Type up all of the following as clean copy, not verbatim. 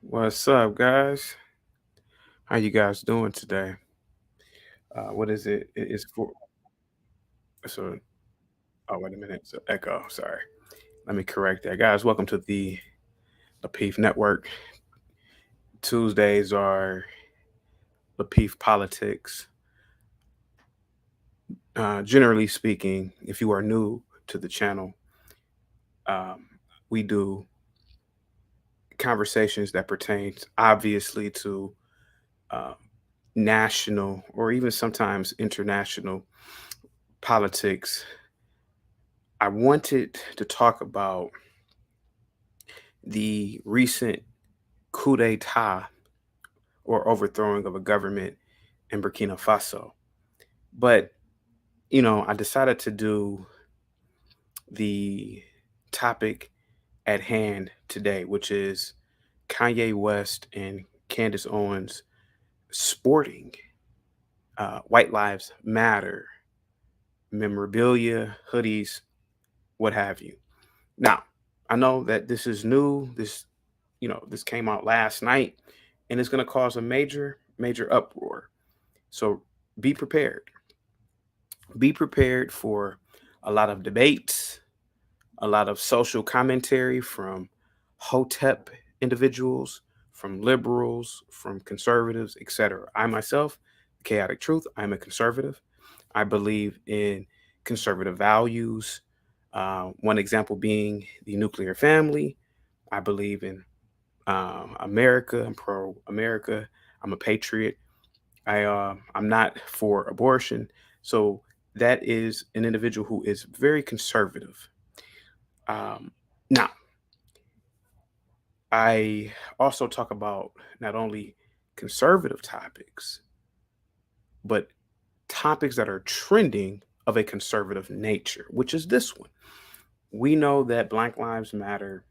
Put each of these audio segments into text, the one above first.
What's up, guys? How you guys doing today? What is it? It's for so. Oh, wait a minute. So echo. Sorry. Let me correct that, guys. Welcome to the Lapeef Network. Tuesdays are Lapeef politics. Generally speaking, if you are new to the channel, um, we do conversations that pertains obviously to uh, national or even sometimes international politics. I wanted to talk about the recent coup d'etat or overthrowing of a government in Burkina Faso. But, I decided to do the topic at hand today, which is Kanye West and Candace Owens sporting White Lives Matter memorabilia, hoodies, what have you. Now, I know that this is new. This came out last night and it's going to cause a major, major uproar. So be prepared. Be prepared for a lot of debates, a lot of social commentary from hotep individuals, from liberals, from conservatives, etc. I myself, chaotic truth, I'm a conservative. I believe in conservative values. One example being the nuclear family. I believe in America. I'm pro America. I'm a patriot. I'm not for abortion. So that is an individual who is very conservative. Now, I also talk about not only conservative topics, but topics that are trending of a conservative nature, which is this one. We know that Black Lives Matter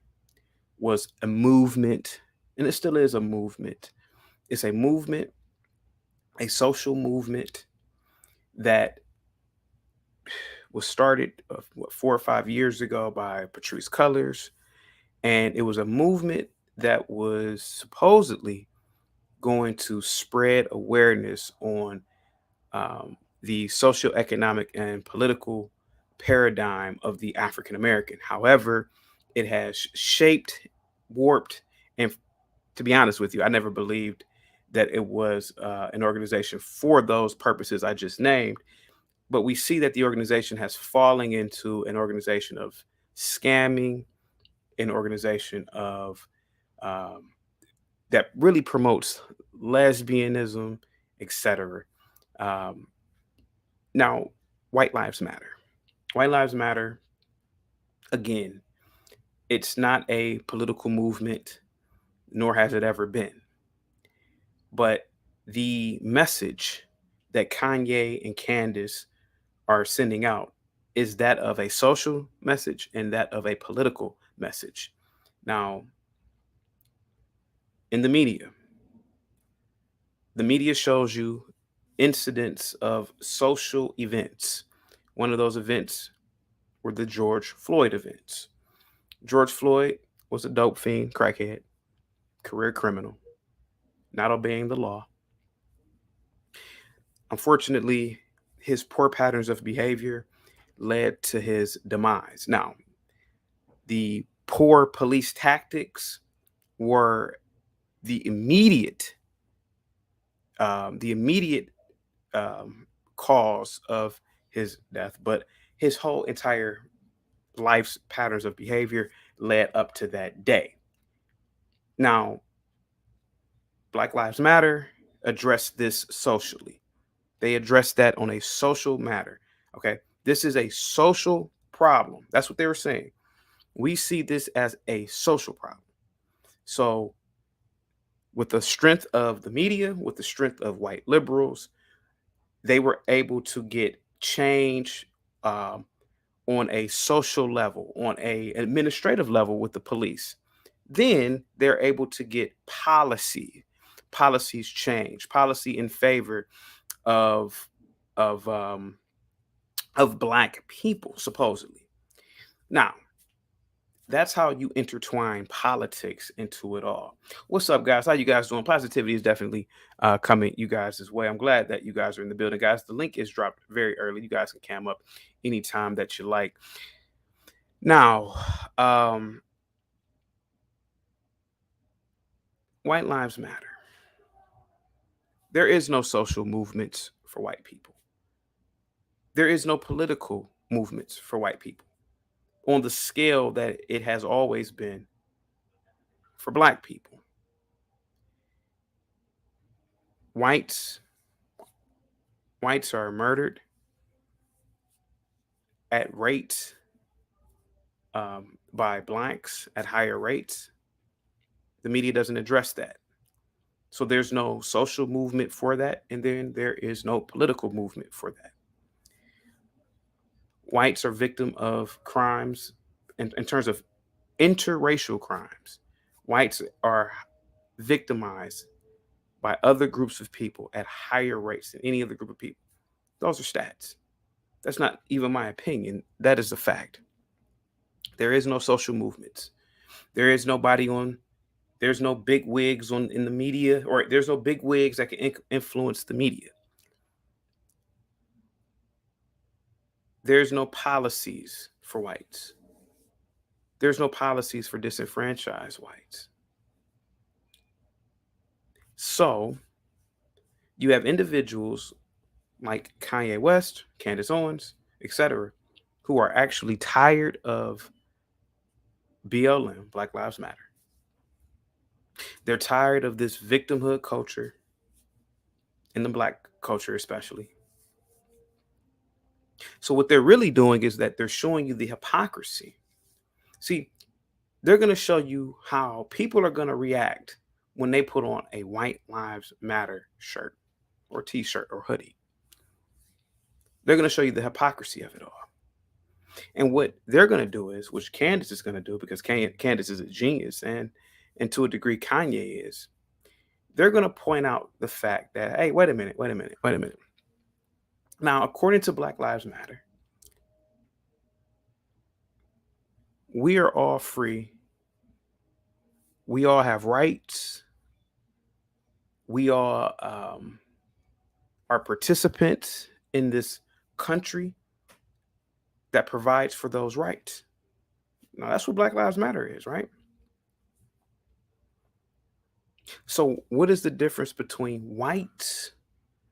was a movement, and it still is a movement. It's a movement, a social movement that was started 4 or 5 years ago by Patrice Cullors, and it was a movement that was supposedly going to spread awareness on the socioeconomic and political paradigm of the African American. However, it has shaped, warped, and to be honest with you, I never believed that it was an organization for those purposes I just named. But we see that the organization has fallen into an organization of scamming, an organization of um, that really promotes lesbianism, etc. Um, now, White Lives Matter. White Lives Matter, again, it's not a political movement, nor has it ever been. But the message that Kanye and Candace are sending out is that of a social message and that of a political message. Now, in the media shows you incidents of social events. One of those events were the George Floyd events. George Floyd was a dope fiend, crackhead, career criminal, not obeying the law. Unfortunately, his poor patterns of behavior led to his demise. Now, the poor police tactics were the immediate, the immediate cause of his death, but his whole entire life's patterns of behavior led up to that day. Now, Black Lives Matter addressed this socially. They addressed that on a social matter. Okay. This is a social problem. That's what they were saying. We see this as a social problem. So, with the strength of the media, with the strength of white liberals, they were able to get change on a social level, on a administrative level with the police. Then they're able to get policies change, policy in favor of of um, of black people, supposedly. Now, That's how you intertwine politics into it all. What's up, guys? How you guys doing? Positivity is definitely coming you guys' way. I'm glad that you guys are in the building, guys. The link is dropped very early. You guys can cam up anytime that you like. Now, um, white lives matter. There is no social movements for white people. There is no political movements for white people on the scale that it has always been for black people. Whites whites are murdered at rates by blacks at higher rates. The media doesn't address that. So there's no social movement for that, and then there is no political movement for that. Whites are victim of crimes in terms of interracial crimes. Whites are victimized by other groups of people at higher rates than any other group of people. Those are stats. That's not even my opinion. That is a fact. There is no social movements. There is nobody on. There's no big wigs on in the media, or there's no big wigs that can influence the media. There's no policies for whites. There's no policies for disenfranchised whites. So you have individuals like Kanye West, Candace Owens, etc., who are actually tired of BLM, Black Lives Matter. They're tired of this victimhood culture, in the black culture especially. So what they're really doing is that they're showing you the hypocrisy. See, they're going to show you how people are going to react when they put on a White Lives Matter shirt or t-shirt or hoodie. They're going to show you the hypocrisy of it all. And what they're going to do is, which Candace is going to do, because Candace is a genius, and to a degree Kanye is, they're going to point out the fact that, hey, wait a minute. Now, according to Black Lives Matter, we are all free. We all have rights. We all are participants in this country that provides for those rights. Now, that's what Black Lives Matter is, right? So, what is the difference between whites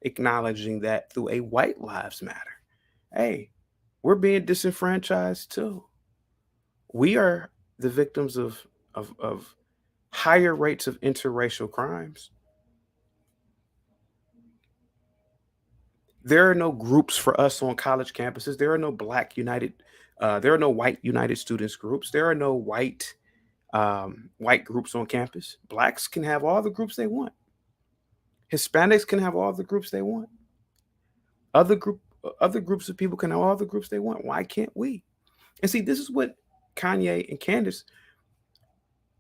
acknowledging that through a White Lives Matter? Hey, we're being disenfranchised too. We are the victims of higher rates of interracial crimes. There are no groups for us on college campuses. There are no black united. There are no white united students groups. There are no white groups on campus. Blacks can have all the groups they want. Hispanics can have all the groups they want. Other groups of people can have all the groups they want. Why can't we? And see, this is what Kanye and Candace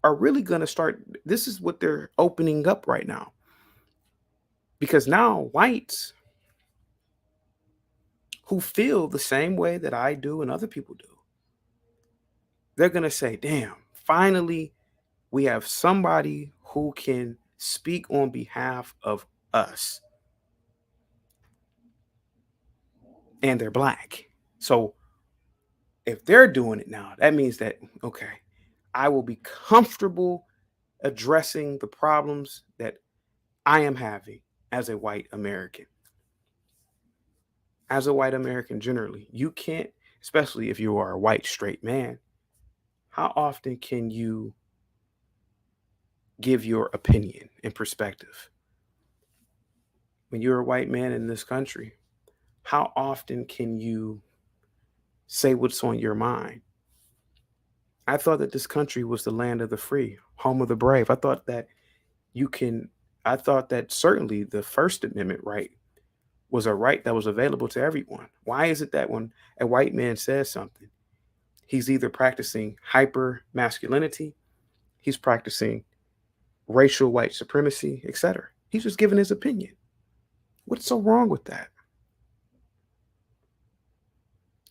are really going to start. This is what they're opening up right now. Because now whites who feel the same way that I do and other people do, they're going to say, damn, finally, we have somebody who can speak on behalf of us. And they're black. So if they're doing it now, that means that, okay, I will be comfortable addressing the problems that I am having as a white American. As a white American, generally, you can't, especially if you are a white straight man, how often can you give your opinion and perspective? When you're a white man in this country, how often can you say what's on your mind? I thought that this country was the land of the free, home of the brave. You can, I thought that certainly the First Amendment right was a right that was available to everyone. Why is it that when a white man says something, he's either practicing hyper masculinity, he's practicing racial white supremacy, etc.? He's just giving his opinion. What's so wrong with that?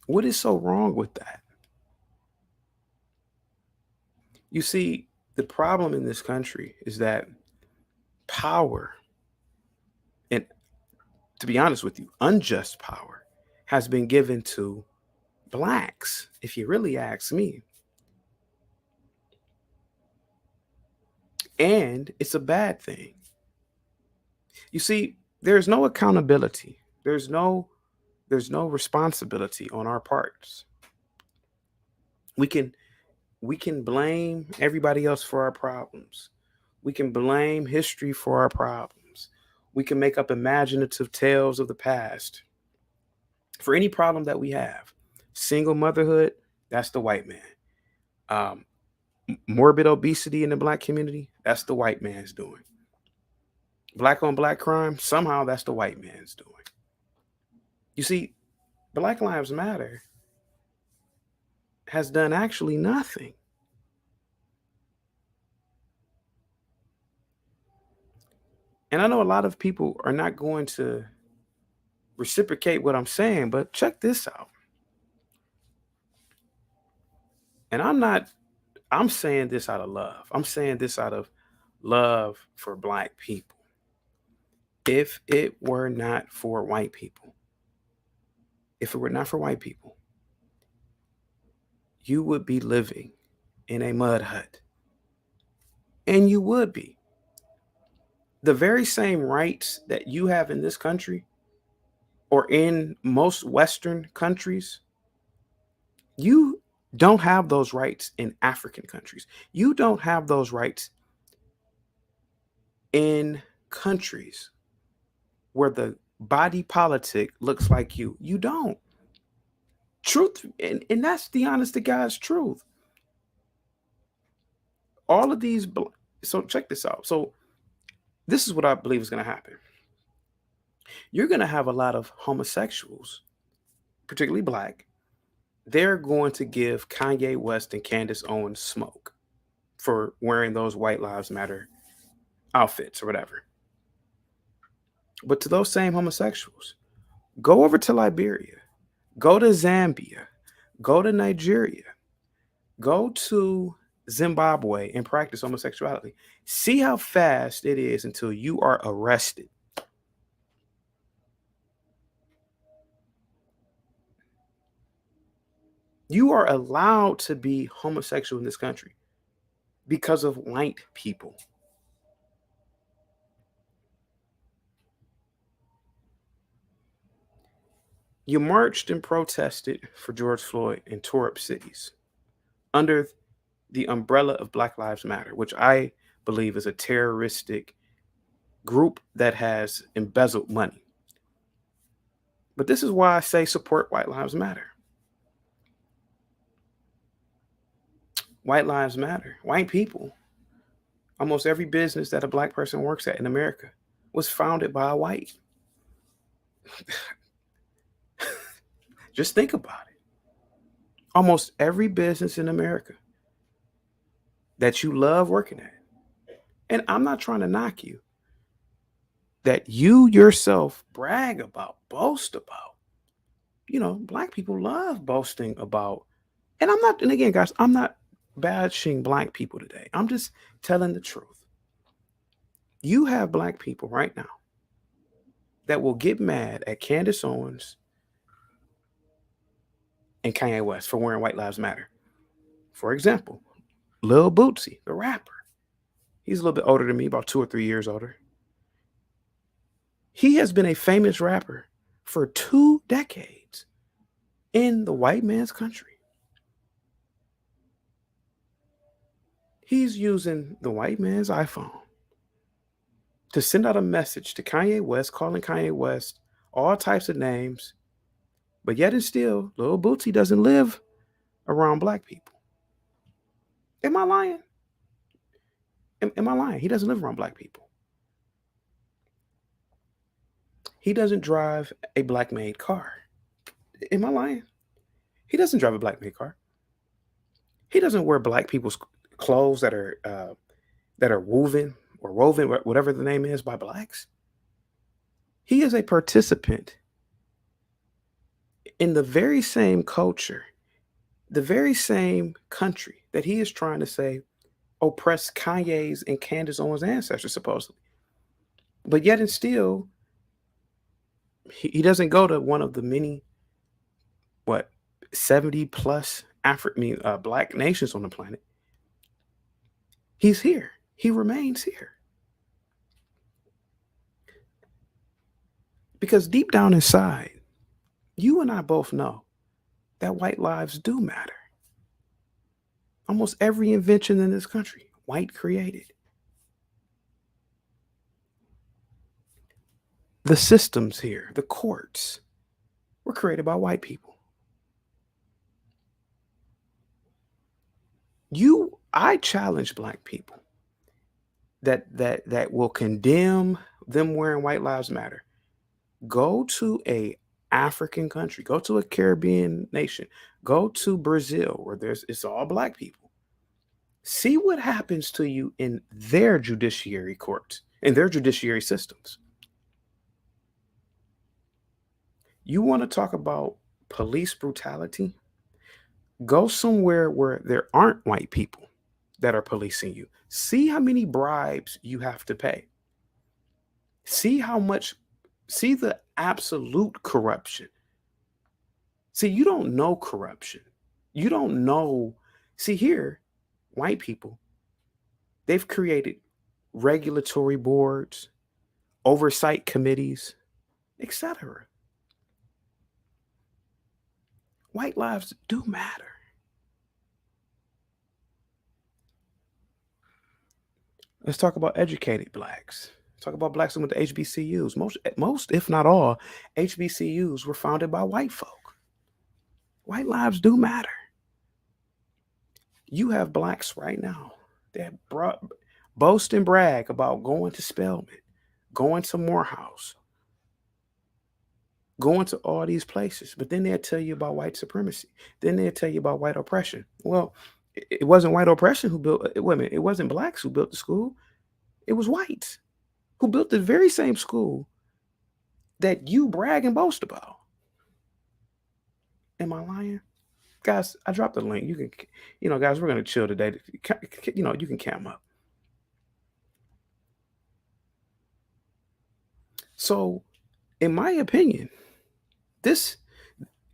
What is so wrong with that? You see, the problem in this country is that power, and to be honest with you, unjust power, has been given to blacks, if you really ask me. And it's a bad thing. You see, there's no accountability. There's no responsibility on our parts. We can we can blame everybody else for our problems. We can blame history for our problems. We can make up imaginative tales of the past for any problem that we have. Single motherhood, that's the white man. Um, Morbid obesity in the black community, that's the white man's doing. Black on black crime, somehow that's the white man's doing. You see, Black Lives Matter has done actually nothing. And I know a lot of people are not going to reciprocate what I'm saying, but check this out. And I'm saying this out of love. I'm saying this out of love for black people. If it were not for white people, if it were not for white people, you would be living in a mud hut. And you would be. The very same rights that you have in this country or in most Western countries, you don't have those rights in African countries. You don't have those rights in countries where the body politic looks like you. You don't. Truth, and that's the honest to God's truth. All of these, so check this out. So, this is what I believe is going to happen. You're going to have a lot of homosexuals, particularly black. They're going to give Kanye West and Candace Owens smoke for wearing those White Lives Matter outfits or whatever. But to those same homosexuals, go over to Liberia, go to Zambia, go to Nigeria, go to Zimbabwe and practice homosexuality. See how fast it is until you are arrested. You are allowed to be homosexual in this country because of white people. You marched and protested for George Floyd and tore up cities under the umbrella of Black Lives Matter, which I believe is a terroristic group that has embezzled money. But this is why I say support White Lives Matter. White Lives Matter. White people. Almost every business that a black person works at in America was founded by a white. Just think about it. Almost every business in America that you love working at, and I'm not trying to knock you, that you yourself brag about, boast about. Black people love boasting about. And and again, guys, I'm not bashing black people today. I'm just telling the truth. You have black people right now that will get mad at Candace Owens and Kanye West for wearing White Lives Matter. For example, Lil Bootsy, the rapper. He's a little bit older than me, about 2 or 3 years older. He has been a famous rapper for 2 decades in the white man's country. He's using the white man's iPhone to send out a message to Kanye West, calling Kanye West all types of names, but yet and still, Lil Bootsy doesn't live around black people. Am I lying? Am I lying? He doesn't live around black people. He doesn't drive a black made car. Am I lying? He doesn't drive a black made car. He doesn't wear black people's clothes that are woven, whatever the name is, by blacks. He is a participant in the very same culture, the very same country that he is trying to say, oppressed Kanye's and Candace Owens' ancestors, supposedly. But yet and still, he doesn't go to one of the many, what, 70 plus black nations on the planet. He's here. He remains here. Because deep down inside, you and I both know that white lives do matter. Almost every invention in this country, white created. The systems here, the courts, were created by white people. I challenge black people that will condemn them wearing white lives matter. Go to a African country, go to a Caribbean nation, go to Brazil where it's all black people. See what happens to you in their judiciary courts, in their judiciary systems. You want to talk about police brutality? Go somewhere where there aren't white people that are policing you. See how many bribes you have to pay. See how much, see the absolute corruption. See, you don't know corruption. You don't know. See, here, white people, they've created regulatory boards, oversight committees, etc. White lives do matter. Let's talk about educated blacks. Talk about blacks who went to HBCUs. Most, if not all, HBCUs were founded by white folk. White lives do matter. You have blacks right now that boast and brag about going to Spelman, going to Morehouse, going to all these places, but then they'll tell you about white supremacy. Then they'll tell you about white oppression. Well, it wasn't white oppression who built women. It wasn't blacks who built the school. It was whites who built the very same school that you brag and boast about. Am I lying? Guys, I dropped the link. You can, guys, we're going to chill today. You can cam up. So, in my opinion, this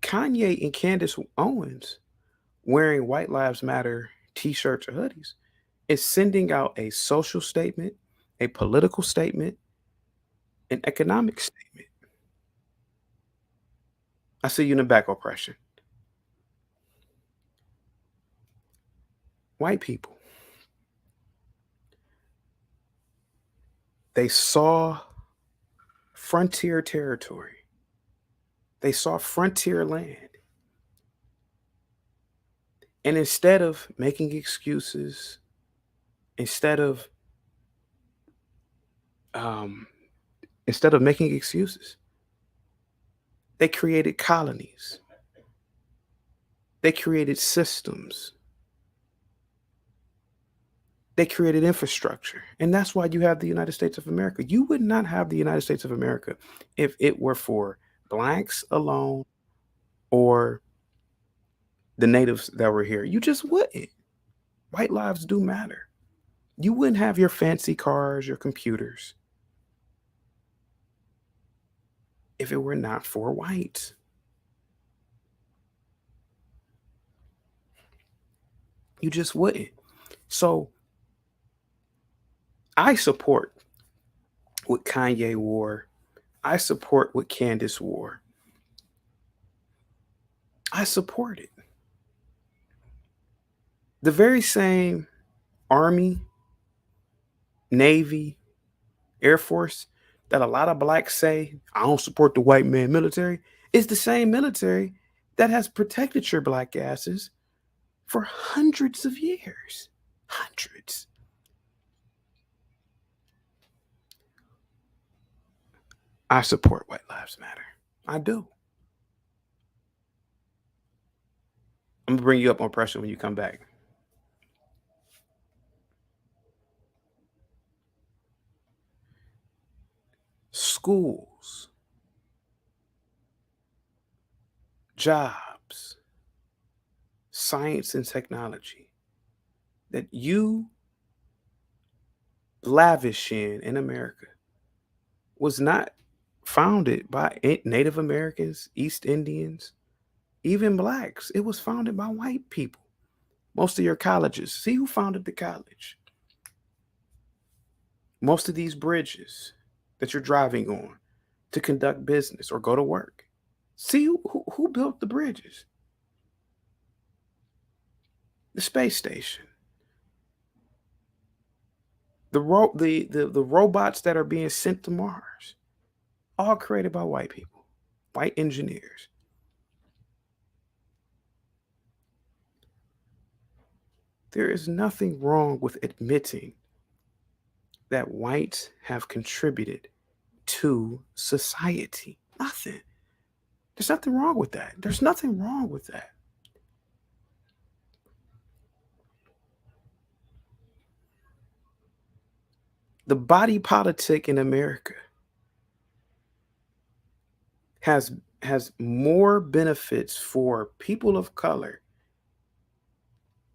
Kanye and Candace Owens wearing White Lives Matter t-shirts or hoodies is sending out a social statement, a political statement, an economic statement. I see you in the back, oppression. White people, they saw frontier territory. They saw frontier land. And instead of making excuses, instead of making excuses, they created colonies. They created systems. They created infrastructure. And that's why you have the United States of America. You would not have the United States of America if it were for blacks alone or the natives that were here. You just wouldn't. White lives do matter. You wouldn't have your fancy cars, your computers, if it were not for whites. You just wouldn't. So I support what Kanye wore. I support what Candace wore. I support it. The very same Army, Navy, Air Force that a lot of blacks say, I don't support the white man military, is the same military that has protected your black asses for hundreds of years. Hundreds. I support White Lives Matter. I do. I'm gonna bring you up on pressure when you come back. Schools, jobs, science and technology that you lavish in America was not founded by Native Americans, East Indians, even blacks. It was founded by white people. Most of your colleges, see who founded the college. Most of these bridges that you're driving on to conduct business or go to work. See who built the bridges? The space station. The robots that are being sent to Mars. All created by white people, white engineers. There is nothing wrong with admitting that whites have contributed to society. Nothing. There's nothing wrong with that. There's nothing wrong with that. The body politic in America has more benefits for people of color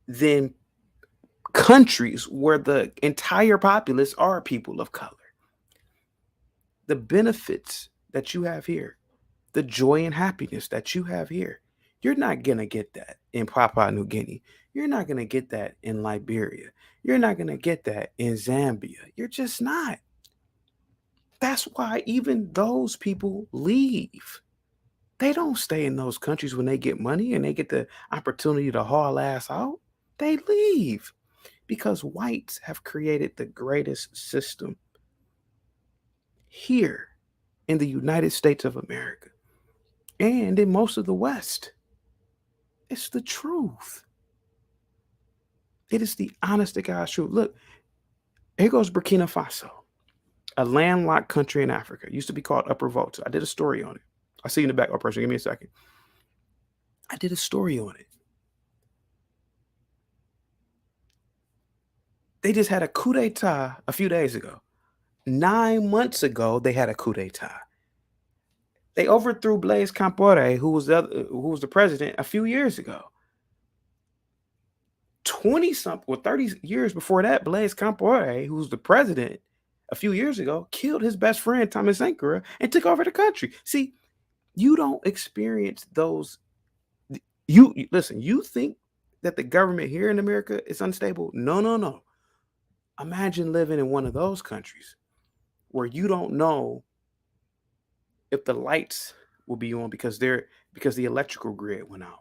than countries where the entire populace are people of color. The benefits that you have here, the joy and happiness that you have here, you're not going to get that in Papua New Guinea. You're not going to get that in Liberia. You're not going to get that in Zambia. You're just not. That's why even those people leave. They don't stay in those countries when they get money and they get the opportunity to haul ass out. They leave because whites have created the greatest system here in the United States of America and in most of the West. It's the truth. It is the honest to God's truth. Look, here goes Burkina Faso, a landlocked country in Africa. It used to be called Upper Volta. I did a story on it. I see you in the back. Oh, person, give me a second. I did a story on it. They just had a coup d'etat a few days ago. 9 months ago, they had a coup d'etat. They overthrew Blaise Compaoré, who was the president a few years ago. 30 years before that, Blaise Compaoré, who was the president a few years ago, killed his best friend Thomas Sankara and took over the country. See, you don't experience those. You listen. You think that the government here in America is unstable? No. Imagine living in one of those countries where you don't know if the lights will be on because the electrical grid went out.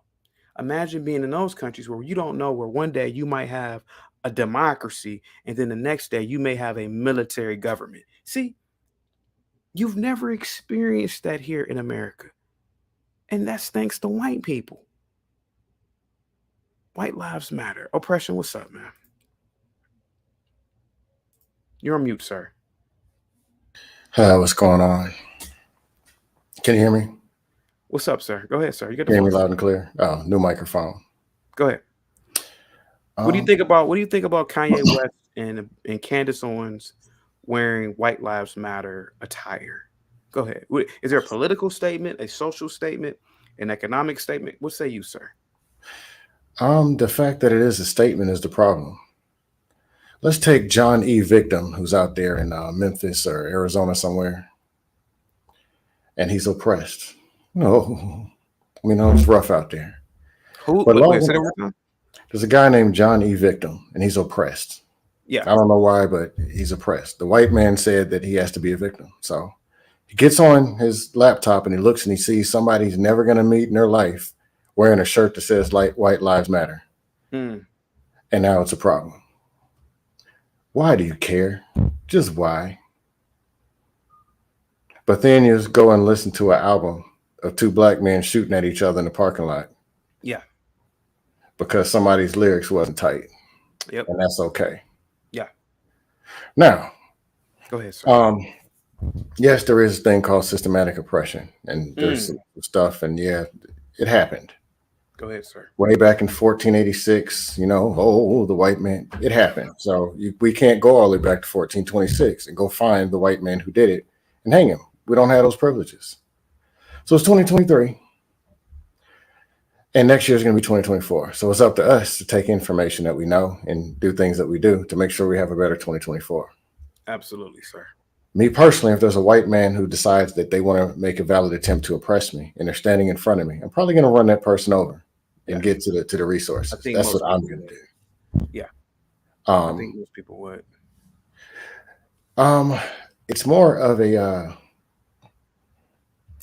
Imagine being in those countries where you don't know, where one day you might have a democracy and then the next day you may have a military government. See, you've never experienced that here in America. And that's thanks to white people. White lives matter. Oppression, what's up, man? You're on mute, sir. What's going on? Can you hear me? What's up, sir? Go ahead, sir. You got the Hear me floor. loud and clear. Oh, new microphone. Go ahead. What do you think about Kanye West and Candace Owens wearing White Lives Matter attire? Go ahead. Is there a political statement, a social statement, an economic statement? What say you, sir? The fact that it is a statement is the problem. Let's take John E. Victim, who's out there in Memphis or Arizona somewhere, and he's oppressed. No, we know it's rough out there. Who? But Wait, say that one more time. there's a guy named John E. Victim, and he's oppressed. Yeah. I don't know why, but he's oppressed. The white man said that he has to be a victim. So he gets on his laptop and he looks and he sees somebody he's never going to meet in their life wearing a shirt that says White Lives Matter. Mm. And now it's a problem. Why do you care? Just why? But then you go and listen to an album of two black men shooting at each other in the parking lot. Yeah. Because somebody's lyrics wasn't tight. Yep. And that's okay. Yeah. Now, go ahead, sir. Yes, there is a thing called systematic oppression, and there's some stuff, and yeah, it happened. Go ahead, sir. Way back in 1486, the white man, it happened. So we can't go all the way back to 1426 and go find the white man who did it and hang him. We don't have those privileges. So it's 2023. And next year is going to be 2024. So it's up to us to take information that we know and do things that we do to make sure we have a better 2024. Absolutely, sir. Me personally, if there's a white man who decides that they want to make a valid attempt to oppress me and they're standing in front of me, I'm probably going to run that person over and Yes. get to the I resources. think That's what most I'm people going to would. do. Yeah. I think Um, most people would. um, it's more of a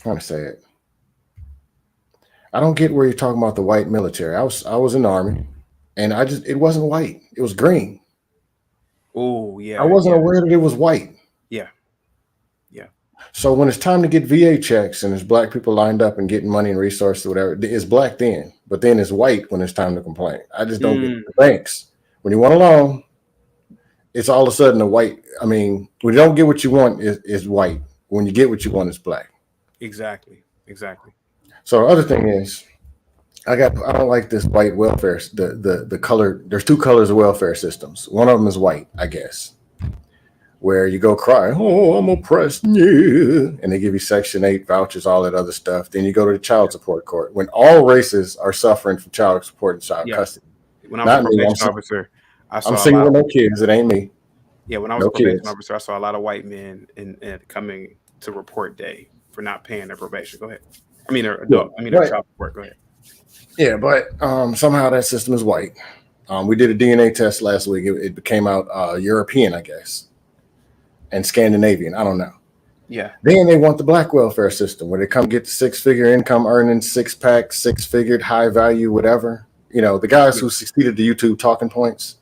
how to say it. I don't get where you're talking about the white military. I was in the army, and it wasn't white. It was green. Oh, I yeah, wasn't yeah, aware that it was white. yeah, yeah. So when it's time to get VA checks and there's black people lined up and getting money and resources or whatever, it's black then, but then it's white when it's time to complain. I just don't get Mm, the banks. When you want a loan, it's all of a sudden a white. I mean, when you don't get what you want, is white. When you get what you want, it's black. exactly. Exactly. So the other thing is, I don't like this white welfare. The color. There's two colors of welfare systems. One of them is white, I guess, where you go cry, oh, I'm oppressed, yeah, and they give you Section 8 vouchers, all that other stuff. Then you go to the child support court when all races are suffering from child support and child Yeah. custody. When I was a Not me. probation officer, I I'm saw a single lot with of no kids. It ain't me. yeah. When I was No a probation kids. officer, I saw a lot of white men in coming to report day for not paying their probation. Go ahead. I mean, their Yeah, adult. I mean, their but child support. Go ahead. somehow that system is white. We did a DNA test last week. It came out European, I guess, and Scandinavian. I don't know. Yeah. Then they want the black welfare system where they come get the 6-figure income earning, 6-pack, 6-figured, high value, whatever. You know, the guys Yeah. who succeeded the YouTube talking points,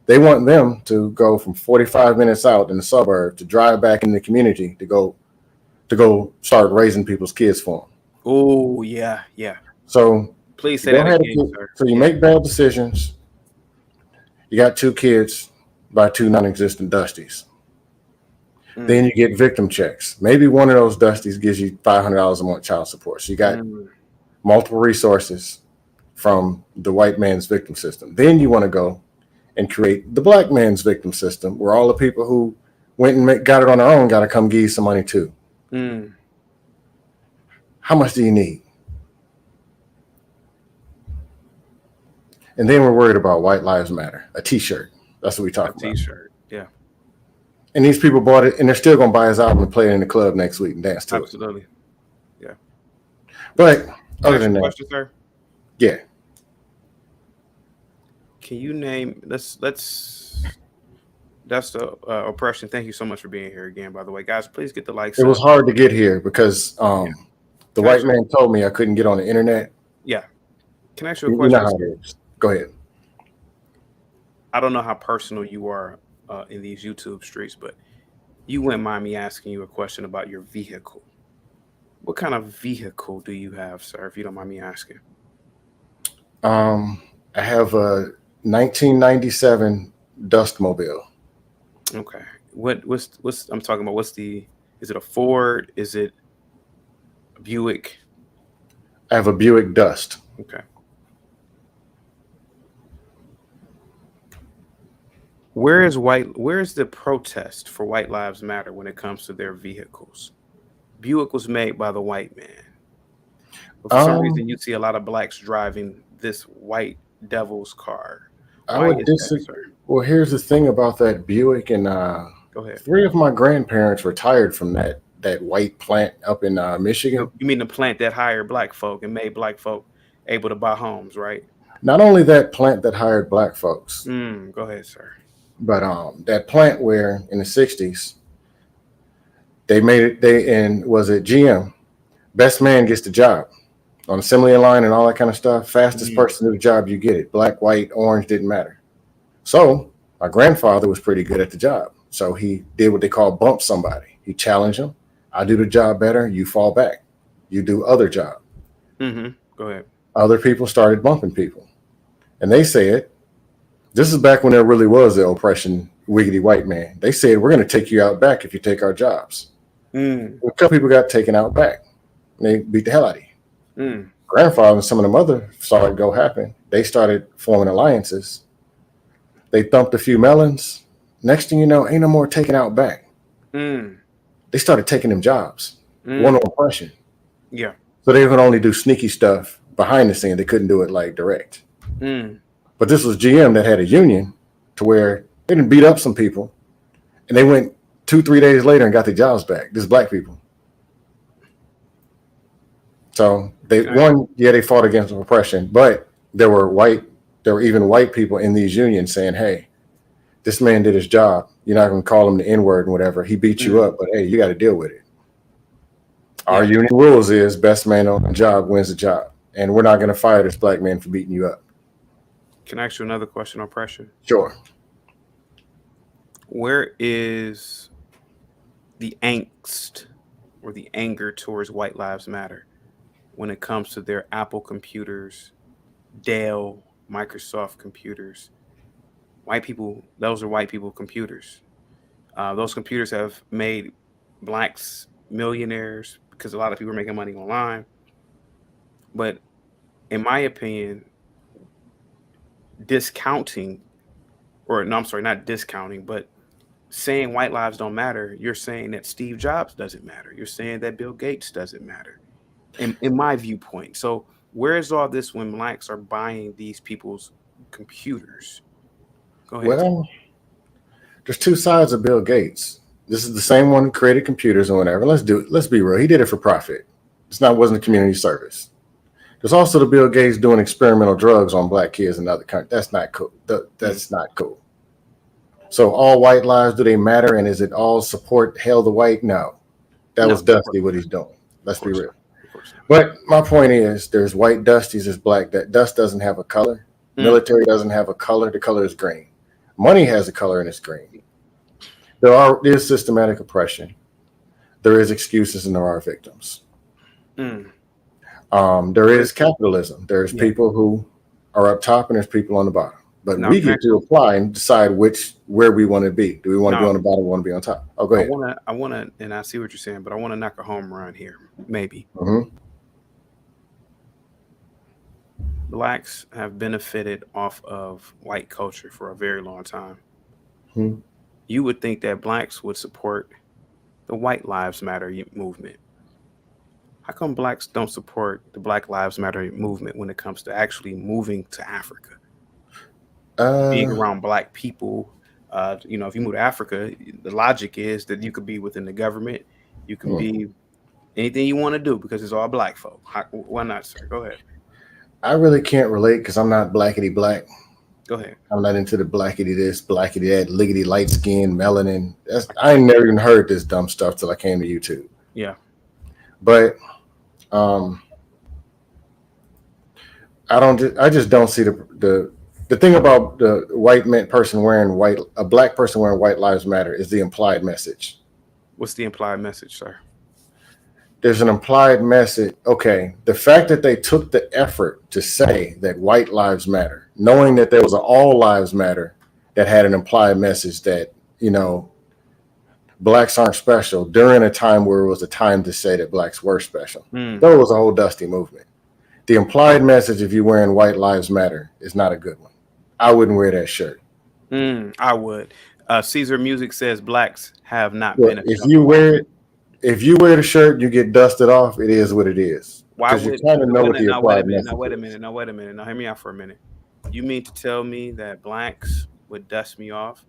they want them to go from 45 minutes out in the suburb to drive back in the community to go start raising people's kids for them. Oh, yeah, yeah. So Please you say go that ahead again, and sir. so you Yeah. make bad decisions. You got 2 kids by 2 non-existent Dusties. Mm, Then you get victim checks. Maybe one of those Dusties gives you $500 a month child support. So you got mm, multiple resources from the white man's victim system. Then you want to go and create the black man's victim system where all the people who went and got it on their own got to come give you some money too. mm. How much do you need? And then we're worried about White Lives Matter, a t-shirt. That's what we A talk about. T-shirt. Yeah. And these people bought it and they're still going to buy his album and play it in the club next week and dance to it. Absolutely. Yeah. But Can I other ask you than a that, question, sir? yeah. Can you name? Let's. That's the oppression. Thank you so much for being here again. By the way, guys, please get the likes It was up. hard to get here because Yeah. the Can I white ask you? man told me I couldn't get on the internet. Yeah. Can I ask you a You know question, how sir? it is. Go ahead. I don't know how personal you are in these YouTube streets, but you wouldn't mind me asking you a question about your vehicle. What kind of vehicle do you have, sir? If you don't mind me asking. Um, I have a 1997 Dustmobile. Okay. What's I'm talking about? What's the? Is it a Ford? Is it a Buick? I have a Buick Dust. Okay. Where is the protest for White Lives Matter when it comes to their vehicles? Buick was made by the white man. But for some Um, reason you see a lot of blacks driving this white devil's car. I Why would is that, disagree. sir? Well, here's the thing about that Buick, and Go ahead. 3 of my grandparents retired from that white plant up in Michigan. You mean the plant that hired black folk and made black folk able to buy homes, right? Not only that plant that hired black folks, Go ahead, sir. but that plant where in the '60s they made it. And was it GM? Best man gets the job on assembly line and all that kind of stuff. Fastest Mm, person to the job, you get it. Black, white, orange, didn't matter. So my grandfather was pretty good at the job. So he did what they call bump somebody. He challenged them. I do the job better. You fall back. You do other job. Go ahead. Other people started bumping people. And they said, this is back when there really was the oppression, wiggity white man. They said, we're going to take you out back if you take our jobs. Mm, A couple people got taken out back. And they beat the hell out of you. mm, Grandfather and some of them other saw it go happen. They started forming alliances. They thumped a few melons. Next thing you know, ain't no more taking out back. mm, They started taking them jobs. One mm. oppression. Yeah. So they could only do sneaky stuff behind the scene. They couldn't do it like direct. Mm, But this was GM that had a union to where they didn't beat up some people. And they went 2-3 days later and got their jobs back. This is black people. So they fought against oppression, but there were even white people in these unions saying, hey, this man did his job. You're not going to call him the N-word and whatever. He beat you up, but hey, you got to deal with it. Our union rules is best man on the job wins the job. And we're not going to fire this black man for beating you up. Can I ask you another question on pressure? Sure. Where is the angst or the anger towards White Lives Matter when it comes to their Apple computers, Dell, Microsoft computers? White people, those are white people computers. Those computers have made blacks millionaires because a lot of people are making money online. But in my opinion, discounting, or no, I'm sorry, not discounting, but saying white lives don't matter, you're saying that Steve Jobs doesn't matter. You're saying that Bill Gates doesn't matter, in my viewpoint. So where is all this when blacks are buying these people's computers? Go ahead. Well, there's two sides of Bill Gates. This is the same one who created computers and whatever. Let's be real. He did it for profit. Wasn't a community service. There's also the Bill Gates doing experimental drugs on black kids in other countries. That's not cool. That's not cool. So all white lives, do they matter? And is it all support Hail the White? No. That was Dusty what he's doing. Let's be real. But my point is there's white Dusties, there's black. That dust doesn't have a color. Military doesn't have a color. The color is green. Money has a color and it's green. There is systematic oppression. There is excuses and there are victims. There is capitalism. There's people who are up top and there's people on the bottom. But we get to apply and decide where we want to be. Do we want to be on the bottom or want to be on top? Oh, go ahead. I want to, and I see what you're saying, but I want to knock a home run here, maybe. Blacks have benefited off of white culture for a very long time. You would think that blacks would support the White Lives Matter movement. How come blacks don't support the Black Lives Matter movement when it comes to actually moving to Africa? Being around black people, if you move to Africa, the logic is that you could be within the government. You can be anything you want to do because it's all black folk. Why not, sir? Go ahead. I really can't relate because I'm not blackity black. Go ahead. I'm not into the blackity this, blackity that, liggity light skin, melanin. I ain't never even heard this dumb stuff till I came to YouTube. Yeah. But I just don't see the thing about the a black person wearing White Lives Matter is the implied message. What's the implied message, sir? There's an implied message. Okay, the fact that they took the effort to say that white lives matter, knowing that there was an all lives matter that had an implied message that, blacks aren't special during a time where it was a time to say that blacks were special. Though it was a whole dusty movement. The implied message, if you're wearing White Lives Matter, is not a good one. I wouldn't wear that shirt. I would. Caesar Music says blacks have not been. If you wear the shirt, you get dusted off. It is what it is. Why would you kind of know what the implied message is? Now wait a minute. Now hear me out for a minute. You mean to tell me that blacks would dust me off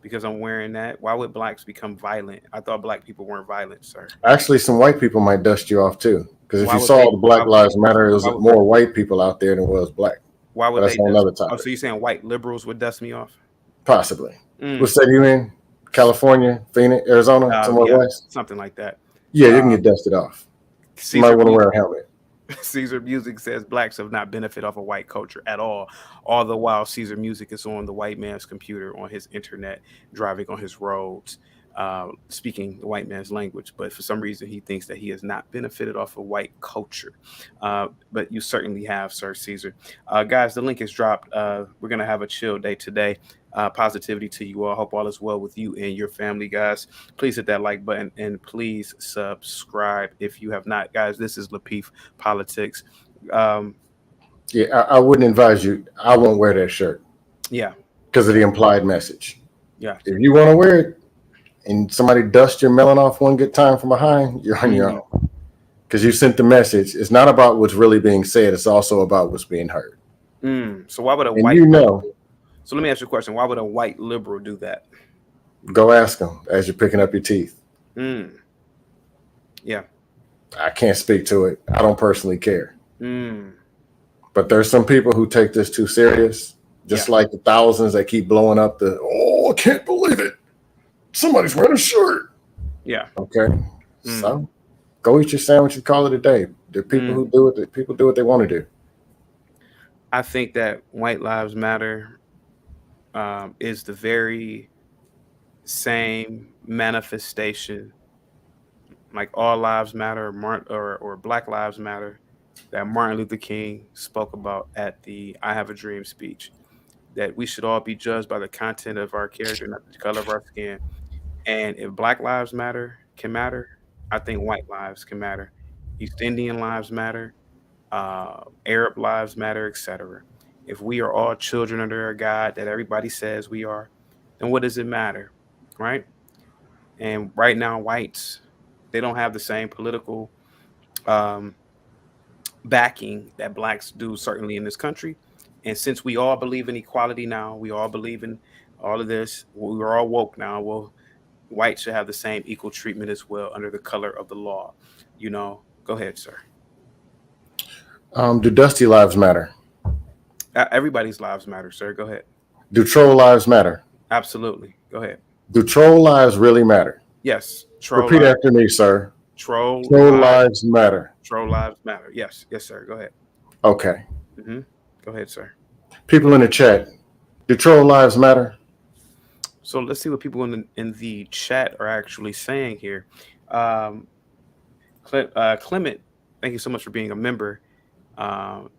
because I'm wearing that? Why would blacks become violent? I thought black people weren't violent, sir. Actually, some white people might dust you off too. Because if you saw the Black Lives Matter, it was more white people out there than was black. Why would that's another topic. Oh, so you're saying white liberals would dust me off? Possibly. What state are you in? California, Phoenix, Arizona, somewhere west? Something like that. Yeah, you can get dusted off. You might want to wear a helmet. Caesar Music says blacks have not benefited off of white culture at all the while Caesar Music is on the white man's computer, on his internet, driving on his roads, speaking the white man's language. But for some reason, he thinks that he has not benefited off of white culture. But you certainly have, Sir Caesar. Guys, the link is dropped. We're going to have a chill day today. Positivity to you all. Hope all is well with you and your family, guys. Please hit that like button and please subscribe if you have not. Guys, this is Lapeef Politics. I wouldn't advise you. I won't wear that shirt. Yeah. Because of the implied message. Yeah. If you want to wear it and somebody dusts your melon off one good time from behind, you're on your own. Because you sent the message. It's not about what's really being said. It's also about what's being heard. So why would a white... So let me ask you a question. Why would a white liberal do that? Go ask them as you're picking up your teeth. Mm, yeah. I can't speak to it. I don't personally care. Mm, But there's some people who take this too serious, yeah. just like the thousands that keep blowing up the, oh, I can't believe it. Somebody's wearing a shirt. Yeah. Okay. Mm, So go eat your sandwich and call it a day. The people mm. who do it, people do what they want to do. I think that White Lives Matter is the very same manifestation, like All Lives Matter or Black Lives Matter, that Martin Luther King spoke about at the I Have a Dream speech. That we should all be judged by the content of our character, not the color of our skin. And if Black Lives Matter can matter, I think white lives can matter. East Indian lives matter, Arab lives matter, etc. If we are all children under a God that everybody says we are, then what does it matter, right? And right now, whites, they don't have the same political um, backing that blacks do, certainly in this country. And since we all believe in equality now, we all believe in all of this, we're all woke now. Well, whites should have the same equal treatment as well under the color of the law. Go ahead, sir. Do dusty lives matter? Everybody's lives matter, sir. Go ahead. Do troll lives matter? Absolutely. Go ahead. Do troll lives really matter? Yes. Troll Repeat lives. after me, sir. Troll Troll lives. lives matter. Troll lives matter. Yes. Yes, sir. Go ahead. Okay. hmm Go ahead, sir. People in the chat, do troll lives matter? So let's see what people in the chat are actually saying here. Um, Clement, thank you so much for being a member.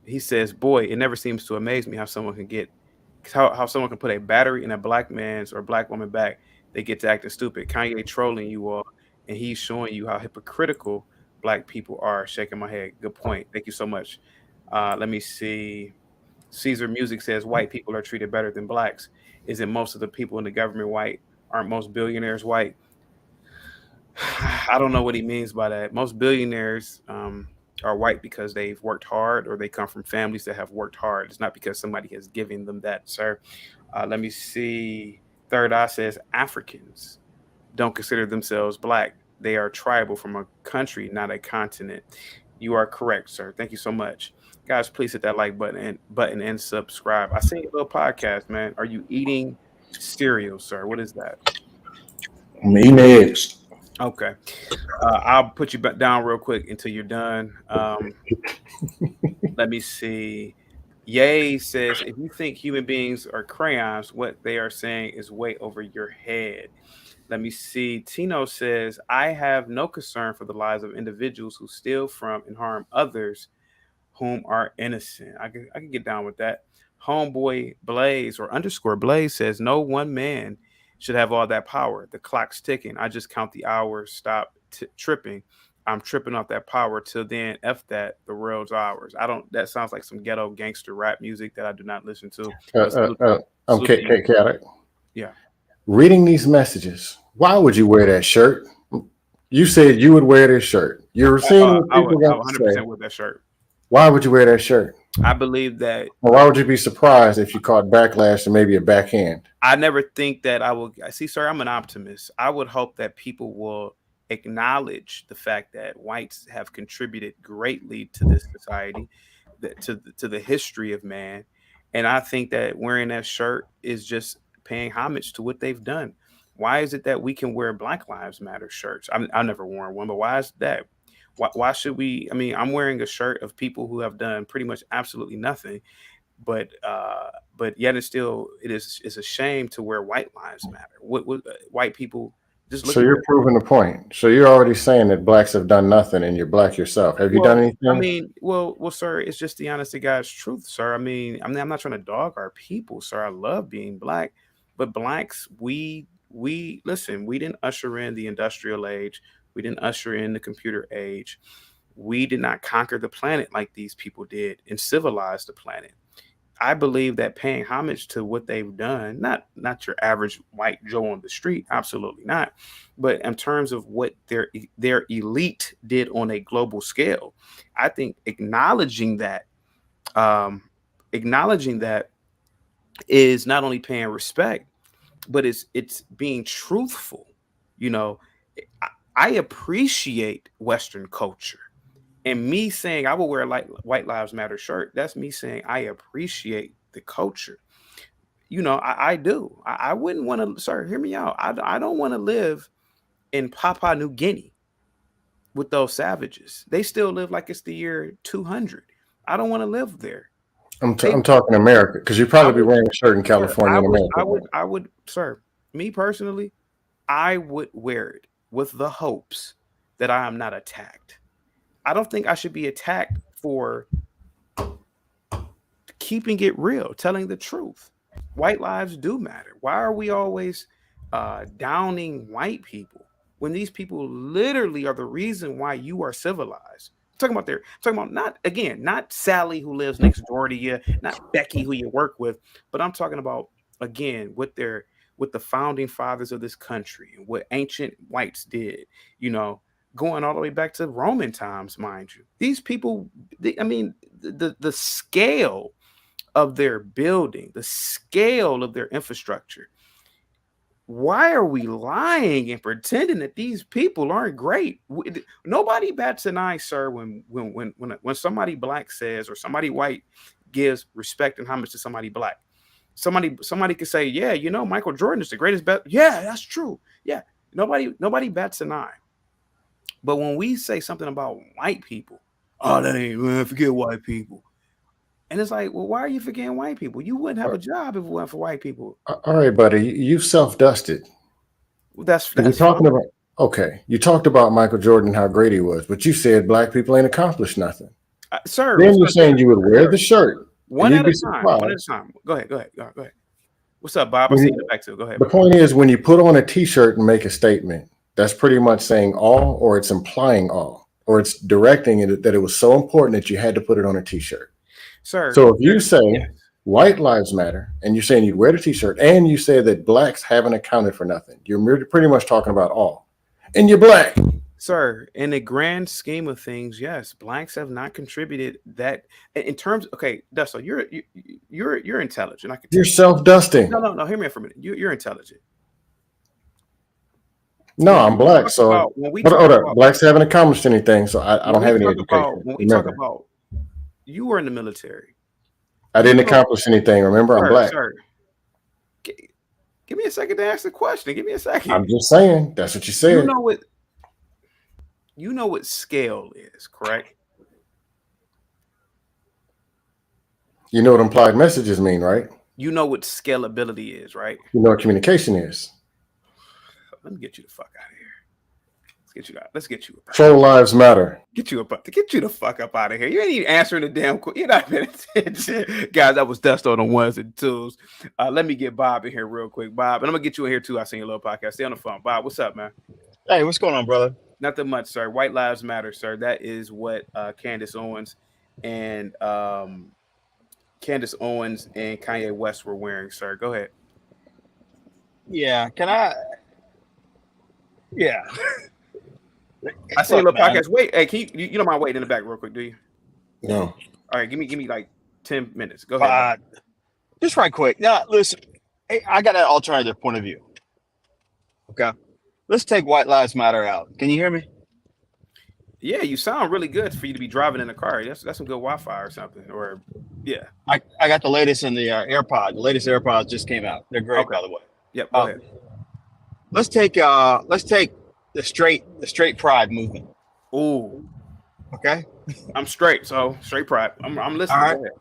He says, "Boy, it never seems to amaze me how someone can get how someone can put a battery in a black man's or black woman back. They get to acting stupid. Kanye trolling you all, and he's showing you how hypocritical black people are." Shaking my head. Good point. Thank you so much. Let me see. Caesar Music says white people are treated better than blacks. Isn't most of the people in the government white? Aren't most billionaires white? I don't know what he means by that. Most billionaires are white because they've worked hard or they come from families that have worked hard. It's not because somebody has given them that, sir. Let me see. Third Eye says Africans don't consider themselves black. They are tribal from a country, not a continent. You are correct, sir. Thank you so much. Guys, please hit that like button and subscribe. I seen your little podcast, man. Are you eating cereal, sir? What is that? I'm eating eggs. Okay. I'll put you back down real quick until you're done. Let me see. Ye says, if you think human beings are crayons, what they are saying is way over your head. Let me see. Tino says, I have no concern for the lives of individuals who steal from and harm others whom are innocent. I can get down with that. Homeboy Blaze or underscore Blaze says, no one man should have all that power. The clock's ticking. I just count the hours. Stop tripping. I'm tripping off that power. Till then, F that. The world's ours. I don't. That sounds like some ghetto gangster rap music that I do not listen to. But I'm salute to you. chaotic. Yeah. Reading these messages, why would you wear that shirt? You said you would wear this shirt. You're seeing what people I got would to say. 100% with that shirt. Why would you wear that shirt? I believe that Or why would you be surprised if you caught backlash and maybe a backhand? I never think that I will see, sir. I'm an optimist. I would hope that people will acknowledge the fact that whites have contributed greatly to this society, to the history of man, and I think that wearing that shirt is just paying homage to what they've done. Why is it that we can wear Black Lives Matter shirts? I've never worn one, but why is that? Why should we? I mean, I'm wearing a shirt of people who have done pretty much absolutely nothing, but yet it's a shame to where white lives matter. What white people just look So at you're their proving the point. So you're already saying that blacks have done nothing and you're black yourself. Have you done well, I anything? mean, well, sir, it's just the honest to God's truth, sir. I mean, I'm not trying to dog our people, sir. I love being black, but blacks, we listen. We didn't usher in the industrial age. We didn't usher in the computer age. We did not conquer the planet like these people did and civilize the planet. I believe that paying homage to what they've done, not your average white Joe on the street, absolutely not, but in terms of what their elite did on a global scale, I think um, acknowledging that is not only paying respect, but it's being truthful. You know, I, I appreciate Western culture. And me saying I will wear a White Lives Matter shirt, that's me saying I appreciate the culture. I do. I wouldn't want to, sir, hear me out. I don't want to live in Papua New Guinea with those savages. They still live like it's the year 200. I don't want to live there. They, I'm talking America, because you I probably be would, wearing a shirt in sir, California and America. sir, me personally, I would wear it with the hopes that I am not attacked. I don't think I should be attacked for keeping it real, telling the truth. White lives do matter. Why are we always downing white people when these people literally are the reason why you are civilized? Talking about not Sally who lives next door to you, not Becky who you work with, but I'm talking about again with the founding fathers of this country and what ancient whites did, you know, going all the way back to Roman times, mind you. These people, I mean, the scale of their building, the scale of their infrastructure. Why are we lying and pretending that these people aren't great? Nobody bats an eye, sir, when somebody black says or somebody white gives respect and homage to somebody black. Somebody could say, yeah, Michael Jordan is the greatest. Yeah, that's true. Yeah, nobody bats an eye. But when we say something about white people, oh, that ain't, man, forget white people. And it's like, well, why are you forgetting white people? You wouldn't have a job if it weren't for white people. All right, buddy, you've self-dusted. Well, that's You're fine, talking about, okay, you talked about Michael Jordan, how great he was, but you said black people ain't accomplished nothing. Sir. Then you're saying you would wear the shirt, and One you'd at a be time. One at a surprised. time. Go ahead. What's up, Bob? I see you in the back too. Go ahead, The bro. point is, when you put on a T-shirt and make a statement, that's pretty much saying all, or it's implying all, or it's directing it that it was so important that you had to put it on a T-shirt. Sir. So if you say Yes. white lives matter, and you're saying you'd wear the T-shirt, and you say that blacks haven't accounted for nothing, you're pretty much talking about all, and you're black. Sir, in the grand scheme of things, yes, blacks have not contributed that in terms. Okay, Dustin, you're intelligent. I can You're tell. self-dusting. No. Hear me out for a minute. You're intelligent. No, I'm black. So, When we but talk hold up, about blacks haven't accomplished anything. So I don't have any education. when we talk Remember, about you were in the military. I You didn't know, accomplish anything. Remember, I'm black. sir, give me a second to ask the question. Give me a second. I'm just saying. That's what you You said. know what scale is, correct? You know what implied messages mean, right? You know what scalability is, right? You know what communication is. Let me get you the fuck out of here. Let's get you. Troll lives matter. Get you the fuck up out of here. You ain't even answering the damn question. You're not paying attention. Guys, that was Dust on the ones and twos. Let me get Bob in here real quick. Bob, and I'm gonna get you in here too. I seen your little podcast. Stay on the phone. Bob, what's up, man? Hey, what's going on, brother? Nothing much, sir. White lives matter, sir. That is what Candace Owens and Kanye West were wearing, sir. Go ahead. Yeah, can I? Yeah. I see a little podcast. Wait, hey, you don't mind waiting in the back real quick, do you? No. All right, give me like 10 minutes. Go ahead. Just right quick. Now, listen, I got an alternative point of view. Okay. Let's take White Lives Matter out. Can you hear me? Yeah, you sound really good for you to be driving in a car. That's some good Wi-Fi or something. Or yeah. I got the latest in the AirPod. The latest AirPods just came out. They're great, by the way. Yep. Go ahead. Let's take the straight pride movement. Ooh. Okay. I'm straight, so straight pride. I'm listening. All right.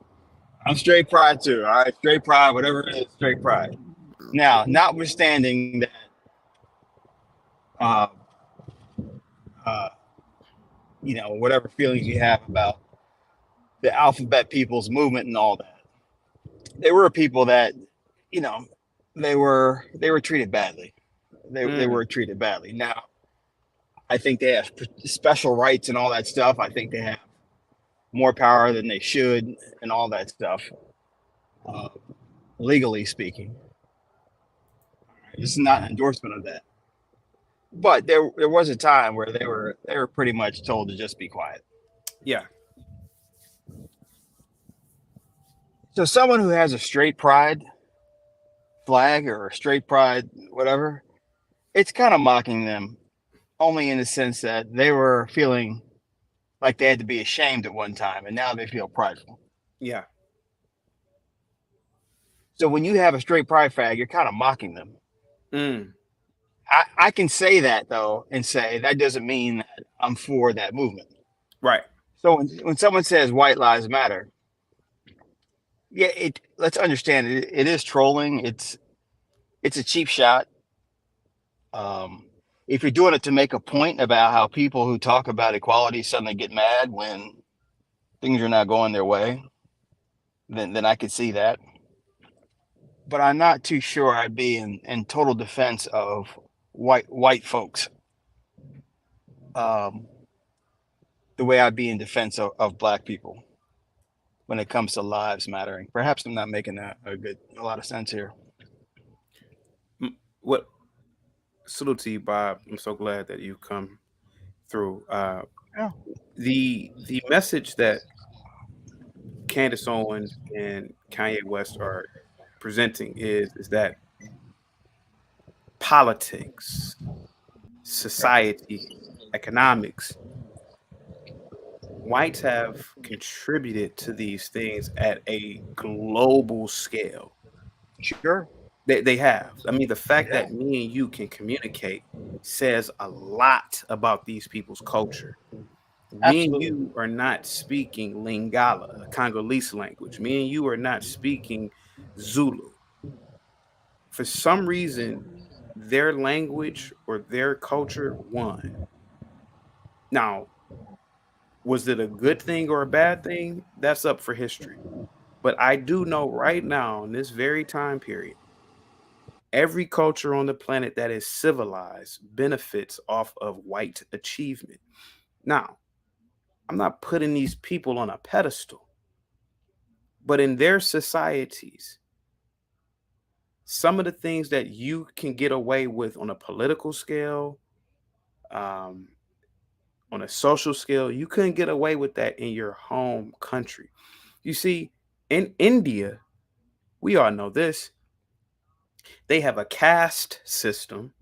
I'm straight pride too. All right, straight pride, whatever it is, straight pride. Now, notwithstanding that, whatever feelings you have about the alphabet people's movement and all that, they were people that, they were treated badly. They were treated badly. Now, I think they have special rights and all that stuff. I think they have more power than they should and all that stuff, legally speaking. This is not an endorsement of that. But there was a time where they were pretty much told to just be quiet. Yeah. So someone who has a straight pride flag or straight pride, whatever, it's kind of mocking them, only in the sense that they were feeling like they had to be ashamed at one time, and now they feel prideful. Yeah. So when you have a straight pride flag, you're kind of mocking them. Mm. I can say that though, and say that doesn't mean that I'm for that movement. Right. So when someone says white lives matter, yeah, let's understand it is trolling. It's a cheap shot. Um, if you're doing it to make a point about how people who talk about equality suddenly get mad when things are not going their way, then I could see that. But I'm not too sure I'd be in total defense of white folks. Um, the way I'd be in defense of black people when it comes to lives mattering. Perhaps I'm not making a lot of sense here. What salute to you, Bob. I'm so glad that you come through. Yeah, The message that Candace Owens and Kanye West are presenting is that politics, right. society, economics, whites have contributed to these things at a global scale. Sure. They have. I mean, the fact Yeah, that me and you can communicate says a lot about these people's culture. Me and absolutely. you are not speaking Lingala, a Congolese language. Me and you are not speaking Zulu. For some reason, their language or their culture won. Now, was it a good thing or a bad thing? That's up for history. But I do know right now, in this very time period, every culture on the planet that is civilized benefits off of white achievement. Now, I'm not putting these people on a pedestal, but in their societies, some of the things that you can get away with on a political scale, um, on a social scale, you couldn't get away with that in your home country. You see, in India, we all know this, they have a caste system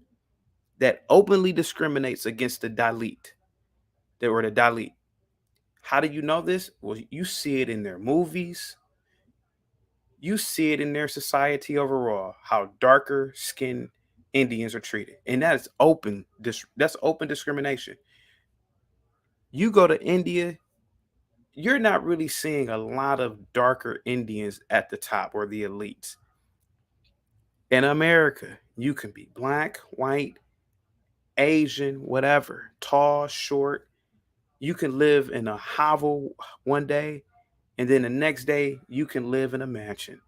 that openly discriminates against the Dalit. They were the Dalit. How do you know this? Well, you see it in their movies. You see it in their society overall, how darker skinned Indians are treated. And that is open that's open discrimination. You go to India, you're not really seeing a lot of darker Indians at the top or the elites. In America, you can be black, white, Asian, whatever, tall, short. You can live in a hovel one day, and then the next day, you can live in a mansion.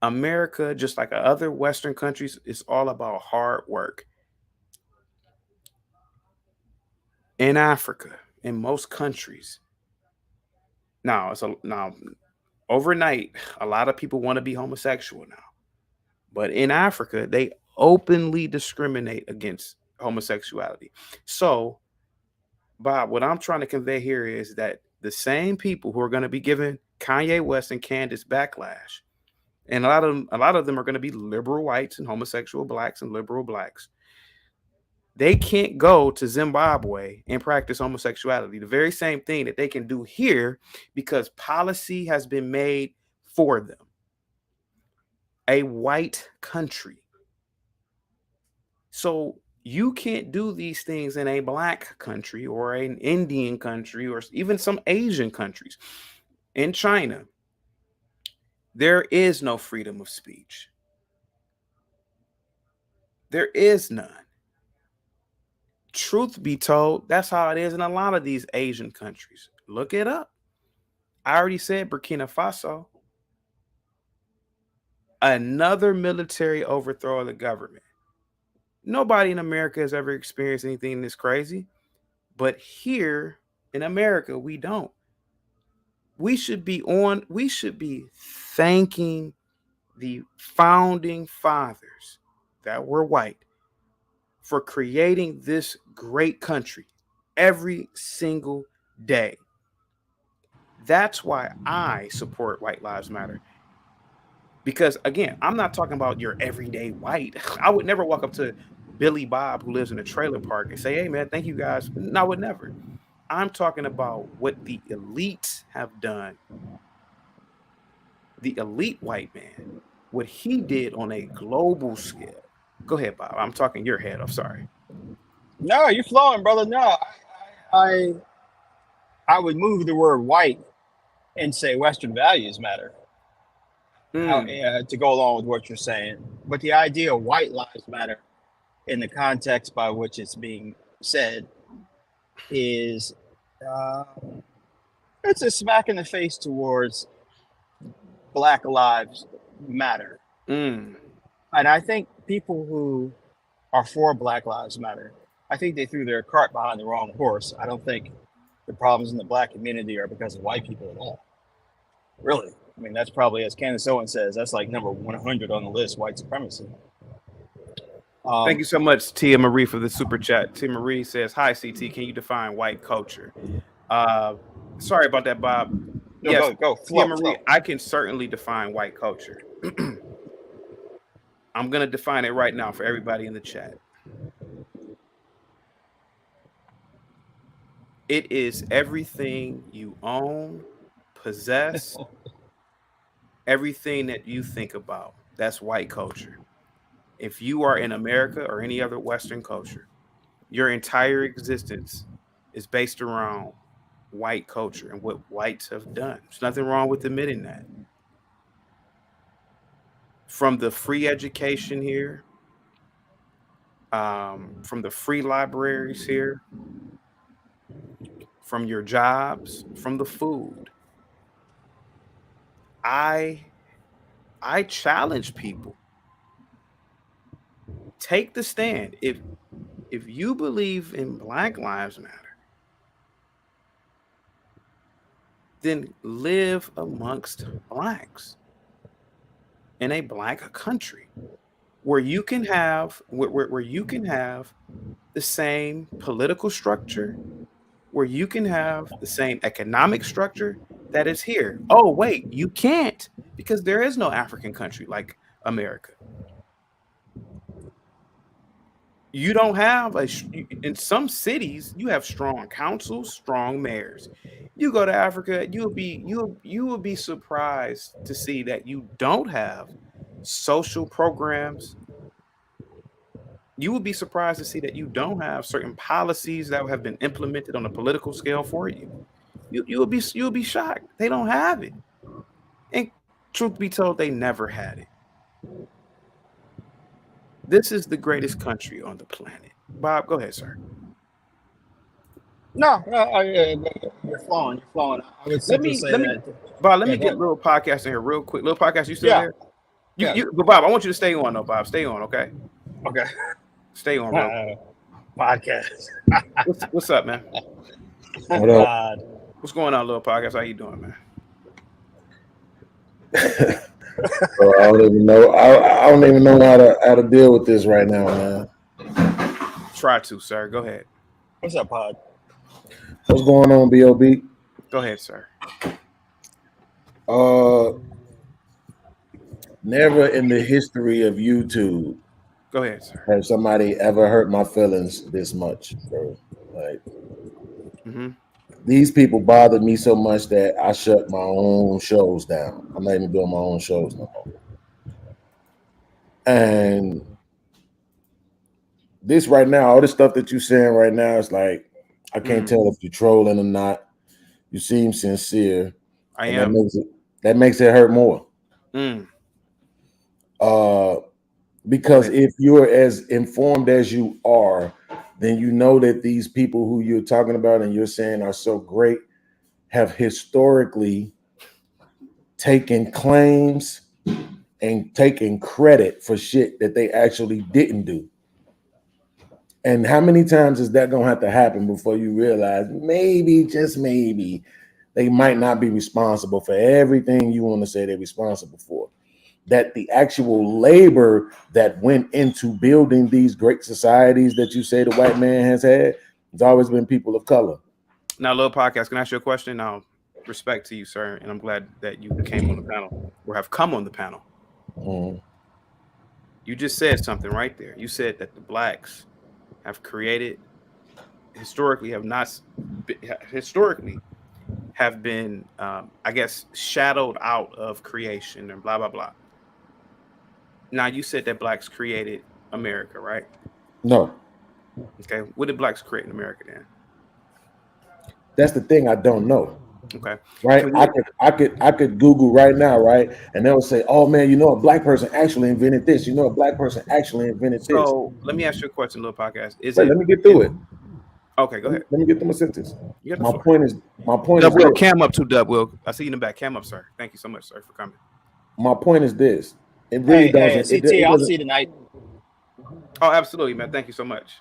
America, just like other Western countries, is all about hard work. In Africa, in most countries, now overnight, a lot of people want to be homosexual now. But in Africa, they openly discriminate against homosexuality. So, Bob, what I'm trying to convey here is that the same people who are going to be giving Kanye West and Candace backlash, and a lot of them are going to be liberal whites and homosexual blacks and liberal blacks. They can't go to Zimbabwe and practice homosexuality. The very same thing that they can do here because policy has been made for them. A white country. So you can't do these things in a black country or an Indian country or even some Asian countries. In China, there is no freedom of speech. There is none. Truth be told, that's how it is in a lot of these Asian countries. Look it up. I already said Burkina Faso, another military overthrow of the government. Nobody in America has ever experienced anything this crazy, but here in America, we don't. We should be thanking the founding fathers that were white for creating this great country every single day. That's why I support White Lives Matter. Because again, I'm not talking about your everyday white. I would never walk up to Billy Bob who lives in a trailer park and say, "Hey man, thank you guys." No, I would never. I'm talking about what the elites have done. The elite white man, what he did on a global scale. Go ahead, Bob. I'm talking your head. I'm sorry. No, you're flowing, brother. No, I I would move the word white and say Western values matter Mm, to go along with what you're saying. But the idea of white lives matter in the context by which it's being said is uh, it's a smack in the face towards Black lives matter. mm. And I think people who are for Black Lives Matter, I think they threw their cart behind the wrong horse. I don't think the problems in the Black community are because of white people at all. Really. I mean, that's probably, as Candace Owen says, that's like number 100 on the list, white supremacy. Thank Um, you so much, Tia Marie, for the super chat. Tia Marie says, "Hi, CT. Can you define white culture?" Uh, sorry about that, Bob. no, Yes, go, Tia flow, Marie, flow. I can certainly define white culture. I'm going to define it right now for everybody in the chat. It is everything you own, possess, everything that you think about. That's white culture. If you are in America or any other Western culture, your entire existence is based around white culture and what whites have done. There's nothing wrong with admitting that. From the free education here, from the free libraries here, from your jobs, from the food. I I challenge people. Take the stand. If you believe in Black Lives Matter, then live amongst blacks in a black country where you can have where you can have the same political structure, where you can have the same economic structure that is here. Oh, wait, you can't because there is no African country like America. You don't have in some cities you have strong councils, strong mayors. You go to Africa, you will be surprised to see that you don't have social programs. You will be surprised to see that you don't have certain policies that have been implemented on a political scale for you. You'll be shocked. They don't have it. And truth be told, they never had it. This is the greatest country on the planet. Bob, go ahead, sir. No, no you're flowing, you're flowing. I would simply say Let me that, Bob, let yeah, me go get ahead. little podcast in here real quick. Little podcast, you still Yeah, there? yeah, But Bob, I want you to stay on though, Bob. Stay on, okay? okay. Stay on real quick. Podcast. What's up, man? What up? God. What's going on, little podcast? How you doing, man? Bro, I don't even know. I don't even know how to deal with this right now, man. Try to, sir. Go ahead. What's up, Pod? What's going on, Bob? Go ahead, sir. Never in the history of YouTube Go ahead, sir. has somebody ever hurt my feelings this much, bro. Like Mm-hmm. these people bothered me so much that I shut my own shows down. I'm not even doing my own shows no more. And this right now, all the stuff that you're saying right now is like I can't tell if you're trolling or not. You seem sincere, I and am. that makes it hurt more. Mm. Because if you're as informed as you are, then you know that these people who you're talking about and you're saying are so great have historically taken claims and taken credit for shit that they actually didn't do. And how many times is that going to have to happen before you realize maybe, just maybe, they might not be responsible for everything you want to say they're responsible for? That the actual labor that went into building these great societies that you say the white man has had, it's always been people of color. Now, little podcast, can I ask you a question? Now, respect to you, sir, and I'm glad that you came on the panel or have come on the panel. Mhm. You just said something right there. You said that the blacks have created historically have not historically have been I guess shadowed out of creation and blah blah blah. Now you said that blacks created America, right? No, Okay. What did blacks create in America then? that's the thing. I don't know. Okay. Right? Can I we could, I could, I could Google right now, right? And they'll say, "Oh man, you know, a black person actually invented this. You know, a black person actually invented this." so let me ask you a question, little podcast. Is Wait, it let me get is through it. okay, go ahead. Let me get through my sentence. You got the My floor. point is, my point Dub is Will, this. cam up to Dub Will. I see you in the back. Cam up, sir. Thank you so much, sir, for coming. My point is this. It really Hey, doesn't. CT, It I'll see doesn't. you tonight. Oh, absolutely, man. Thank you so much.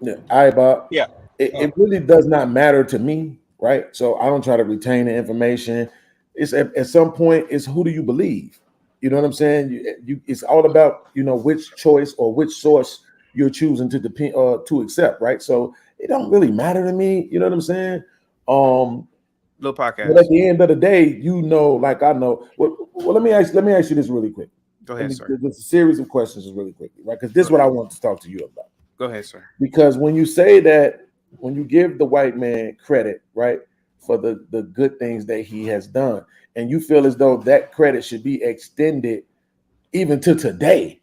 Yeah, all right, Bob. Yeah. It really does not matter to me, right? So I don't try to retain the information. It's at some point, it's who do you believe? You know what I'm saying? It's all about which choice or which source you're choosing to depend to accept, right? So it don't really matter to me. You know what I'm saying? Um, Little but at podcast. the end of the day, like I know. Well, let me ask you this really quick. Go And ahead, sir. there's a series of questions really quickly, right? Because this Go is what ahead. I want to talk to you about. Go ahead, sir. Because when you say that, when you give the white man credit, right, for the good things that he has done, and you feel as though that credit should be extended even to today,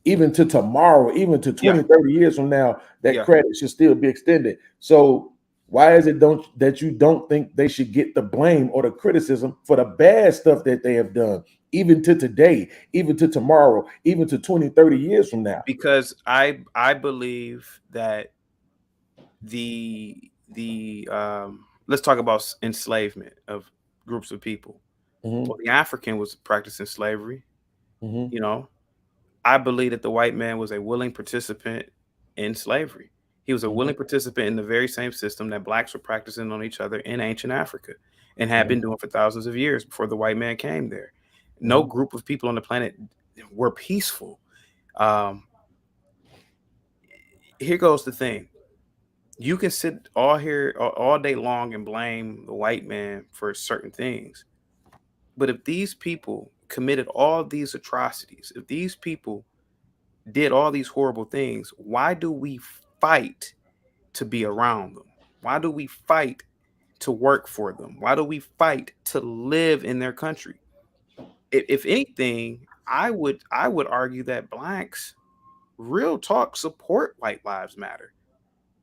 even to tomorrow, even to Yeah. 20, 30 years from now, that Yeah. credit should still be extended. So why is it that you don't think they should get the blame or the criticism for the bad stuff that they have done, even to today, even to tomorrow, even to 20, 30 years from now? Because I believe that the let's talk about enslavement of groups of people. Mhm, Well, the African was practicing slavery. mhm, You know, I believe that the white man was a willing participant in slavery. He was a mhm, willing participant in the very same system that blacks were practicing on each other in ancient Africa and had mhm, been doing for thousands of years before the white man came there. No mhm. group of people on the planet were peaceful. Um, Here goes the thing. You can sit all day long and blame the white man for certain things. But if these people committed all these atrocities, if these people did all these horrible things, why do we fight to be around them? Why do we fight to work for them? Why do we fight to live in their country? If anything, I would argue that blacks, real talk, support White Lives Matter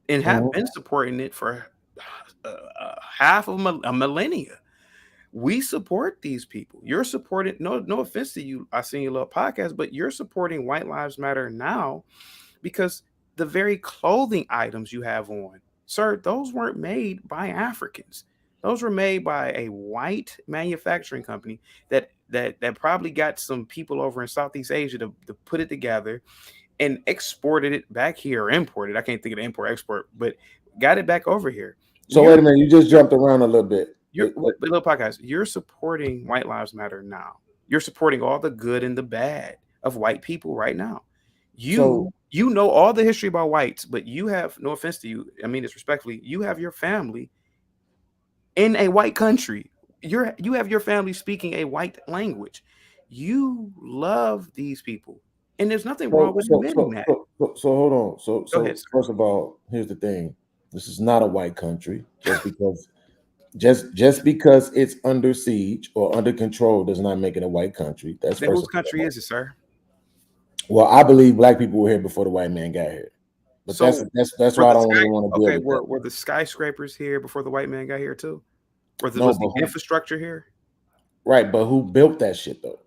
and have Mhm. been supporting it for half of a millennia. We support these people. You're supporting, no offense to you. I seen your little podcast, but you're supporting White Lives Matter now because the very clothing items you have on, sir, those weren't made by Africans. Those were made by a white manufacturing company that probably got some people over in Southeast Asia to put it together and exported it back here or imported. I can't think of the import export, but got it back over here. So wait a minute, you just jumped around a little bit. But little podcast, you're supporting White Lives Matter now. You're supporting all the good and the bad of white people right now. So You know all the history about whites, but you have, no offense to you, I mean this respectfully, you have your family in a white country. You have your family speaking a white language. You love these people, and there's nothing wrong so with so admitting so that. so, so, so hold on. So Go ahead, so sir. first of all, here's the thing. This is not a white country. Just because it's under siege or under control does not make it a white country. That's Then first whose and country foremost. is it, sir? Well, I believe black people were here before the white man got here. But that's So that's that's were why I the don't sky really want to deal okay, with that. were the skyscrapers here before the white man got here too? No, Was the but who infrastructure here? right, but who built that shit though?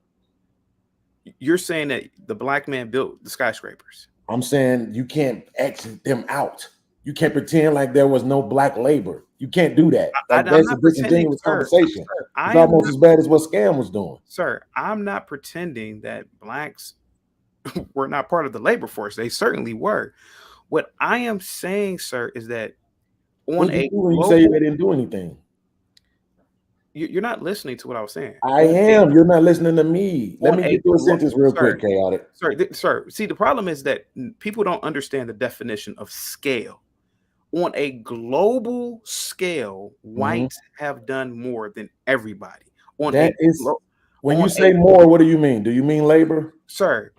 You're saying that the black man built the skyscrapers. I'm saying you can't exit them out. You can't pretend like there was no black labor. You can't do that. Like I'm that's a not pretending, disingenuous sir. conversation. It's I am almost not, as bad as what Scam was doing. sir. I'm not pretending that blacks were not part of the labor force. They certainly were. What I am saying, sir, is that What on do you a do when you say they global, didn't do anything? you're not listening to what I was saying. I am. You're not listening to me. Let On me a get through a sentence real sir, quick, chaotic. sir. See, the problem is that people don't understand the definition of scale. On a global scale, Mhm. whites have done more than everybody. On a That is When you say more, what do you mean? Do you mean labor? Sir.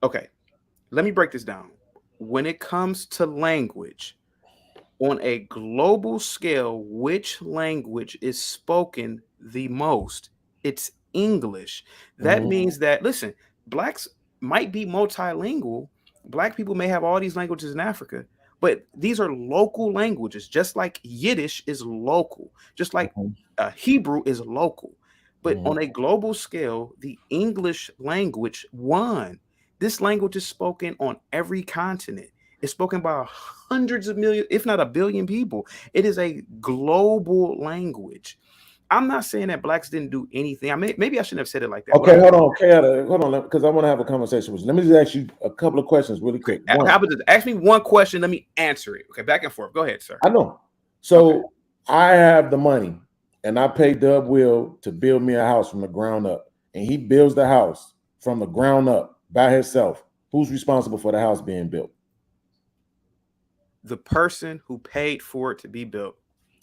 Okay, let me break this down. When it comes to language, on a global scale, which language is spoken the most? It's English. That means that, listen, blacks might be multilingual. Black people may have all these languages in Africa, but these are local languages, just like Yiddish is local, just like Hebrew is local. But on a global scale, the English language won. This language is spoken on every continent. It's spoken by hundreds of millions, if not a billion people. It is a global language. I'm not saying that blacks didn't do anything. Maybe I shouldn't have said it like that. Okay, hold on, because I want to have a conversation with you. Let me just ask you a couple of questions really quick. How about this? Ask me one question. Let me answer it. Okay, back and forth. Go ahead, sir. I know. So I have the money, and I pay Dub Will to build me a house from the ground up, and he builds the house from the ground up by himself. Who's responsible for the house being built? The person who paid for it to be built.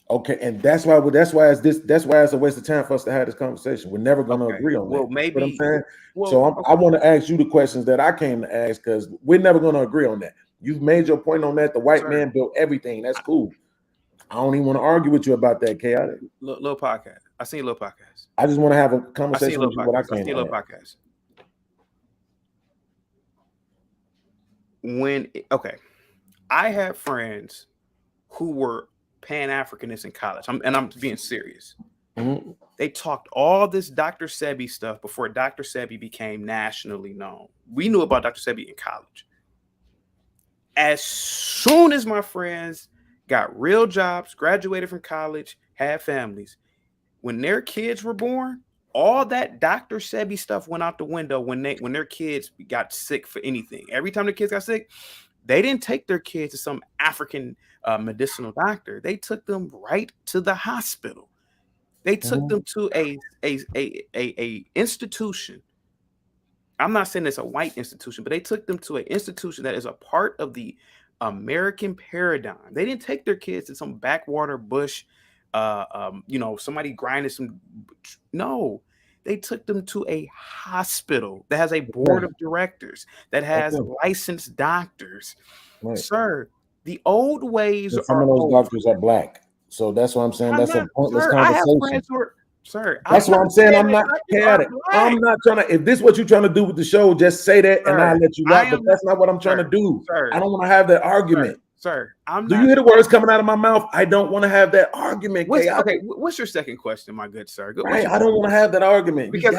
Okay, and that's why it's a waste of time for us to have this conversation. We're never going to agree on that. Well, maybe. You know what I'm saying? So I want to ask you the questions that I came to ask, because we're never going to agree on that. You've made your point on that. The white man built everything. That's cool. I don't even want to argue with you about that, Chaotic. Little podcast. I seen a little podcast. I just want to have a conversation with you. What I came to ask. Podcast. I have friends who were Pan-Africanists in college, I'm being serious. They talked all this Dr. Sebi stuff before Dr. Sebi became nationally known. We knew about Dr. Sebi in college. As soon as my friends got real jobs, graduated from college, had families, when their kids were born, all that Dr. Sebi stuff went out the window when their kids got sick for anything. Every time the kids got sick, they didn't take their kids to some African medicinal doctor. They took them right to the hospital. They took them to a institution. I'm not saying it's a white institution, but they took them to an institution that is a part of the American paradigm. They didn't take their kids to some backwater bush, somebody grinding some. No, they took them to a hospital that has a board of directors, that has licensed doctors. Sir, the old ways are. Some of those doctors are black. So that's what I'm saying. That's a pointless conversation. That's what I'm saying. I'm not chaotic. I'm not trying to. If this is what you're trying to do with the show, just say that, and I'll let you rock. But that's not what I'm trying to do. I don't want to have that argument. Sir, do you hear the words coming out of my mouth? I don't want to have that argument. What's your second question, my good sir? I don't want to have that argument because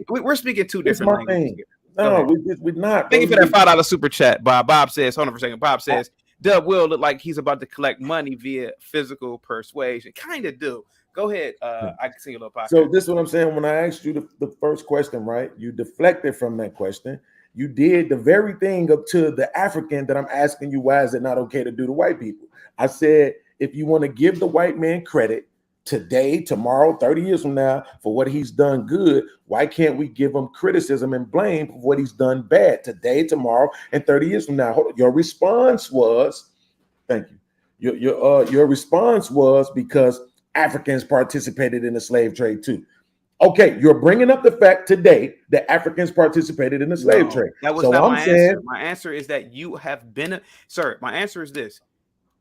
we're speaking two different languages. No, we're not. Thank you for that $5 super chat. Bob says, hold on for a second. Bob says, Dub will look like he's about to collect money via physical persuasion. Kind of do. Go ahead. I can see a little podcast. So this is what I'm saying. When I asked you the first question, right? You deflected from that question. You did the very thing up to the African that I'm asking you, why is it not okay to do to white people? I said, if you want to give the white man credit today, tomorrow, 30 years from now for what he's done good, why can't we give him criticism and blame for what he's done bad today, tomorrow, and 30 years from now? Your response was, thank you. Your response was because Africans participated in the slave trade too. Okay, you're bringing up the fact today that Africans participated in the slave trade. That was not my answer. My answer is that you have been, sir. My answer is this: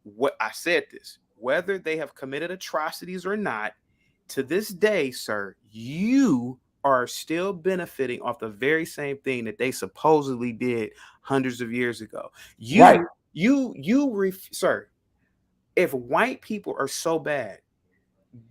what I said this. Whether they have committed atrocities or not, to this day, sir, you are still benefiting off the very same thing that they supposedly did hundreds of years ago. Sir, if white people are so bad,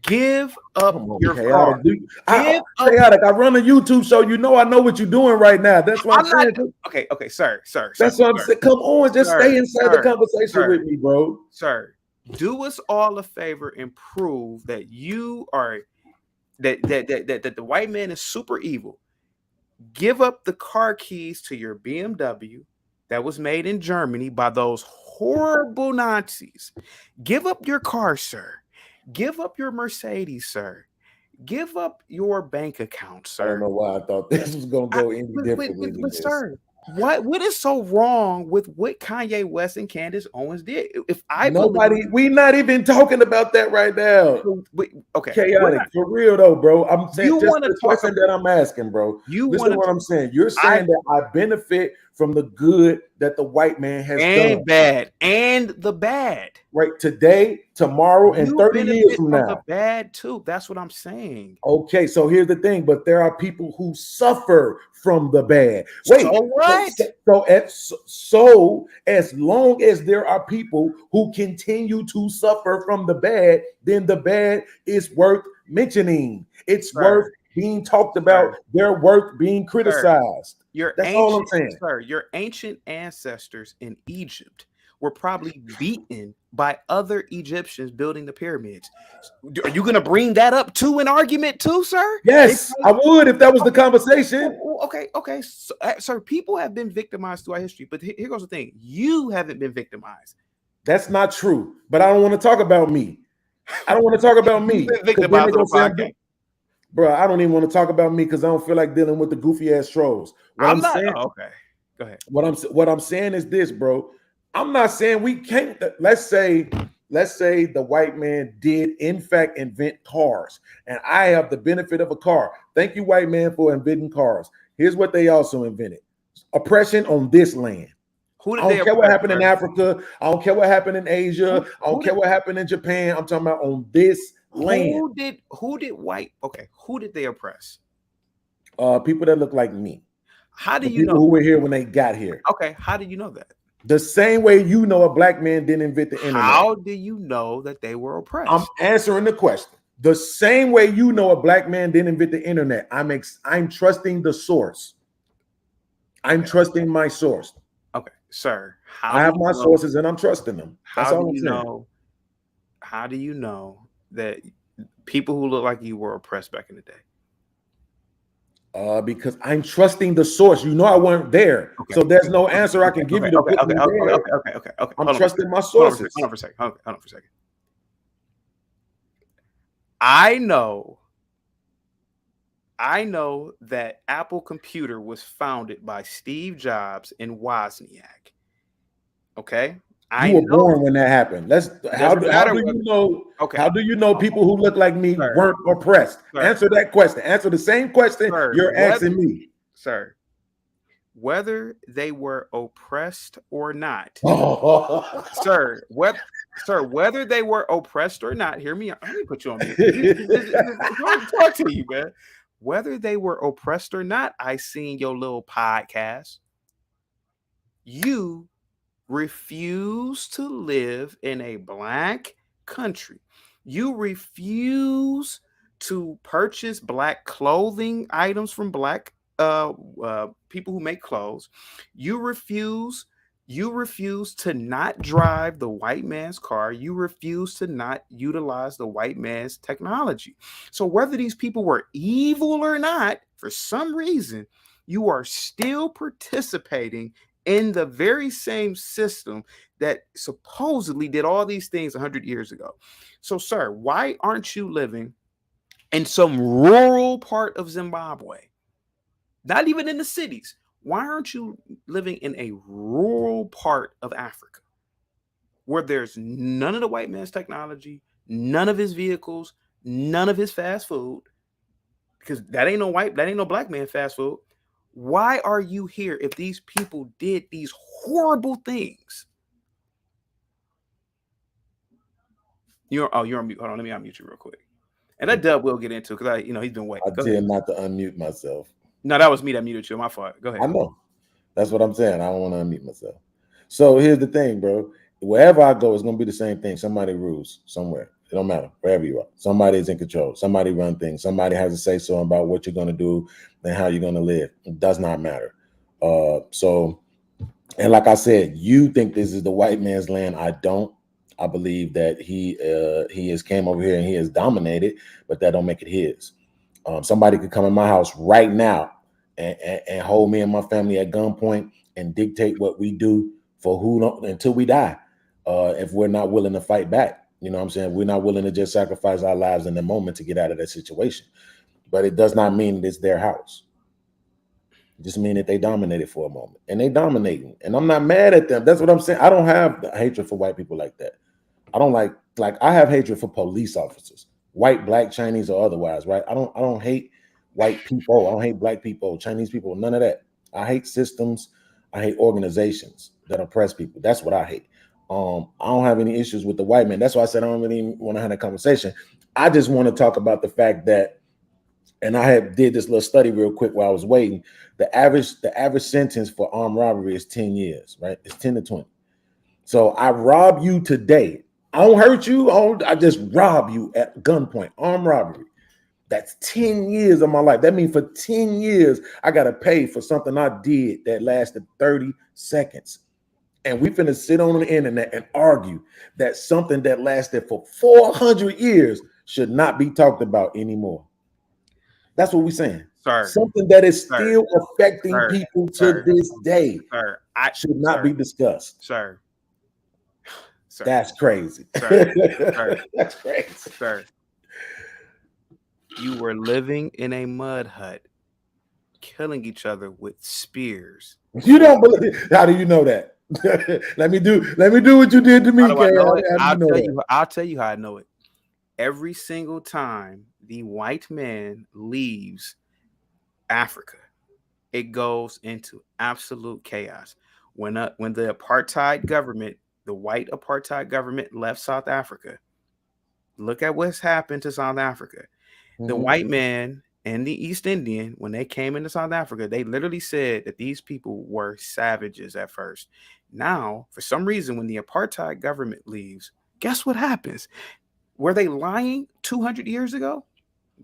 give up your car. Chaotic. I run a YouTube show. You know I know what you're doing right now. That's what I'm saying. Okay, sir. That's what I'm saying. Come on, just stay inside the conversation with me, bro. Sir, do us all a favor and prove that you are that the white man is super evil. Give up the car keys to your BMW that was made in Germany by those horrible Nazis. Give up your car, sir. Give up your Mercedes, sir. Give up your bank account, sir. I don't know why I thought this was going to go any differently. But sir, What is so wrong with what Kanye West and Candace Owens did? If I Nobody, believe, we not even talking about that right now. okay, Chaotic, for real though, bro. I'm saying You just want to the talk question about, that I'm asking, bro. you Listen want to what to, I'm saying. You're I saying that I benefit from the good that the white man has done, and bad and the bad. right? Today, tomorrow, and You 30 years benefit from from the now. bad too. That's what I'm saying. Okay, so here's the thing, but there are people who suffer from the bad. So Wait, what? so as long as there are people who continue to suffer from the bad, then the bad is worth mentioning. It's worth Sir, being talked about. sir, They're worth being sir. criticized. Your That's all I'm ancient, saying. sir, your ancient ancestors in Egypt were probably beaten by other Egyptians building the pyramids. Are you going to bring that up to an argument too, sir? Yes, I would if that was the conversation. Okay. So, sir, people have been victimized throughout history, but here goes the thing: you haven't been victimized. That's not true. But I don't want to talk about me. I don't want to talk about me You've been because then victimized they're on gonna the say I'm podcast. bro. I don't even want to talk about me because I don't feel like dealing with the goofy ass trolls. What I'm I'm not. saying, Oh, okay, go ahead. what I'm saying is this, bro. I'm not saying we can't. Let's say the white man did in fact invent cars, and I have the benefit of a car. Thank you, white man, for inventing cars. Here's what they also invented: oppression on this land. Who I did they don't care what oppress, happened in sir? Africa. I don't care what happened in Asia. I don't care what happened in Japan. I'm talking about on this land. Who did white? Okay, who did they oppress? People that look like me. How do The you people know? who were here when they got here. Okay, how do you know that? The same way you know a black man didn't invent the internet. How do you know that they were oppressed? I'm answering the question. The same way you know a black man didn't invent the internet. I'm trusting the source. I'm trusting my source. Okay, sir. I have my sources and I'm trusting them. That's all I'm saying. How do you know that people who look like you were oppressed back in the day? Because I'm trusting the source. You know, I weren't there, so there's no answer I can give you to put me there. Okay. I'm trusting my sources. Hold on for a second. I know that Apple Computer was founded by Steve Jobs and Wozniak. Okay, You were born when that happened. How do you know? Okay. How do you know people who look like me weren't oppressed? Answer that question. Answer the same question you're asking me, sir. Whether they were oppressed or not, sir. Whether they were oppressed or not, hear me out. Let me put you on mute. Talk to you, man. Whether they were oppressed or not, I seen your little podcast. You refuse to live in a black country. You refuse to purchase black clothing items from black people who make clothes. You refuse to not drive the white man's car. You refuse to not utilize the white man's technology. So whether these people were evil or not, for some reason, you are still participating in the very same system that supposedly did all these things 100 years ago. So, sir, why aren't you living in some rural part of Zimbabwe? Not even in the cities. Why aren't you living in a rural part of Africa where there's none of the white man's technology, none of his vehicles, none of his fast food? Because that ain't no black man fast food. Why are you here if these people did these horrible things? You're on mute. Hold on, let me unmute you real quick. And that dub will get into because he's been waiting. I did not to unmute myself. No, that was me that muted you. My fault. Go ahead. I know. That's what I'm saying. I don't want to unmute myself. So here's the thing, bro. Wherever I go, it's gonna be the same thing. Somebody rules somewhere. It don't matter wherever you are. Somebody is in control. Somebody run things. Somebody has to say so about what you're gonna do and how you're gonna live. It does not matter. And like I said, you think this is the white man's land. I don't. I believe that he has came over here and he has dominated, but that don't make it his. Somebody could come in my house right now and hold me and my family at gunpoint and dictate what we do for until we die. If we're not willing to fight back, you know what I'm saying? We're not willing to just sacrifice our lives in the moment to get out of that situation. But it does not mean it's their house. Just mean that they dominated for a moment, and they dominating, and I'm not mad at them. That's what I'm saying. I don't have the hatred for white people like that. I don't like I have hatred for police officers, white, black, Chinese, or otherwise, right? I don't hate white people. I don't hate black people, Chinese people, none of that. I hate systems. I hate organizations that oppress people. That's what I hate. I don't have any issues with the white man. That's why I said I don't really want to have a conversation. I just want to talk about the fact that, and I did this little study real quick while I was waiting. The average sentence for armed robbery is 10 years, right? It's 10 to 20. So I rob you today. I don't hurt you. I just rob you at gunpoint, armed robbery. That's 10 years of my life. That means for 10 years, I got to pay for something I did that lasted 30 seconds. And we finna sit on the internet and argue that something that lasted for 400 years should not be talked about anymore. That's what we're saying. Sir, something that is still affecting sir, people to sir, this day sir, should not be discussed. Sir. That's crazy. Sir. That's crazy. Sir. You were living in a mud hut, killing each other with spears. You don't believe? How do you know that? let me do what you did to me. I'll tell you how I know it. Every single time the white man leaves Africa, it goes into absolute chaos. When the apartheid government, the white apartheid government, left South Africa, look at what's happened to South Africa. The white man and the East Indian, when they came into South Africa, they literally said that these people were savages at first. Now, for some reason, when the apartheid government leaves, guess what happens? Were they lying 200 years ago?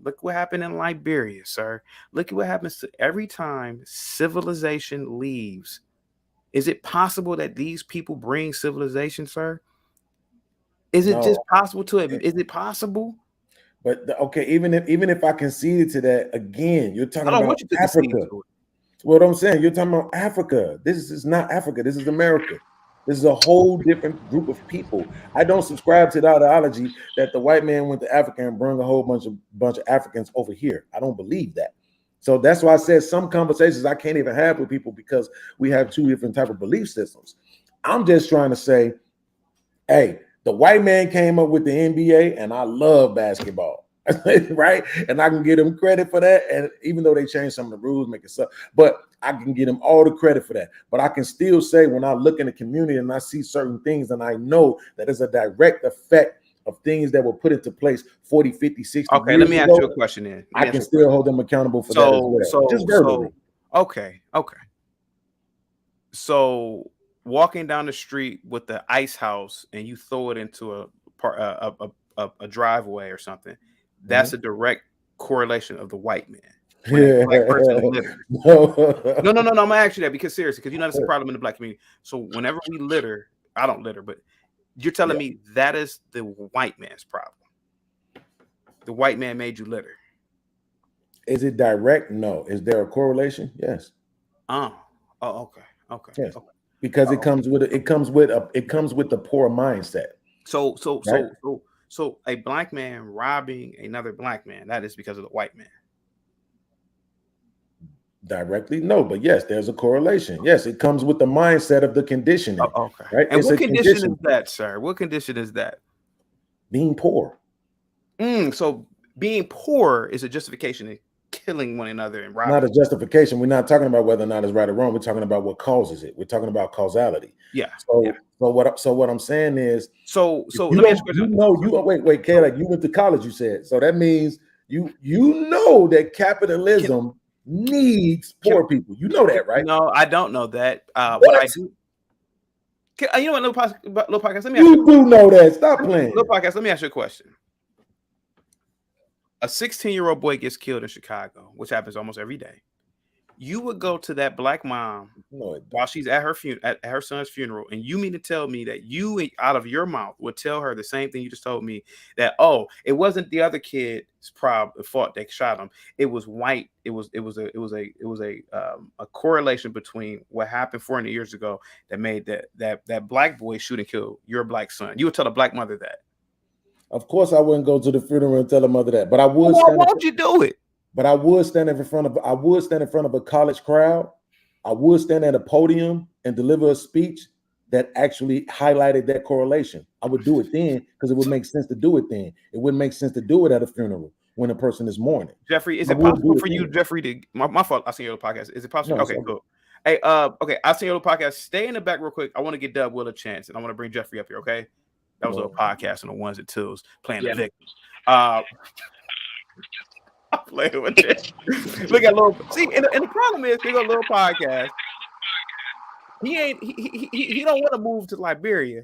Look what happened in Liberia, sir. Look at what happens to every time civilization leaves. Is it possible that these people bring civilization, sir? Is it just possible to it? Is it possible? But okay, even if I conceded to that, again, you're talking about Africa. What I'm saying, you're talking about Africa. This is not Africa. This is America. This is a whole different group of people. I don't subscribe to the ideology that the white man went to Africa and brought a whole bunch of Africans over here. I don't believe that. So that's why I said some conversations I can't even have with people because we have two different type of belief systems. I'm just trying to say, hey, the white man came up with the NBA, and I love basketball, right? And I can give him credit for that. And even though they changed some of the rules, make it so, but I can give him all the credit for that. But I can still say when I look in the community and I see certain things, and I know that it's a direct effect of things that were put into place 40, 50, 60 Okay, let me ask you a question then. I can still hold them accountable for that as well. Just verbally. Okay. So walking down the street with the ice house and you throw it into a driveway or something, that's a direct correlation of the white man. Yeah. Black person litter. No. I'm gonna ask you that because seriously, because that's a problem in the black community. So whenever we litter, I don't litter, but you're telling me that is the white man's problem. The white man made you litter. Is it direct? No. Is there a correlation? Yes. Okay. Yes. Okay. Because it comes with the poor mindset. So a black man robbing another black man, that is because of the white man. Directly, no, but yes, there's a correlation. Yes, it comes with the mindset of the conditioning. Okay. Right? And what condition is that, sir? What condition is that? Being poor. So being poor is a justification in killing one another and robbing. Not a justification. We're not talking about whether or not it's right or wrong. We're talking about what causes it. We're talking about causality. Yeah. So what I'm saying is, so let me ask you. Wait, Kay, like you went to college, you said. So that means you know that capitalism needs poor people. You know that, right? No, I don't know that. What I do. You know what, little podcast? Let me ask you do know that. Stop playing. Little podcast. Let me ask you a question. A 16-year-old boy gets killed in Chicago, which happens almost every day. You would go to that black mom while she's at her son's funeral, and you mean to tell me that you, out of your mouth, would tell her the same thing you just told me, that it wasn't the other kid's fault that shot him. It was white. It was a correlation between what happened 400 years ago that made that black boy shoot and kill your black son. You would tell a black mother that. Of course, I wouldn't go to the funeral and tell a mother that, but I would. Why won't you do it? But I would stand in front of a college crowd. I would stand at a podium and deliver a speech that actually highlighted that correlation. I would do it then because it would make sense to do it then. It wouldn't make sense to do it at a funeral when a person is mourning. Jeffrey, is I it would possible do it for you, then. Jeffrey, to my fault? I seen your podcast. Is it possible? No, Okay, it's cool. Hey, okay, I seen your podcast. Stay in the back real quick. I want to get Dub Will a chance, and I want to bring Jeffrey up here. Okay, that was a little podcast on the ones and twos, playing the victims. I'm playing with it. Look at little. See, and the problem is, we got a little podcast. He don't want to move to Liberia.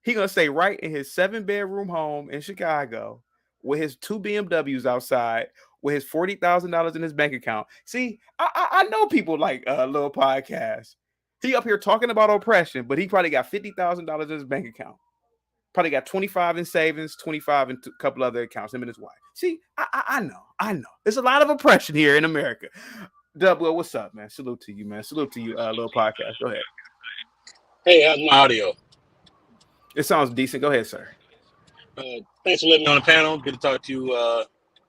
He gonna stay right in his 7-bedroom home in Chicago with his 2 BMWs outside, with his $40,000 in his bank account. See, I know people like little podcasts. He up here talking about oppression, but he probably got $50,000 in his bank account. Probably got 25 in savings, 25 in a couple other accounts. Him and his wife. See, I know. There's a lot of oppression here in America. Dub, well, what's up, man? Salute to you, man. Salute to you, little podcast. Go ahead. Hey, how's my audio? It sounds decent. Go ahead, sir. Thanks for letting me on the panel. Good to talk to you.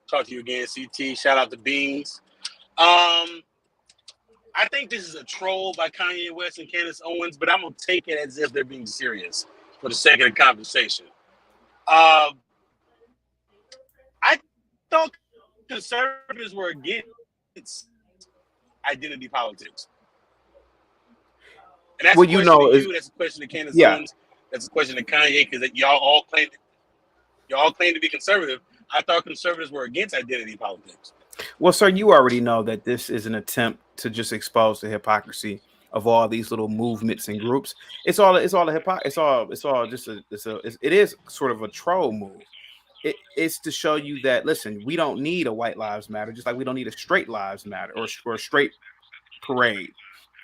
Talk to you again, CT. Shout out to Beans. I think this is a troll by Kanye West and Candace Owens, but I'm gonna take it as if they're being serious for the sake of the conversation. I thought conservatives were against identity politics. And that's Well, a you question know, to you. That's a question to Candace Owens. That's a question to Kanye, because y'all all claim to be conservative. I thought conservatives were against identity politics. Well, sir, you already know that this is an attempt to just expose the hypocrisy of all these little movements and groups. It is sort of a troll move. It's to show you that, listen, we don't need a white lives matter, just like we don't need a straight lives matter or a straight parade.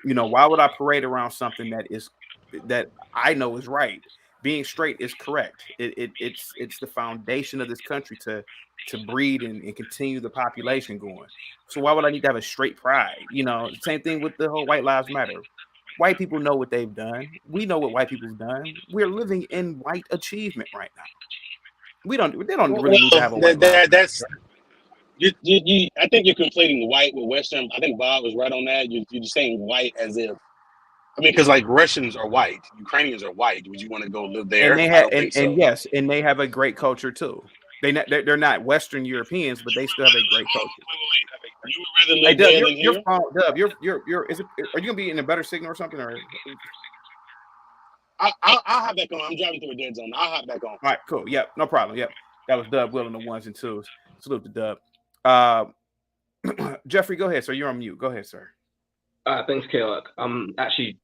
You know, why would I parade around something that I know is right? Being straight is correct. It's the foundation of this country to breed and continue the population going. So why would I need to have a straight pride? You know, same thing with the whole white lives matter. White people know what they've done. We know what white people's done. We're living in white achievement right now. They don't really need to have a white lives that's I think you're conflating white with Western. I think Bob was right on that. You're just saying white as if, I mean, because like Russians are white, Ukrainians are white. Would you want to go live there? And they have, yes, and they have a great culture too. They're not Western Europeans, but they still have a great culture. Wait. You would rather live there than here? Are you gonna be in a better signal or something? Or I'll hop back on. I'm driving through a dead zone. I'll hop back on. all right, cool. Yep, no problem. Yep, that was Dub Will on the ones and twos. Salute to Dub. Jeffrey, go ahead, sir. You're on mute. Go ahead, sir. Thanks, Kalak. I'm actually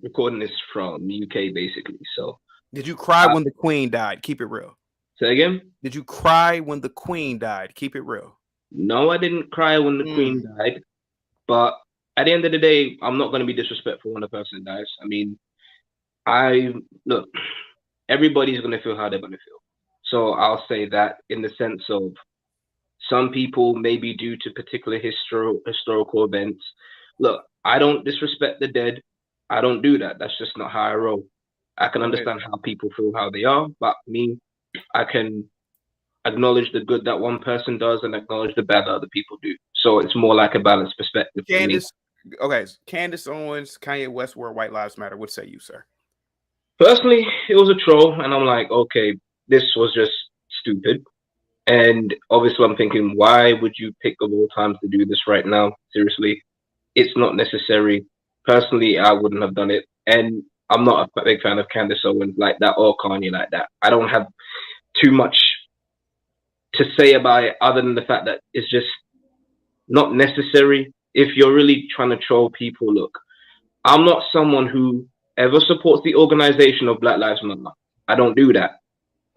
recording this from the UK, basically. So, did you cry when the Queen died? Keep it real. Say again? Did you cry when the Queen died? Keep it real. No, I didn't cry when the Queen died. But at the end of the day, I'm not going to be disrespectful when a person dies. I mean, look, everybody's going to feel how they're going to feel. So I'll say that in the sense of some people, maybe due to particular historical events. Look, I don't disrespect the dead. I don't do that. That's just not how I roll. I can understand how people feel how they are, but me, I can acknowledge the good that one person does and acknowledge the bad that other people do. So it's more like a balanced perspective. Candace Owens, Kanye West, where white lives matter. What say you, sir? Personally, it was a troll, and I'm like, okay, this was just stupid. And obviously, I'm thinking, why would you pick of all times to do this right now? Seriously, it's not necessary. Personally, I wouldn't have done it. And I'm not a big fan of Candace Owens like that or Kanye like that. I don't have too much to say about it other than the fact that it's just not necessary. If you're really trying to troll people, look, I'm not someone who ever supports the organization of Black Lives Matter. I don't do that.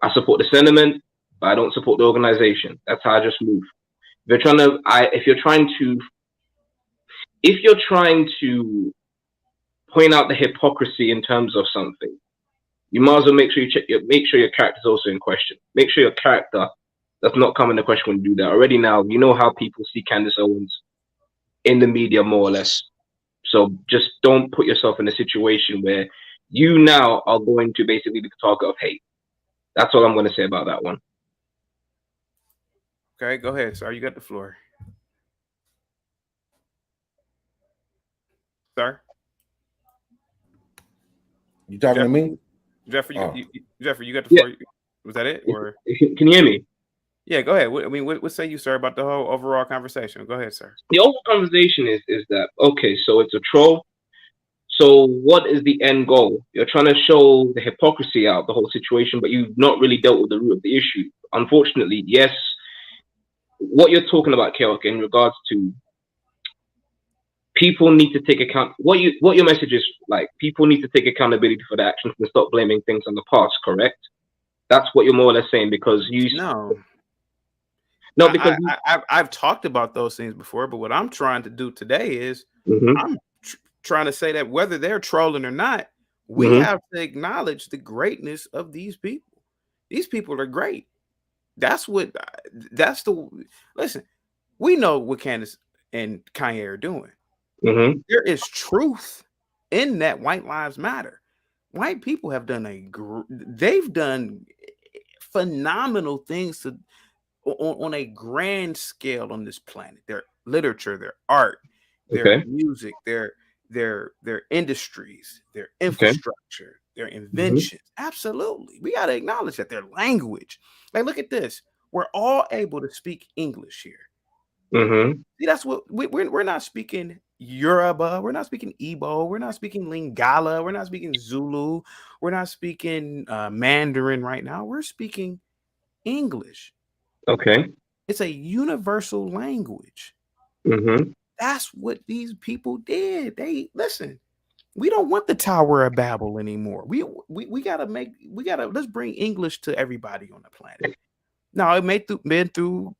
I support the sentiment, but I don't support the organization. That's how I just move. If you're trying to point out the hypocrisy in terms of something, you might as well make sure your character is also in question. Make sure your character does not come into question when you do that. Already now, you know how people see Candace Owens in the media, more or less. So just don't put yourself in a situation where you now are going to basically be the target of hate. That's all I'm going to say about that one. Okay, go ahead, sir. You got the floor, sir. You talking to Jeffrey, me? Jeffrey, Oh, Jeffrey, you got the Yeah. floor. Was that it, or Can you hear me? yeah? Go ahead. What say you, sir, about the whole overall conversation? Go ahead, sir. The whole conversation is that okay? So it's a troll. So what is the end goal? You're trying to show the hypocrisy out of the whole situation, but you've not really dealt with the root of the issue. Unfortunately, yes, what you're talking about, Keok, in regards to people need to take account what your message is like. People need to take accountability for their actions and stop blaming things on the past. Correct? That's what you're more or less saying because No, because I've talked about those things before, but what I'm trying to do today is Mhm, I'm trying to say that whether they're trolling or not, we mhm, have to acknowledge the greatness of these people. These people are great. That's what. That's the. Listen, we know what Candace and Kanye are doing. mhm. There is truth in that white lives matter. White people have done they've done phenomenal things to on a grand scale on this planet. Their literature, their art, their Okay, music, their industries, their okay. infrastructure, their Mhm, inventions. Absolutely. We got to acknowledge that their language. Like, look at this. We're all able to speak English here. mhm. See, that's what we're not speaking Yoruba, we're not speaking Igbo, we're not speaking Lingala, we're not speaking Zulu, we're not speaking Mandarin right now. We're speaking English. Okay. It's a universal language. Mhm. That's what these people did. They listen. We don't want the Tower of Babel anymore. We gotta let's bring English to everybody on the planet. Now it been through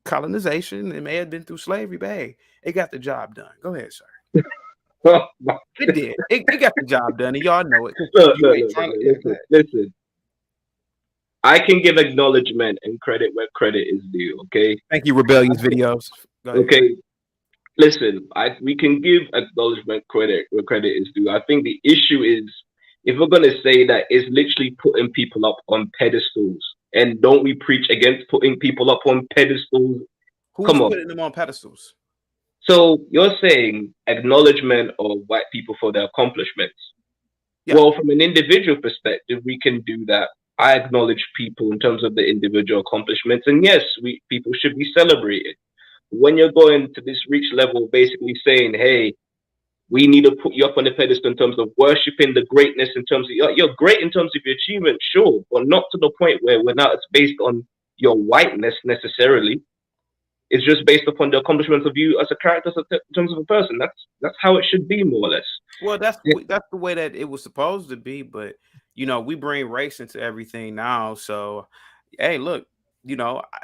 colonization, it may have been through slavery, but hey, it got the job done. Go ahead, sir. Oh, my- It did. It got the job done, and y'all know it because look, you look, ain't look, look, trying to. look, Yeah, go listen, ahead. listen. I can give acknowledgement and credit where credit is due. Okay. Thank you, rebellious videos. Go ahead. Okay. Listen, we can give acknowledgement credit where credit is due. I think the issue is if we're gonna say that it's literally putting people up on pedestals, and don't we preach against putting people up on pedestals? Who's Come on. putting them on pedestals? So you're saying acknowledgement of white people for their accomplishments. Yeah. Well, from an individual perspective, we can do that. I acknowledge people in terms of the individual accomplishments, and yes, people should be celebrated. When you're going to this reach level, basically saying, "Hey, we need to put you up on the pedestal in terms of worshiping the greatness, in terms of you're great in terms of your achievement, sure, but not to the point where we're now it's based on your whiteness necessarily. It's just based upon the accomplishments of you as a character, in terms of a person. That's how it should be, more or less. Well, Yeah. that's the way that it was supposed to be, but we bring race into everything now. So, hey, look,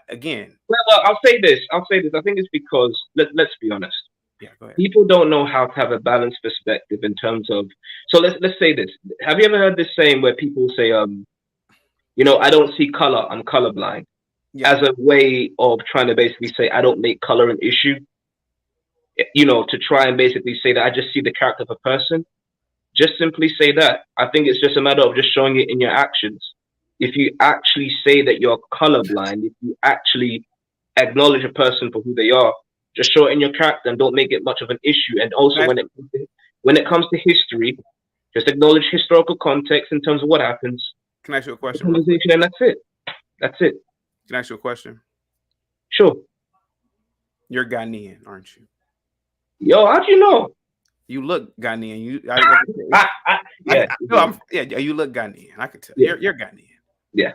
again, Well, I'll say this. I'll say this. I think it's because let's be honest. yeah, go ahead. People don't know how to have a balanced perspective in terms of. So let's say this. Have you ever heard this saying where people say, I don't see color. I'm colorblind, Yeah, as a way of trying to basically say I don't make color an issue. To try and basically say that I just see the character of a person. Just simply say that. I think it's just a matter of just showing it in your actions. If you actually say that you're colorblind, if you actually acknowledge a person for who they are, just show it in your character and don't make it much of an issue. And also, can I, when it comes to history, just acknowledge historical context in terms of what happens, can I ask you a the question real quick? conversation, and that's it. That's it. Can I ask you a question? Sure. You're Ghanaian, aren't you? Yo, how'd you know? You look Ghanaian. Yeah. You look Ghanaian. I can tell. Yeah. You're Ghanaian. Yeah.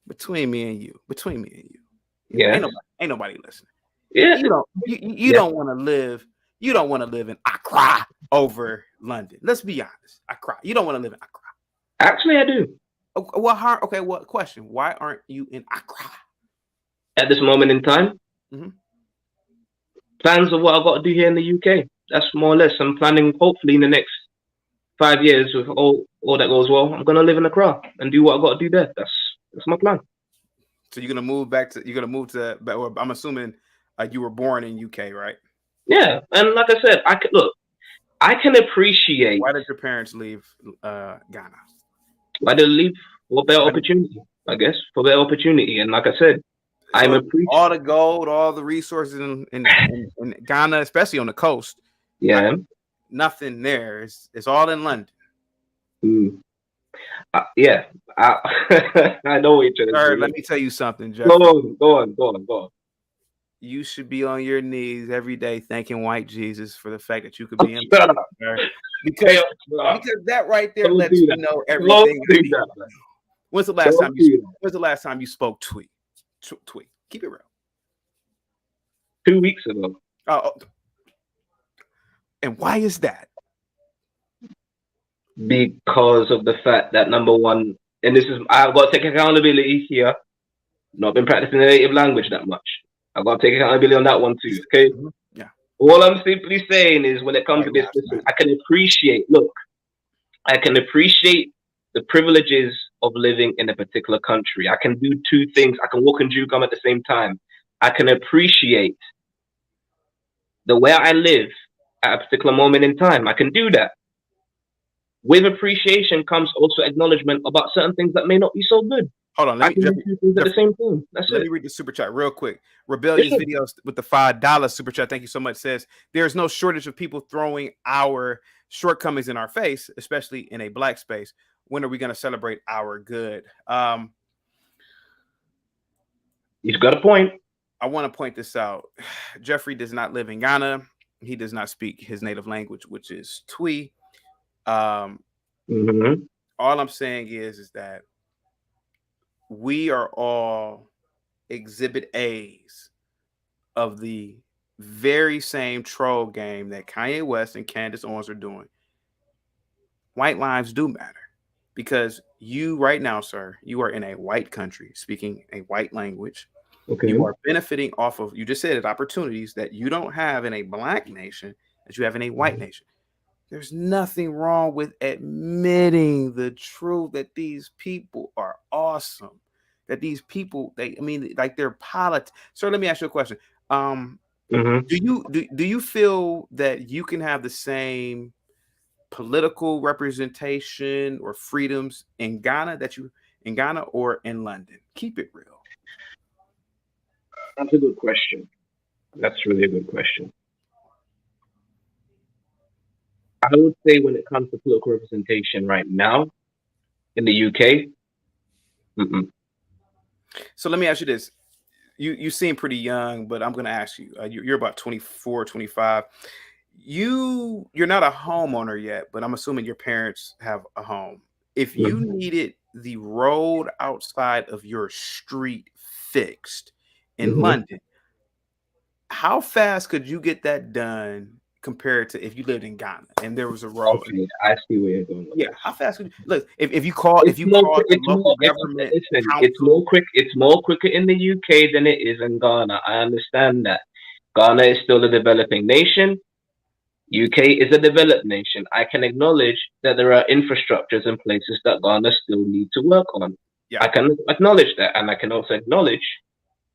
Between me and you. Yeah. Ain't nobody listening. Yeah. You don't want to live. You don't want to live in Accra over London. Let's be honest. Accra. You don't want to live in Accra. Actually, I do. Well, question. Why aren't you in Accra? At this moment in time, Mhm. plans of what I've got to do here in the UK. That's more or less. I'm planning, hopefully, in the next 5 years, with all that goes well, I'm gonna live in Accra and do what I've got to do there. That's my plan. So you're gonna move back to. You're gonna move to. Or I'm assuming you were born in UK, right? Yeah, and like I said, I can appreciate Why did your parents leave Ghana? why they leave for better Why opportunity. I guess for better opportunity, and like I said, I'm So appreciative. all the gold, all the resources in Ghana, especially on the coast, Yeah. nothing there. It's all in London. Yeah. I know what you're trying Sir, to let say. me tell you something, Go Jeffrey. on. You should be on your knees every day thanking white Jesus for the fact that you could be in Shut peace, up. sir. Hey, Because that right there don't lets do you that. know Don't everything. do that, man. When's the last Don't do that. When's the last time you spoke tweet? Tweet. Keep it real. 2 weeks ago. Oh, and why is that? Because of the fact that, number one, and this is, I've got to take accountability here. Not been practicing the native language that much. I've got to take accountability on that one too. Okay. Yeah. All I'm simply saying is, when it comes to this, listen, I can appreciate the privileges of living in a particular country. I can do two things. I can walk and chew gum at the same time. I can appreciate the way I live at a particular moment in time. I can do that. With appreciation comes also acknowledgement about certain things that may not be so good. Hold on, I can do two things at the same time. Let me read the super chat real quick. Rebellious Videos with the $5 super chat. Thank you so much. Says there's no shortage of people throwing our shortcomings in our face, especially in a black space. When are we going to celebrate our good? He's got a point. I want to point this out. Jeffrey does not live in Ghana. He does not speak his native language, which is Twi. All I'm saying is that we are all exhibit A's of the very same troll game that Kanye West and Candace Owens are doing. White lives do matter, because you right now, sir, you are in a white country speaking a white language. Okay. You are benefiting off of, you just said it, opportunities that you don't have in a black nation that you have in a white nation. There's nothing wrong with admitting the truth that these people are awesome. That these people, like they're politics. Sir, let me ask you a question. Do you feel that you can have the same political representation or freedoms in Ghana or in London? Keep it real. That's a good question. That's really a good question. I would say, when it comes to political representation right now in the UK, So let me ask you this. You seem pretty young, but I'm going to ask you. You're about 24, 25. You're not a homeowner yet, but I'm assuming your parents have a home. If you needed the road outside of your street fixed in London, how fast could you get that done compared to if you lived in Ghana and there was a road? Okay, I see where you're going. Yeah, how fast could you look if you call the local government? It's more quicker in the UK than it is in Ghana. I understand that. Ghana is still a developing nation. UK is a developed nation. I can acknowledge that there are infrastructures and places that Ghana still need to work on. Yeah. I can acknowledge that, and I can also acknowledge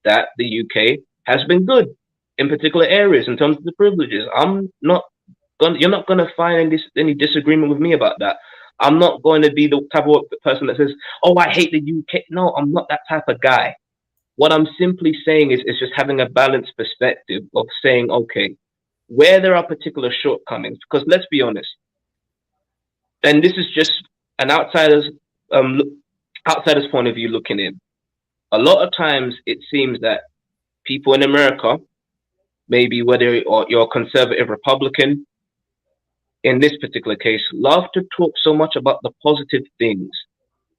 that the UK has been good in particular areas in terms of the privileges. You're not going to find any disagreement with me about that. I'm not going to be the type of person that says, "Oh, I hate the UK." No, I'm not that type of guy. What I'm simply saying is just having a balanced perspective of saying, okay, where there are particular shortcomings, because let's be honest, and this is just an outsider's point of view looking in. A lot of times it seems that people in America, maybe whether you're conservative Republican, in this particular case, love to talk so much about the positive things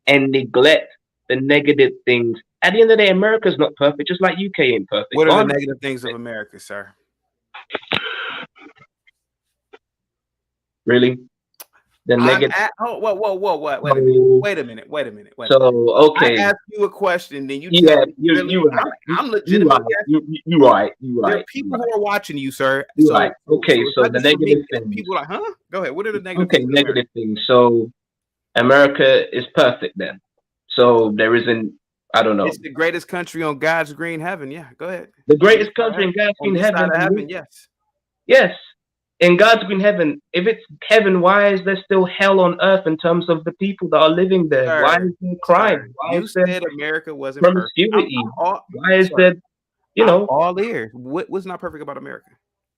and neglect the negative things. At the end of the day, America's not perfect, just like UK ain't perfect. What are the negative things of America, sir? Really? The negative. Wait a minute. So, okay. I asked you a question, then you tell me. You're right. I'm legitimately. You're right. There are people who are watching you, sir. You're right. Okay, so the negative things. People are like, huh? Go ahead. What are the negative things? Okay, negative things. So, America is perfect then. So, there isn't, I don't know. It's the greatest country on God's green heaven. Yeah, go ahead. The greatest country in God's green heaven. Yes. Yes. in God's green heaven, if it's heaven, why is there still hell on earth in terms of the people that are living there? Why Sir, is there crime? sir, Why you is there said America wasn't perfect. promiscuity? all, Why is sir, there, you I'm know? all ears. What's not perfect about America?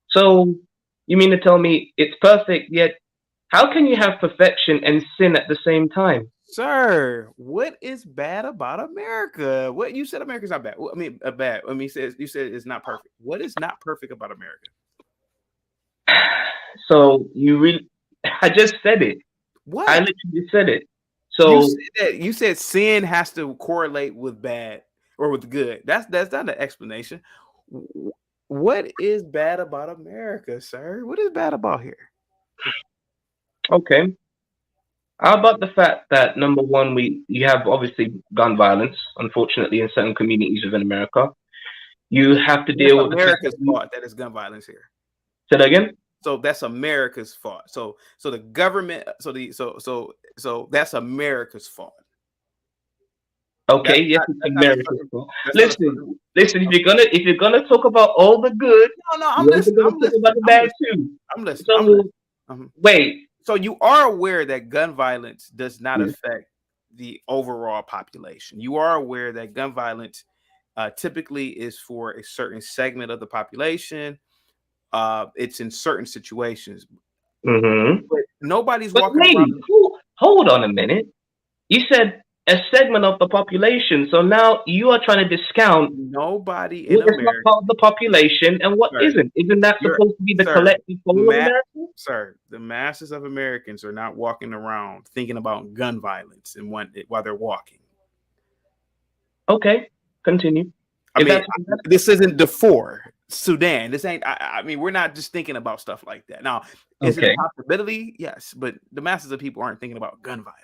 So you mean to tell me it's perfect, yet how can you have perfection and sin at the same time? Sir, what is bad about America? What you said America's not bad. Well, I mean, bad. I mean, you said it's not perfect. What is not perfect about America? So I just said it. What? I literally said it. You So said that you said sin has to correlate with bad or with good. That's not an explanation. What is bad about America, sir? What is bad about here? okay. How about the fact that number one, you have obviously gun violence, unfortunately, in certain communities within America. You have to That's deal with the fact America's that fault that it's gun violence here. say that again. So that's America's fault. So the government. So that's America's fault. Okay, yes, it's America's fault. Listen. If you're gonna talk about all the good, No, I'm you're also listening. gonna talk about the bad too. I'm listening. So wait. So you are aware that gun violence does not Yes. affect the overall population. You are aware that gun violence typically is for a certain segment of the population. It's in certain situations. Mm-hmm. But nobody's But walking wait, around. hold on a minute. You said a segment of the population, so now you are trying to discount Nobody in what is not America. part of the population and what Sir, isn't. Isn't that you're- supposed to be the sir, collective whole of America? Sir, the masses of Americans are not walking around thinking about gun violence and while they're walking. Okay, continue. I mean, this isn't Darfur, Sudan. This ain't. I mean, we're not just thinking about stuff like that. Now, is it a possibility? Yes, but the masses of people aren't thinking about gun violence.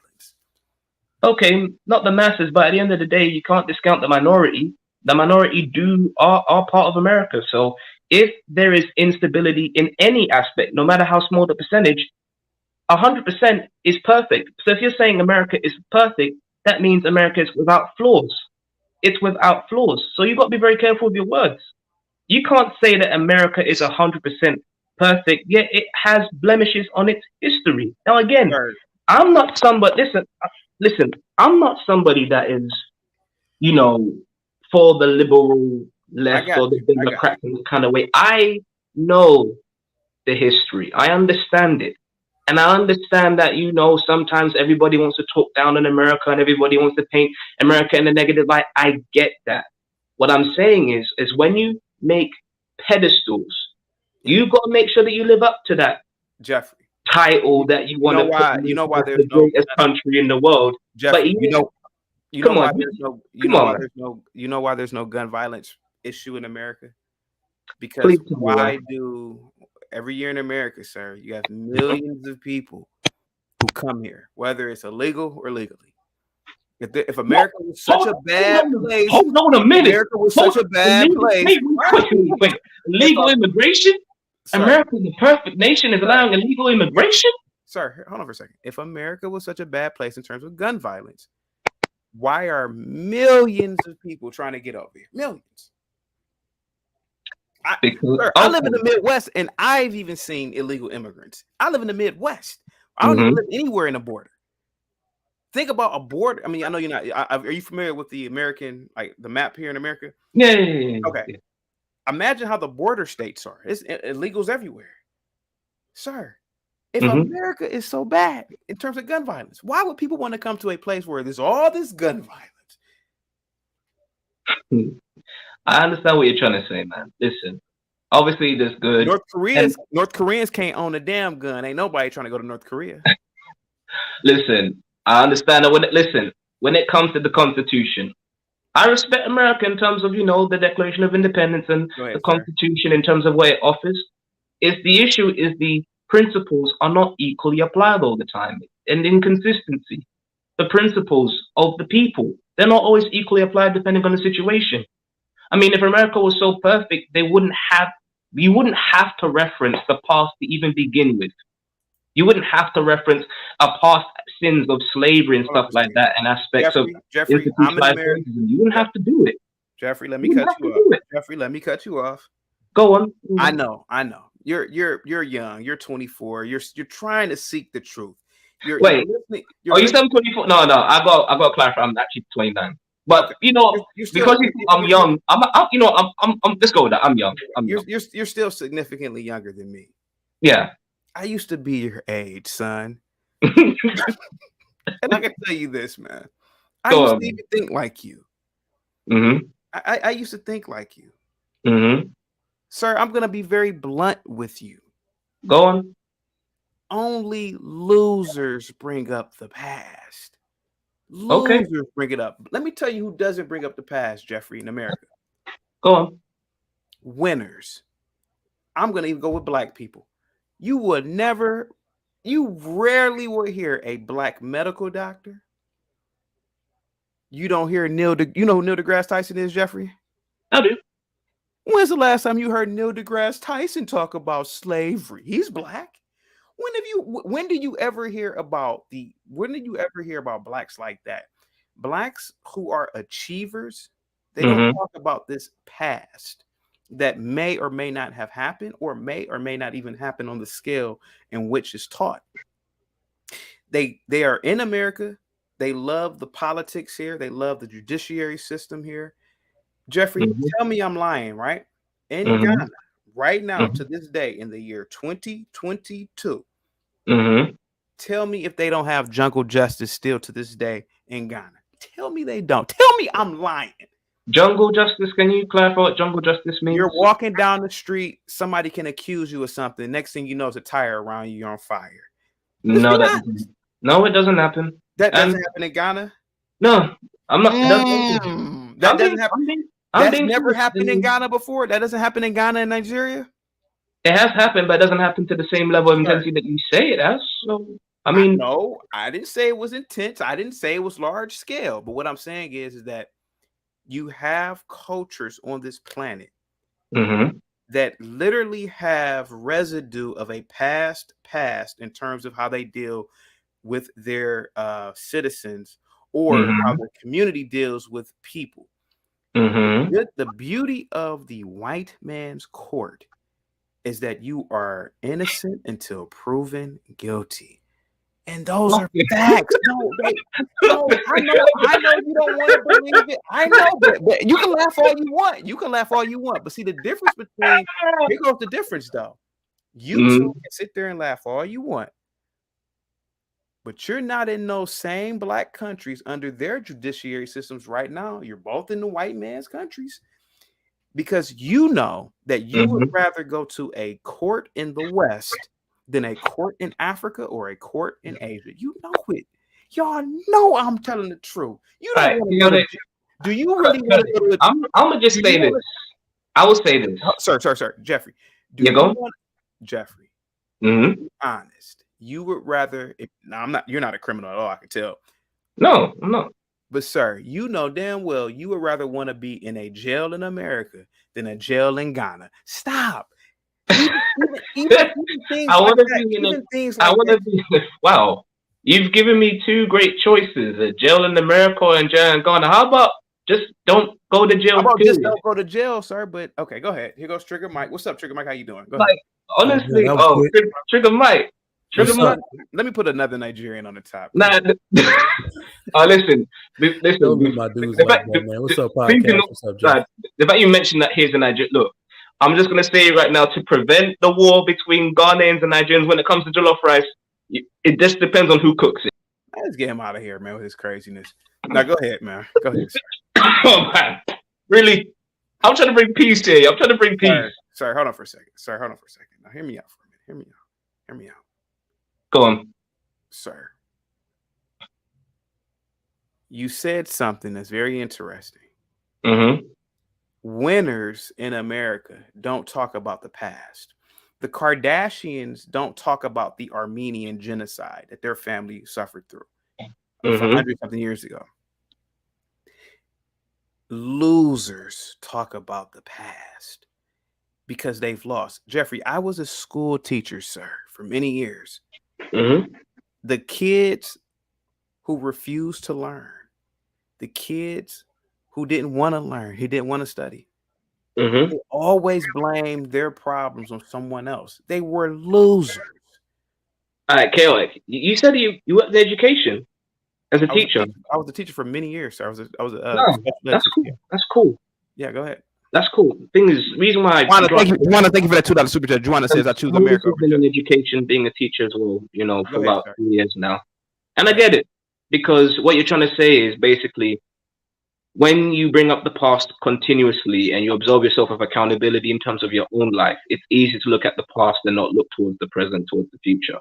Okay, not the masses, but at the end of the day, you can't discount the minority. The minority are part of America. So if there is instability in any aspect, no matter how small the percentage, 100% is perfect. So if you're saying America is perfect, that means America is without flaws. It's without flaws. So you've got to be very careful with your words. You can't say that America is 100% perfect, yet it has blemishes on its history. Now, again, I'm not somebody, listen, I'm not somebody that is, for the liberal left or the Democrat kind of way. I know the history. I understand it. And I understand that, sometimes everybody wants to talk down on America and everybody wants to paint America in a negative light. I get that. What I'm saying is when you make pedestals, you've got to make sure that you live up to that title that you want to put. You know why there's the greatest country in the world. Jeffrey, but you know why there's no gun violence issue in America? Because every year in America, sir, you have millions of people who come here, whether it's illegal or legally. If America was such a bad place, hold on a minute. America was such a bad place. Wait, illegal immigration? Sir, America, the perfect nation, is allowing illegal immigration? Sir, hold on for a second. If America was such a bad place in terms of gun violence, why are millions of people trying to get over here? Millions. I live in the Midwest, and I've even seen illegal immigrants. I live in the Midwest. I don't even live anywhere in the border. Think about a border. I mean, I know you're not. Are you familiar with the American, like the map here in America? Yeah. Okay. Yeah. Imagine how the border states are. It's illegals everywhere. Sir, if America is so bad in terms of gun violence, why would people want to come to a place where there's all this gun violence? I understand what you're trying to say, man. Listen, obviously there's good. North Koreans can't own a damn gun. Ain't nobody trying to go to North Korea. Listen, I understand that when it comes to the Constitution, I respect America in terms of, the Declaration of Independence and the Constitution in terms of where it offers. The issue is the principles are not equally applied all the time, and inconsistency. The principles of the people, they're not always equally applied depending on the situation. I mean, if America was so perfect, you wouldn't have to reference the past to even begin with. You wouldn't have to reference past sins of slavery and stuff like that and aspects of Jeffrey, I'm an American. You wouldn't have to do it. Jeffrey, let me cut you off. Jeffrey, let me cut you off. Go on. I know. You're young. You're 24. You're trying to seek the truth. You're Wait, listening. are you still 24? No, I got to clarify. I'm actually 29. But Okay. you know, You're still because you think I'm young, I'm you know, I'm let's go with that. I'm young. you're still significantly younger than me. Yeah. I used to be your age, son. And I can tell you this, man. I Go used on. to even think like you. Mm-hmm. I used to think like you. Mm-hmm. Sir, I'm gonna be very blunt with you. Go on. Only losers bring up the past. Okay. Losers bring it up. Let me tell you who doesn't bring up the past, Jeffrey, in America. Go on. Winners. I'm gonna even go with black people. You rarely will hear a black medical doctor. You don't hear you know who Neil deGrasse Tyson is, Jeffrey? I do. When's the last time you heard Neil deGrasse Tyson talk about slavery? He's black. When did you ever hear about blacks like that? Blacks who are achievers, they don't talk about this past that may or may not have happened, or may not even happen on the scale in which it's taught. They are in America. They love the politics here. They love the judiciary system here. Jeffrey, tell me I'm lying, right? In Ghana, right now, to this day, in the year 2022, tell me if they don't have jungle justice still to this day in Ghana. Tell me they don't. Tell me I'm lying. Jungle justice. Can you clarify what jungle justice means? You're walking down the street, somebody can accuse you of something. Next thing you know, it's a tire around you, you're on fire. No, it doesn't happen. That doesn't happen in Ghana? No, I'm not. That doesn't happen. That's never happened in Ghana before? That doesn't happen in Ghana and Nigeria? It has happened, but it doesn't happen to the same level of intensity that you say it has. So, I mean, no, I didn't say it was intense. I didn't say it was large scale. But what I'm saying is that you have cultures on this planet that literally have residue of a past in terms of how they deal with their citizens, or how the community deals with people. The beauty of the white man's court is that you are innocent until proven guilty. And those are facts. No, I know you don't want to believe it. I know, but you can laugh all you want. You can laugh all you want. But see, the difference between, here goes the difference though. You two can sit there and laugh all you want, but you're not in those same black countries under their judiciary systems right now. You're both in the white man's countries, because you know that you would rather go to a court in the West than a court in Africa or a court in Asia. You know it. Y'all know I'm telling the truth. You don't want to go to, do you really want to go to, I'm gonna just say this. I will say this. Sir, Jeffrey. Jeffrey, be honest. You would rather, you're not a criminal at all, I can tell. No, I'm not. But sir, you know damn well you would rather want to be in a jail in America than a jail in Ghana. Stop. Even things I want like to be in even things like that. Wow. You've given me two great choices: a jail in America and jail in Ghana. How about just don't go to jail? How about just don't go to jail, sir? But okay, go ahead. Here goes Trigger Mike. What's up, Trigger Mike? How you doing? Go ahead. Honestly, Trigger Mike. Let me put another Nigerian on the top. Nah, listen. Don't be my dudes like that, man. What's up, podcast? What's up, Jeff? The fact you mentioned that here's a Nigerian. Look, I'm just gonna say right now, to prevent the war between Ghanaians and Nigerians when it comes to jollof rice, it just depends on who cooks it. Let's get him out of here, man, with his craziness. Now go ahead, man. Go ahead. Oh man, really? I'm trying to bring peace here. I'm trying to bring peace. Sorry, hold on for a second. Now hear me out for a minute. Hear me out. Go on. Sir, you said something that's very interesting. Winners in America don't talk about the past. The Kardashians don't talk about the Armenian genocide that their family suffered through 100-something years ago. Losers talk about the past because they've lost. Jeffrey, I was a school teacher, sir, for many years. The kids who refused to learn, the kids who didn't want to learn, who didn't want to study, Mm-hmm. They always blamed their problems on someone else. They were losers. All right, Chaotic. You said you worked in education as a teacher. I was a teacher for many years, sir. I was a No, special ed that's teacher. cool. Yeah. That's cool. Yeah, go ahead. That's cool. Thing is, reason why Juana, thank you for that $2 super chat. Juana says I choose America I've been in education, being a teacher as well, for ahead, about sir. 3 years now. And I get it, because what you're trying to say is basically when you bring up the past continuously and you absolve yourself of accountability in terms of your own life, it's easy to look at the past and not look towards the present, towards the future.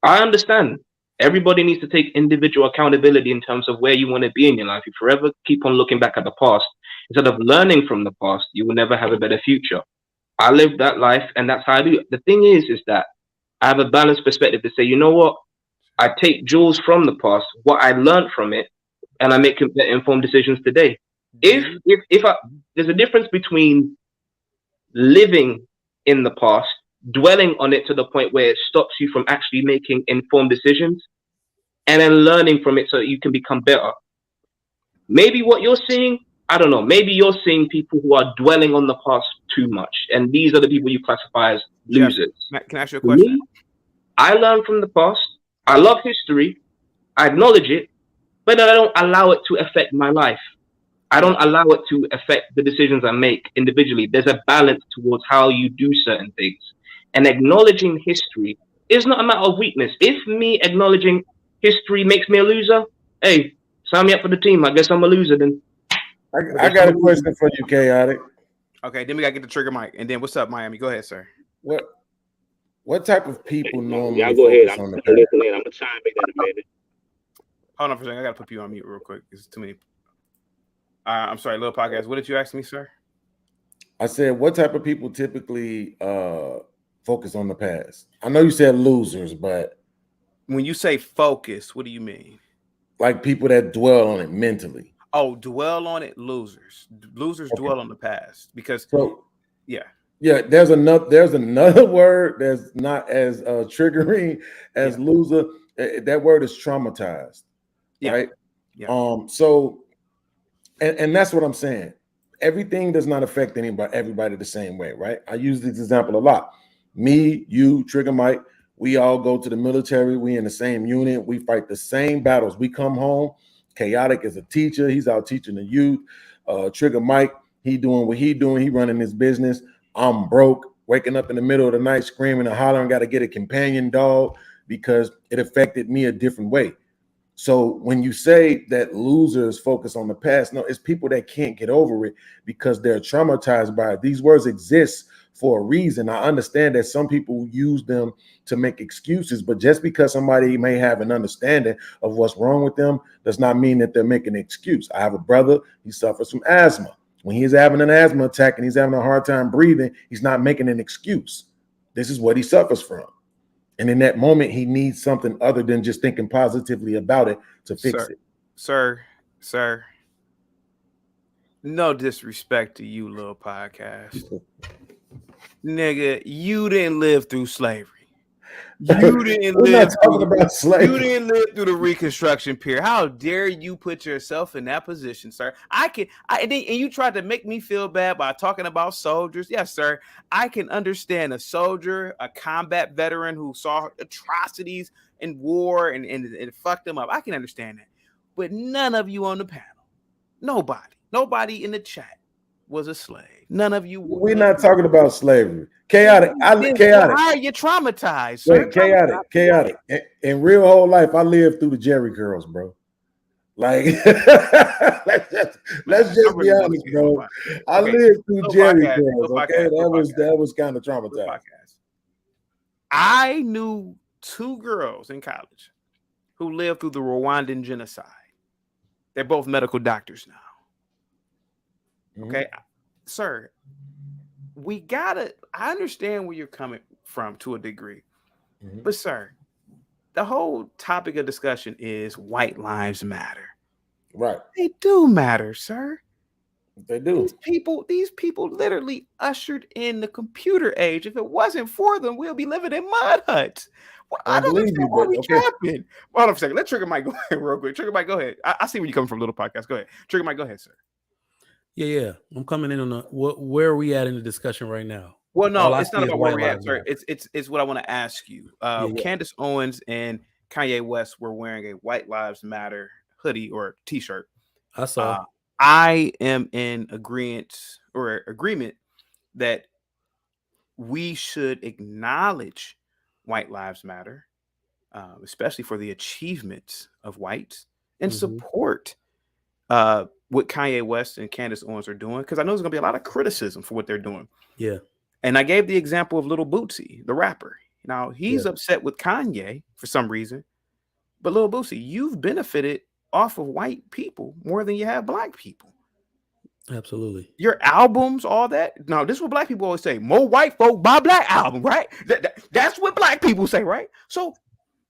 I understand. Everybody needs to take individual accountability in terms of where you want to be in your life. If you forever keep on looking back at the past, instead of learning from the past, you will never have a better future. I lived that life, and that's how I do it. The thing is that I have a balanced perspective to say, you know what? I take jewels from the past, what I learned from it, and I make informed decisions today. There's a difference between living in the past, dwelling on it to the point where it stops you from actually making informed decisions, and then learning from it so that you can become better. Maybe what you're seeing, I don't know, maybe you're seeing people who are dwelling on the past too much, and these are the people you classify as losers. Jeff, can I ask you a question? Me, I learn from the past. I love history. I acknowledge it, but I don't allow it to affect my life. I don't allow it to affect the decisions I make individually. There's a balance towards how you do certain things. And acknowledging history is not a matter of weakness. If me acknowledging history makes me a loser, hey, sign me up for the team. I guess I'm a loser then. I got a question for you, Chaotic. Okay, then we gotta get the trigger mic. And then what's up, Miami? Go ahead, sir. What type of people normally Y'all go ahead. focus I'm on the listening. past? I'm gonna chime in a minute. Hold on for a second. I gotta put you on mute real quick. There's too many. I'm sorry, little podcast. What did you ask me, sir? I said, what type of people typically focus on the past? I know you said losers, but when you say focus, what do you mean? Like people that dwell on it mentally. Oh, dwell on it, losers. Losers dwell on the past because yeah. There's another word that's not as triggering as loser. That word is traumatized, right? Yeah. So, and that's what I'm saying. Everything does not affect everybody the same way, right? I use this example a lot. Me, you, Trigger Mike, we all go to the military. We in the same unit. We fight the same battles. We come home. Chaotic is a teacher. He's out teaching the youth. Trigger Mike, he doing what he doing. He running his business. I'm broke, waking up in the middle of the night, screaming and hollering, got to get a companion dog because it affected me a different way. So when you say that losers focus on the past, no, it's people that can't get over it because they're traumatized by it. These words exist for a reason. I understand that some people use them to make excuses, but just because somebody may have an understanding of what's wrong with them does not mean that they're making an excuse. I have a brother, he suffers from asthma. When he's having an asthma attack and he's having a hard time breathing, he's not making an excuse. This is what he suffers from. And in that moment, he needs something other than just thinking positively about it to fix it. Sir, no disrespect to you, little podcast. Nigga, you didn't live through slavery. You didn't live about slavery. You didn't live through the Reconstruction period. How dare you put yourself in that position, sir? And you tried to make me feel bad by talking about soldiers. Yes, sir. I can understand a soldier, a combat veteran who saw atrocities in war and fucked them up. I can understand that. But none of you on the panel, nobody in the chat was a slave. None of you. We're not talking about slavery. Chaotic. Chaotic. Why are you traumatized, sir? Wait, chaotic. In real whole life, I lived through the Jerry curls, bro. Like, let's just be honest, bro. I lived through Jerry curls. Okay, that was kind of traumatizing. I knew 2 girls in college who lived through the Rwandan genocide. They're both medical doctors now. Okay, sir. I understand where you're coming from to a degree, but sir, the whole topic of discussion is white lives matter. Right. They do matter, sir. They do. These people literally ushered in the computer age. If it wasn't for them, we'll be living in mud huts. Well, I don't understand why we trapping. Hold on a second. Let Trigger Mike go ahead real quick. Trigger Mike, go ahead. I see where you're coming from, little podcast. Go ahead. Trigger Mike, go ahead, sir. Yeah. I'm coming in on where are we at in the discussion right now? Well, All no, I it's see not is about where white we're at, lives sir. matter. It's what I want to ask you. Yeah. Candace Owens and Kanye West were wearing a White Lives Matter hoodie or T-shirt. I saw. I am in agreement that we should acknowledge White Lives Matter, especially for the achievements of whites, and support what Kanye West and Candace Owens are doing, because I know there's gonna be a lot of criticism for what they're doing. Yeah. And I gave the example of Lil Bootsy, the rapper. Now he's upset with Kanye for some reason, but Lil Bootsy, you've benefited off of white people more than you have black people. Absolutely. Your albums, all that. Now, this is what black people always say: more white folk buy black album, right? That's what black people say, right? So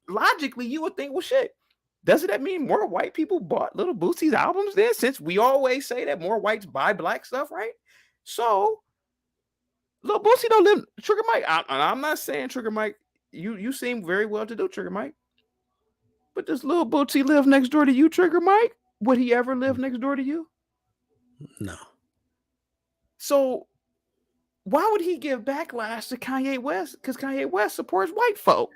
logically, you would think, well, shit. Doesn't that mean more white people bought Lil Bootsy's albums then? Since we always say that more whites buy black stuff, right? So Lil Bootsy don't live. Trigger Mike. I'm not saying Trigger Mike. You seem very well to do, Trigger Mike. But does Lil Bootsy live next door to you, Trigger Mike? Would he ever live next door to you? No. So why would he give backlash to Kanye West? Because Kanye West supports white folk.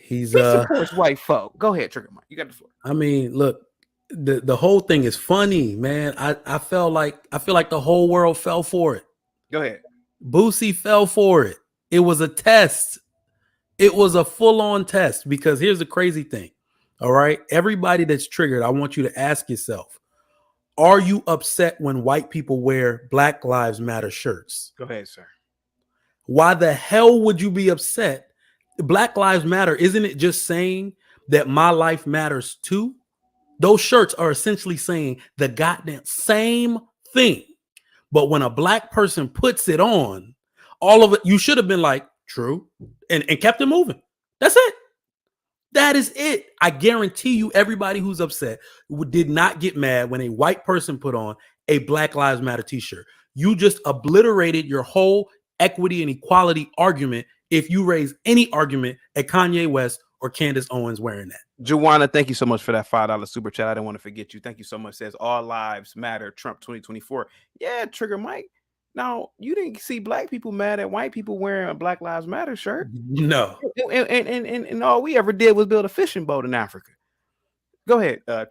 He supports white folk. Go ahead, Trigger Mike. You got the floor. I mean, look, the whole thing is funny, man. I feel like the whole world fell for it. Go ahead. Boosie fell for it. It was a test. It was a full-on test, because here's the crazy thing. All right. Everybody that's triggered, I want you to ask yourself, are you upset when white people wear Black Lives Matter shirts? Go ahead, sir. Why the hell would you be upset? Black Lives Matter, isn't it just saying that my life matters too? Those shirts are essentially saying the goddamn same thing. But when a black person puts it on, all of it, you should have been like, true, and kept it moving. That's it. That is it. I guarantee you, everybody who's upset did not get mad when a white person put on a Black Lives Matter t-shirt. You just obliterated your whole equity and equality argument if you raise any argument at Kanye West or Candace Owens wearing that. Juwana, thank you so much for that $5 super chat. I didn't want to forget you. Thank you so much. Says all lives matter, Trump 2024. Yeah, Trigger Mike. Now, you didn't see black people mad at white people wearing a Black Lives Matter shirt. No. And all we ever did was build a fishing boat in Africa. Go ahead. Go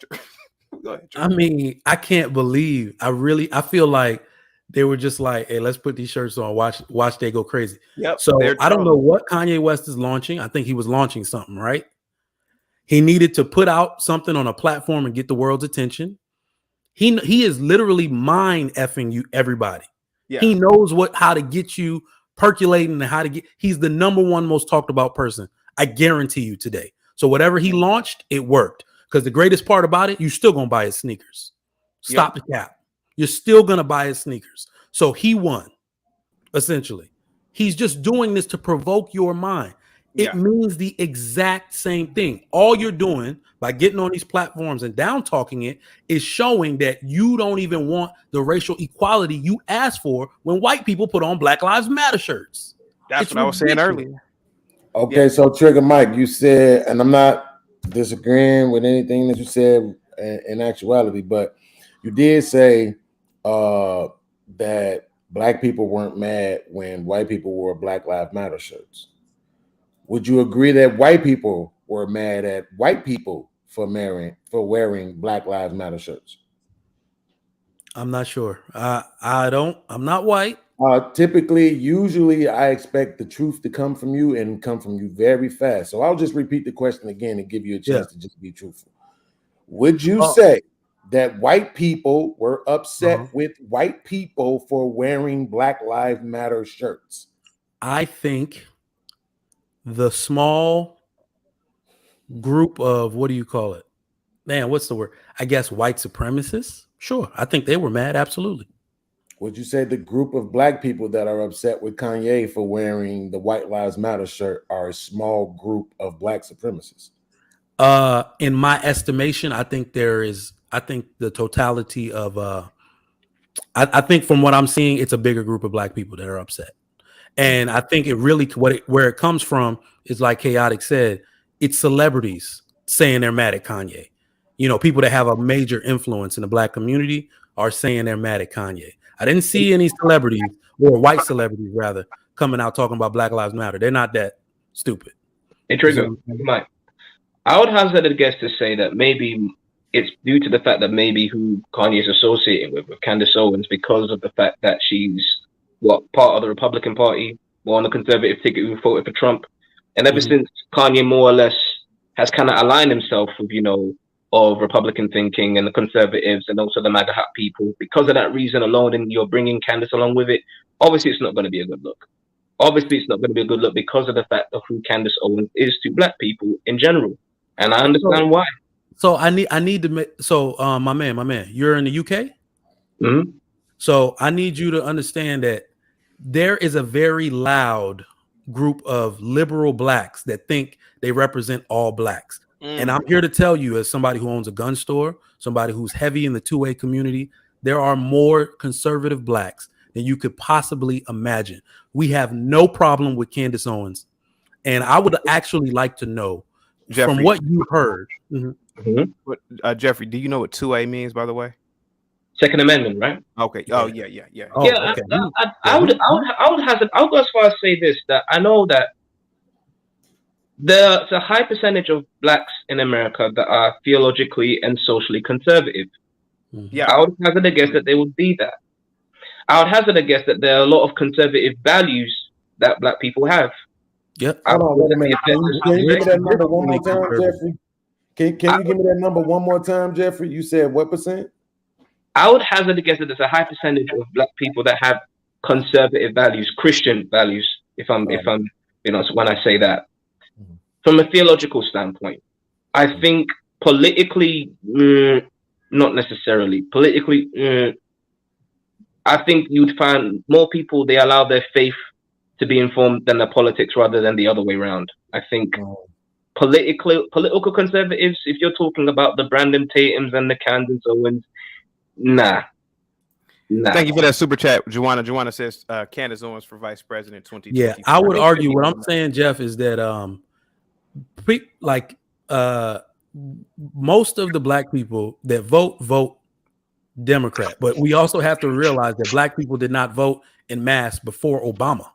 ahead. I mean, I can't believe. I feel like they were just like, hey, let's put these shirts on. Watch they go crazy. Yep. So I don't know what Kanye West is launching. I think he was launching something, right? He needed to put out something on a platform and get the world's attention. He is literally mind effing you, everybody. Yeah. He knows how to get you percolating and how to get. He's the number one most talked about person. I guarantee you today. So whatever he launched, it worked. Because the greatest part about it, you're still gonna buy his sneakers. Stop the cap. You're still gonna buy his sneakers. So he won. Essentially, he's just doing this to provoke your mind. It means the exact same thing. All you're doing by getting on these platforms and down talking it is showing that you don't even want the racial equality you asked for when white people put on Black Lives Matter shirts. That's what I was saying earlier. Okay, so Trigger Mike, you said, and I'm not disagreeing with anything that you said in actuality, but you did say that black people weren't mad when white people wore Black Lives Matter shirts. Would you agree that white people were mad at white people for wearing Black Lives Matter shirts? I'm not sure. I'm not white. Usually I expect the truth to come from you and come from you very fast. So I'll just repeat the question again and give you a chance to just be truthful. Would you say that white people were upset with white people for wearing Black Lives Matter shirts? I think the small group of, what do you call it? Man, what's the word? I guess white supremacists. Sure. I think they were mad. Absolutely. Would you say the group of black people that are upset with Kanye for wearing the White Lives Matter shirt are a small group of black supremacists? In my estimation, I think the totality of, I think from what I'm seeing, it's a bigger group of black people that are upset. And I think it really, where it comes from is, like Chaotic said, it's celebrities saying they're mad at Kanye. You know, people that have a major influence in the black community are saying they're mad at Kanye. I didn't see any celebrities, or white celebrities rather, coming out talking about Black Lives Matter. They're not that stupid. Hey, Trigger, Mike. I would hazard a guess to say that maybe it's due to the fact that maybe who Kanye is associated with Candace Owens, because of the fact that she's part of the Republican Party, more on the conservative ticket who voted for Trump. And ever since Kanye more or less has kind of aligned himself with, of Republican thinking and the conservatives and also the MAGA hat people, because of that reason alone, and you're bringing Candace along with it, obviously it's not going to be a good look. Obviously it's not going to be a good look because of the fact of who Candace Owens is to Black people in general. And I understand why. So I need to make, my man, you're in the UK? Mm-hmm. So I need you to understand that there is a very loud group of liberal Blacks that think they represent all Blacks. And I'm here to tell you, as somebody who owns a gun store, somebody who's heavy in the two-way community, there are more conservative Blacks than you could possibly imagine. We have no problem with Candace Owens. And I would actually like to know, Jeffrey, from what you heard. Jeffrey, do you know what 2A means, by the way? Second Amendment, right? Okay. Oh, yeah. Oh, yeah, okay. I would I'll go as far as say this, that I know that there's a high percentage of Blacks in America that are theologically and socially conservative. Yeah. I would hazard a guess that they would be that. I would hazard a guess that there are a lot of conservative values that Black people have. Yep. Hold on, wait a minute. Can you give me that number one more time, Jeffrey? Can you give me that number one more time, Jeffrey? You said what percent? I would hazard a guess that there's a high percentage of Black people that have conservative values, Christian values, if I'm when I say that. From a theological standpoint, I think politically, not necessarily. Politically, I think you'd find more people, they allow their faith to be informed than their politics rather than the other way around. I think political conservatives, if you're talking about the Brandon Tatums and the Candace Owens, nah. Thank you for that super chat, Joanna. Joanna says Candace Owens for vice president 2020. Yeah, I would argue what I'm saying, Jeff, is that most of the Black people that vote Democrat, but we also have to realize that Black people did not vote in mass before Obama.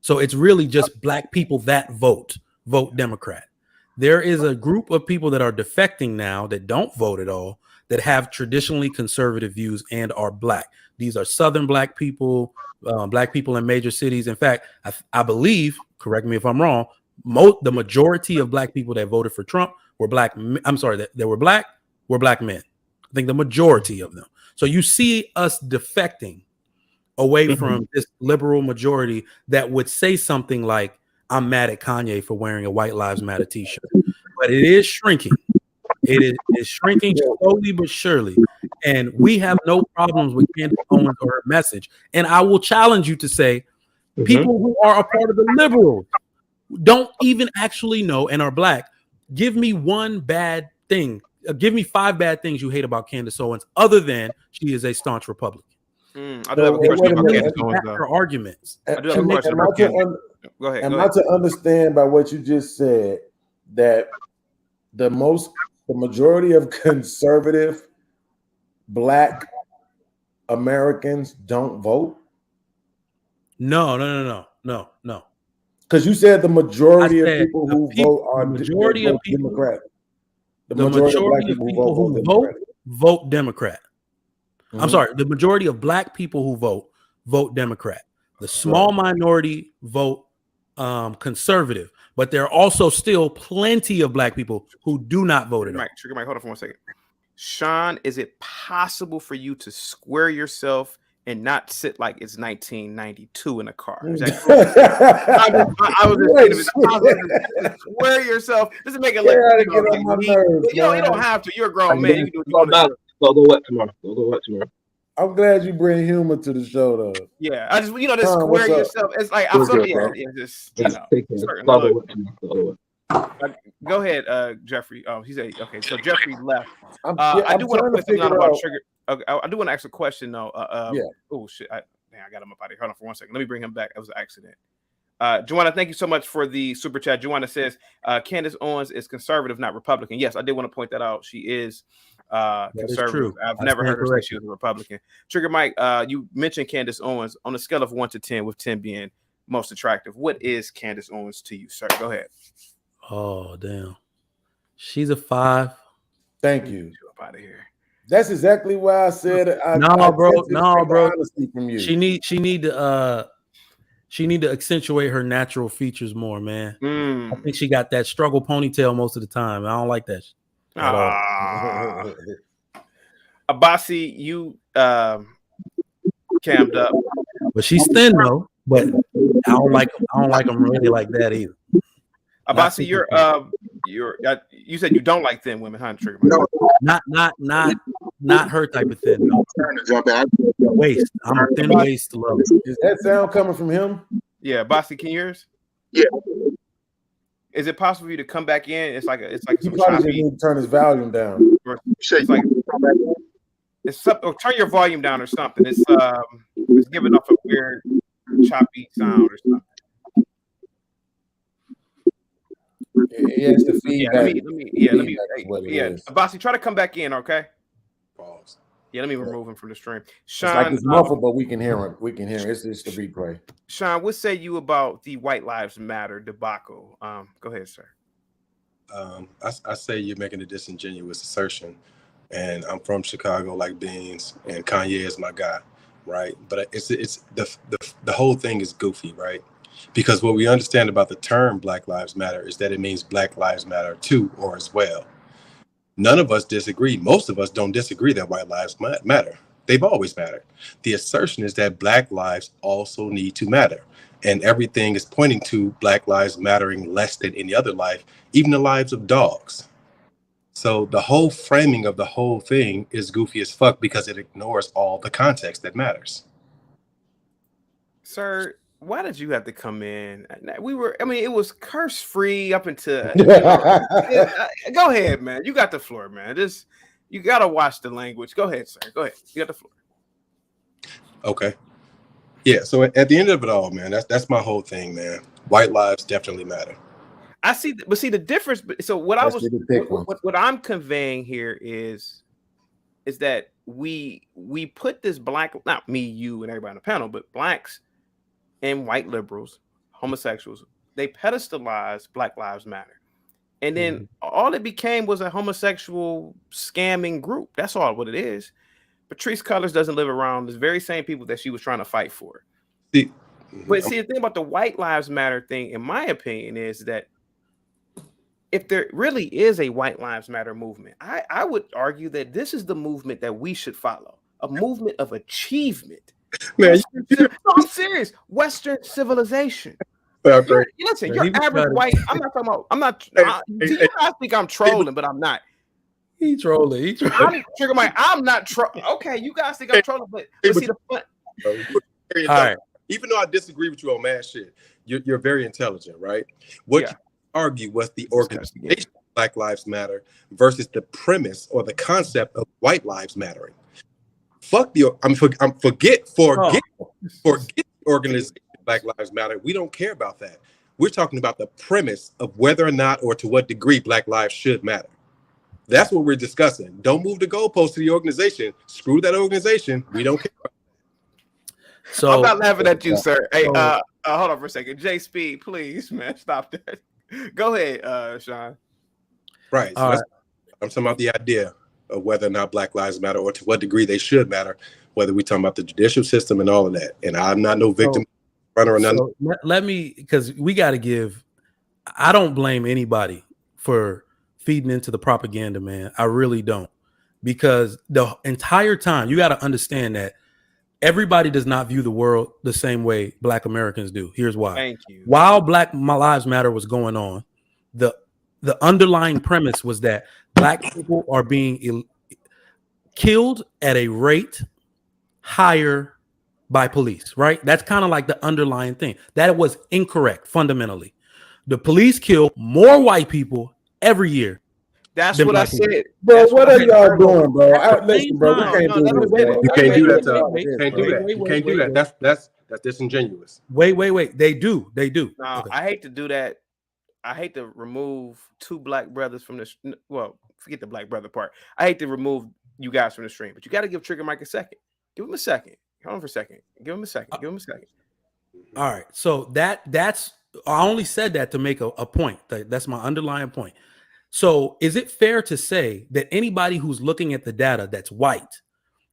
So it's really just Black people that vote Democrat. There is a group of people that are defecting now that don't vote at all, that have traditionally conservative views and are Black. These are Southern Black people, Black people in major cities. In fact, I believe, correct me if I'm wrong, the majority of Black people that voted for Trump were Black. I'm sorry, that were Black men. I think the majority of them. So you see us defecting away from this liberal majority that would say something like, I'm mad at Kanye for wearing a White Lives Matter t-shirt. But it is shrinking. It is shrinking slowly but surely. And we have no problems with Candace Owens or her message. And I will challenge you to say, people who are a part of the liberals don't even actually know and are Black, give me one bad thing. Give me 5 bad things you hate about Candace Owens other than she is a staunch Republican. I do have a question about Candace Owens, her arguments. I do have a question about Candace. Go ahead. Am I to understand by what you just said that the majority of conservative Black Americans don't vote? No. Because you said the majority of people who vote are majority of people, Democrat. The majority of Black people who vote Democrat. I'm sorry. The majority of Black people who vote Democrat. The small minority vote conservative. But there are also still plenty of Black people who do not vote at all. Trigger Mike, hold on for 1 second. Sean, is it possible for you to square yourself and not sit like it's 1992 in a car? Is that I was just saying, if it's possible to square yourself, doesn't make it look you don't have to. You're a grown man. You can do what you want to do. Go work tomorrow. I'm glad you bring humor to the show, though. Yeah, I just just square yourself. It's like I'm so Go ahead, Jeffrey. Oh, he's okay. So Jeffrey left. I do want to figure out Trigger. I do want to ask a question though. Oh shit! I got him up out of here. Hold on for 1 second. Let me bring him back. It was an accident. Joanna, thank you so much for the super chat. Joanna says Candace Owens is conservative, not Republican. Yes, I did want to point that out. She is conservative. true. I've I never stand heard her say corrected. she was a Republican. Trigger Mike, you mentioned Candace Owens on a scale of 1 to 10, with 10 being most attractive. What is Candace Owens to you, sir? Go ahead. Oh, damn. She's a 5. Thank you. Up out of here. That's exactly why I said I Bro. didn't expect the honesty from you. She need to accentuate her natural features more, man. I think she got that struggle ponytail most of the time. I don't like that at all. Abasi, you cammed up, but she's thin though. But I don't like them really like that either. Abasi, you said you don't like thin women, huh? Trigger Mike? Not her type of thin. No. Waist. I'm a thin waist lover. Is that sound coming from him? Yeah, Abasi, can you hear us? Yeah. Is it possible for you to come back in? It's like He probably just need to turn his volume down. It's like it's something, or turn your volume down or something. It's giving off a weird choppy sound or something. It's the feedback. Let me Abasi, try to come back in, okay? Pause. Yeah, let me remove him from the stream. Sean, it's like it's muffled, but we can hear him. We can hear him. It's just the replay. Sean, what say you about the White Lives Matter debacle? Go ahead, sir. I say you're making a disingenuous assertion, and I'm from Chicago, like Beans, and Kanye is my guy, right? But it's the whole thing is goofy, right? Because what we understand about the term Black Lives Matter is that it means Black Lives Matter too, or as well. None of us disagree. Most of us don't disagree that white lives matter. They've always mattered. The assertion is that Black lives also need to matter. And everything is pointing to Black lives mattering less than any other life, even the lives of dogs. So the whole framing of the whole thing is goofy as fuck because it ignores all the context that matters. Sir, why did you have to come in? It was curse free up until. Go ahead, man. You got the floor, man. You gotta watch the language. Go ahead, sir. Go ahead. You got the floor. Okay. Yeah. So at the end of it all, man, that's my whole thing, man. White lives definitely matter. I see, but see the difference. So what I'm conveying here is that we put this black, not me, you, and everybody on the panel, but blacks and white liberals, homosexuals, they pedestalize Black Lives Matter. And then all it became was a homosexual scamming group. That's all what it is. Patrice Cullors doesn't live around the very same people that she was trying to fight for. But see, the thing about the White Lives Matter thing, in my opinion, is that if there really is a White Lives Matter movement, I would argue that this is the movement that we should follow, a movement of achievement. Man, no, I'm serious. Western civilization. Listen, you're average white. I'm not talking about. I'm not. You guys think I'm trolling, but I'm not. He trolling. Trigger Mike. I'm not trolling. Okay, you guys think I'm trolling, but see the fun. All right. Even though I disagree with you on mad shit, you're very intelligent, right? What you argue was the organization of Black Lives Matter versus the premise or the concept of white lives mattering. Fuck the forget the organization Black Lives Matter. We don't care about that. We're talking about the premise of whether or not or to what degree Black lives should matter. That's what we're discussing. Don't move the goalpost to the organization. Screw that organization. We don't care. So I'm not laughing at you, sir. Hey, hold on for a second. J Speed, please, man, stop that. Go ahead, Sean. Right. So I'm talking about the idea of whether or not Black lives matter or to what degree they should matter, whether we're talking about the judicial system and all of that. And I'm not no victim runner or nothing. So let me, because we got to give, I don't blame anybody for feeding into the propaganda, man. I really don't. Because the entire time, you got to understand that everybody does not view the world the same way Black Americans do. Here's why. Thank you. While Black Lives Matter was going on, the underlying premise was that Black people are being killed at a rate higher by police, right? That's kind of like the underlying thing. That was incorrect fundamentally. The police kill more white people every year. That's what I said. Bro, what are y'all doing, bro? Listen, bro, we can't do this. You can't do that. You can't do that. That's disingenuous. Wait. They do. No, I hate to do that. I hate to remove two black brothers from this. Well, forget the black brother part. I hate to remove you guys from the stream, but you got to give Trigger Mike a second. Give him a second. Hold on for a second. Give him a second. Give him a second. All right. So that's I only said that to make a point. That's my underlying point. So is it fair to say that anybody who's looking at the data that's white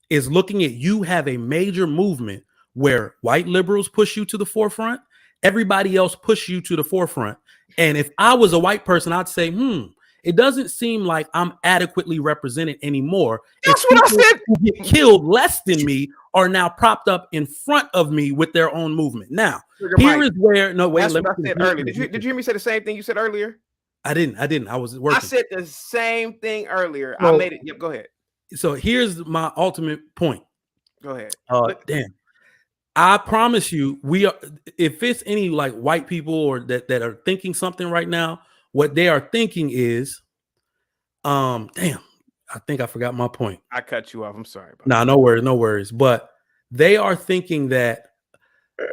is looking at you have a major movement where white liberals push you to the forefront, everybody else push you to the forefront? And if I was a white person, I'd say, it doesn't seem like I'm adequately represented anymore. That's what I said. Who get killed less than me are now propped up in front of me with their own movement. Now, here is where that's what I said earlier. Did you hear me say the same thing you said earlier? I didn't. I was working. I said the same thing earlier. I made it. Yep, go ahead. So here's my ultimate point. Go ahead. Damn. I promise you, we are. If it's any like white people or that are thinking something right now, what they are thinking is, damn. I think I forgot my point. I cut you off. I'm sorry. No worries. But they are thinking that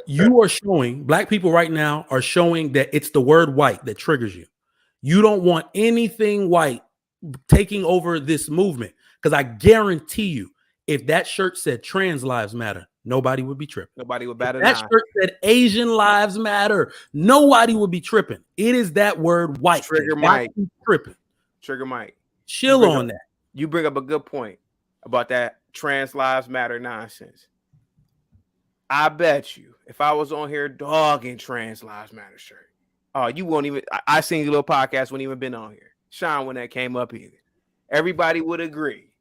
you are showing, black people right now are showing that it's the word white that triggers you. You don't want anything white taking over this movement, because I guarantee you, if that shirt said trans lives matter, nobody would be tripping. Nobody would bat an eye. That shirt said Asian lives matter, nobody would be tripping. It is that word white. Trigger Mike. Tripping. Trigger Mike. Chill on that. You bring up a good point about that trans lives matter nonsense. I bet you if I was on here dogging trans lives matter shirt, you won't even. I seen your little podcast wouldn't even been on here. Sean, when that came up either, everybody would agree.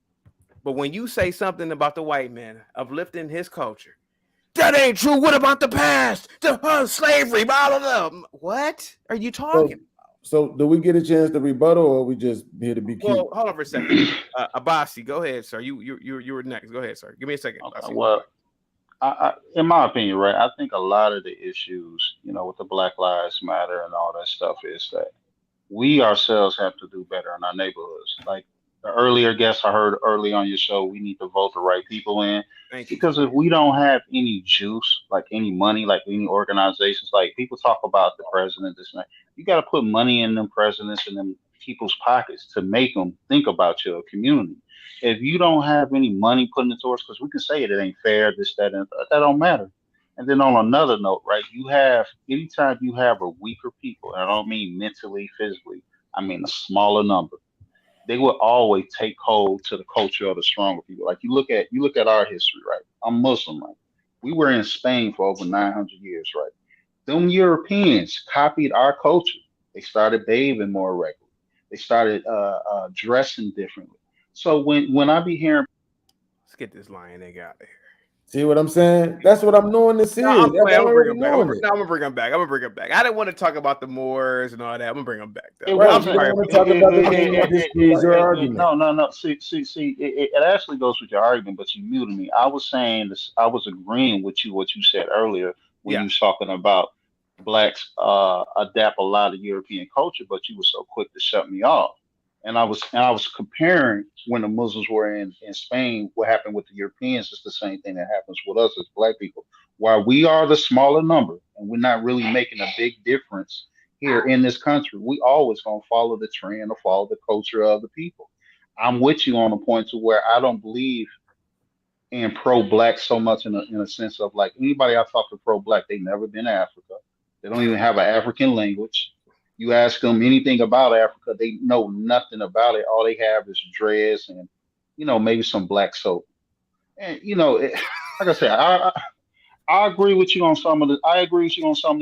But when you say something about the white man uplifting his culture, that ain't true. What about the past? The slavery, blah, blah, blah. What are you talking about? So do we get a chance to rebuttal, or are we just here to be cute? Well, hold on for a second. Abasi, go ahead, sir. You were next. Go ahead, sir. Give me a second. Okay, well, I, in my opinion, right, I think a lot of the issues, with the Black Lives Matter and all that stuff is that we ourselves have to do better in our neighborhoods. Like the earlier guests I heard early on your show, we need to vote the right people in. Because if we don't have any juice, like any money, like any organizations, like people talk about the president, this and that, you got to put money in them presidents and them people's pockets to make them think about your community. If you don't have any money put into towards, because we can say it ain't fair, this, that, and that don't matter. And then on another note, right, anytime you have a weaker people, and I don't mean mentally, physically, I mean a smaller number, they will always take hold to the culture of the stronger people. Like you look at our history, right? I'm Muslim, right? We were in Spain for over 900 years, right? Them Europeans copied our culture. They started bathing more regularly. They started dressing differently. So when I be hearing, let's get this lion nigga out of here. See what I'm saying? That's what I'm knowing this is. I'm gonna bring him back. I'm gonna bring him back. I didn't want to talk about the Moors and all that. I'm gonna bring him back though. No. See, it actually goes with your argument, but you muted me. I was saying this. I was agreeing with you what you said earlier when you was talking about blacks adapt a lot of European culture, but you were so quick to shut me off. And I was comparing when the Muslims were in Spain, what happened with the Europeans is the same thing that happens with us as black people. While we are the smaller number and we're not really making a big difference here in this country, we always gonna follow the trend or follow the culture of the people. I'm with you on the point to where I don't believe in pro-black so much in a sense of like anybody I talk to pro-black, they never been to Africa. They don't even have an African language. You ask them anything about Africa, they know nothing about it. All they have is dreads and, maybe some black soap. And, like I said, I agree with you on some of the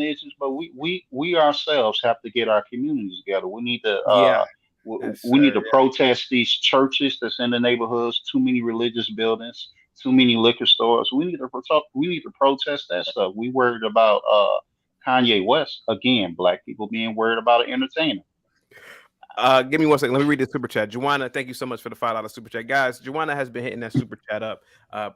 issues, but we ourselves have to get our communities together. We need to we need to protest these churches that's in the neighborhoods, too many religious buildings, too many liquor stores. We need to protest that stuff. We worried about Kanye West, again, black people being worried about an entertainer. Give me 1 second. Let me read this super chat. Joanna, thank you so much for the $5 super chat. Guys, Joanna has been hitting that super chat up.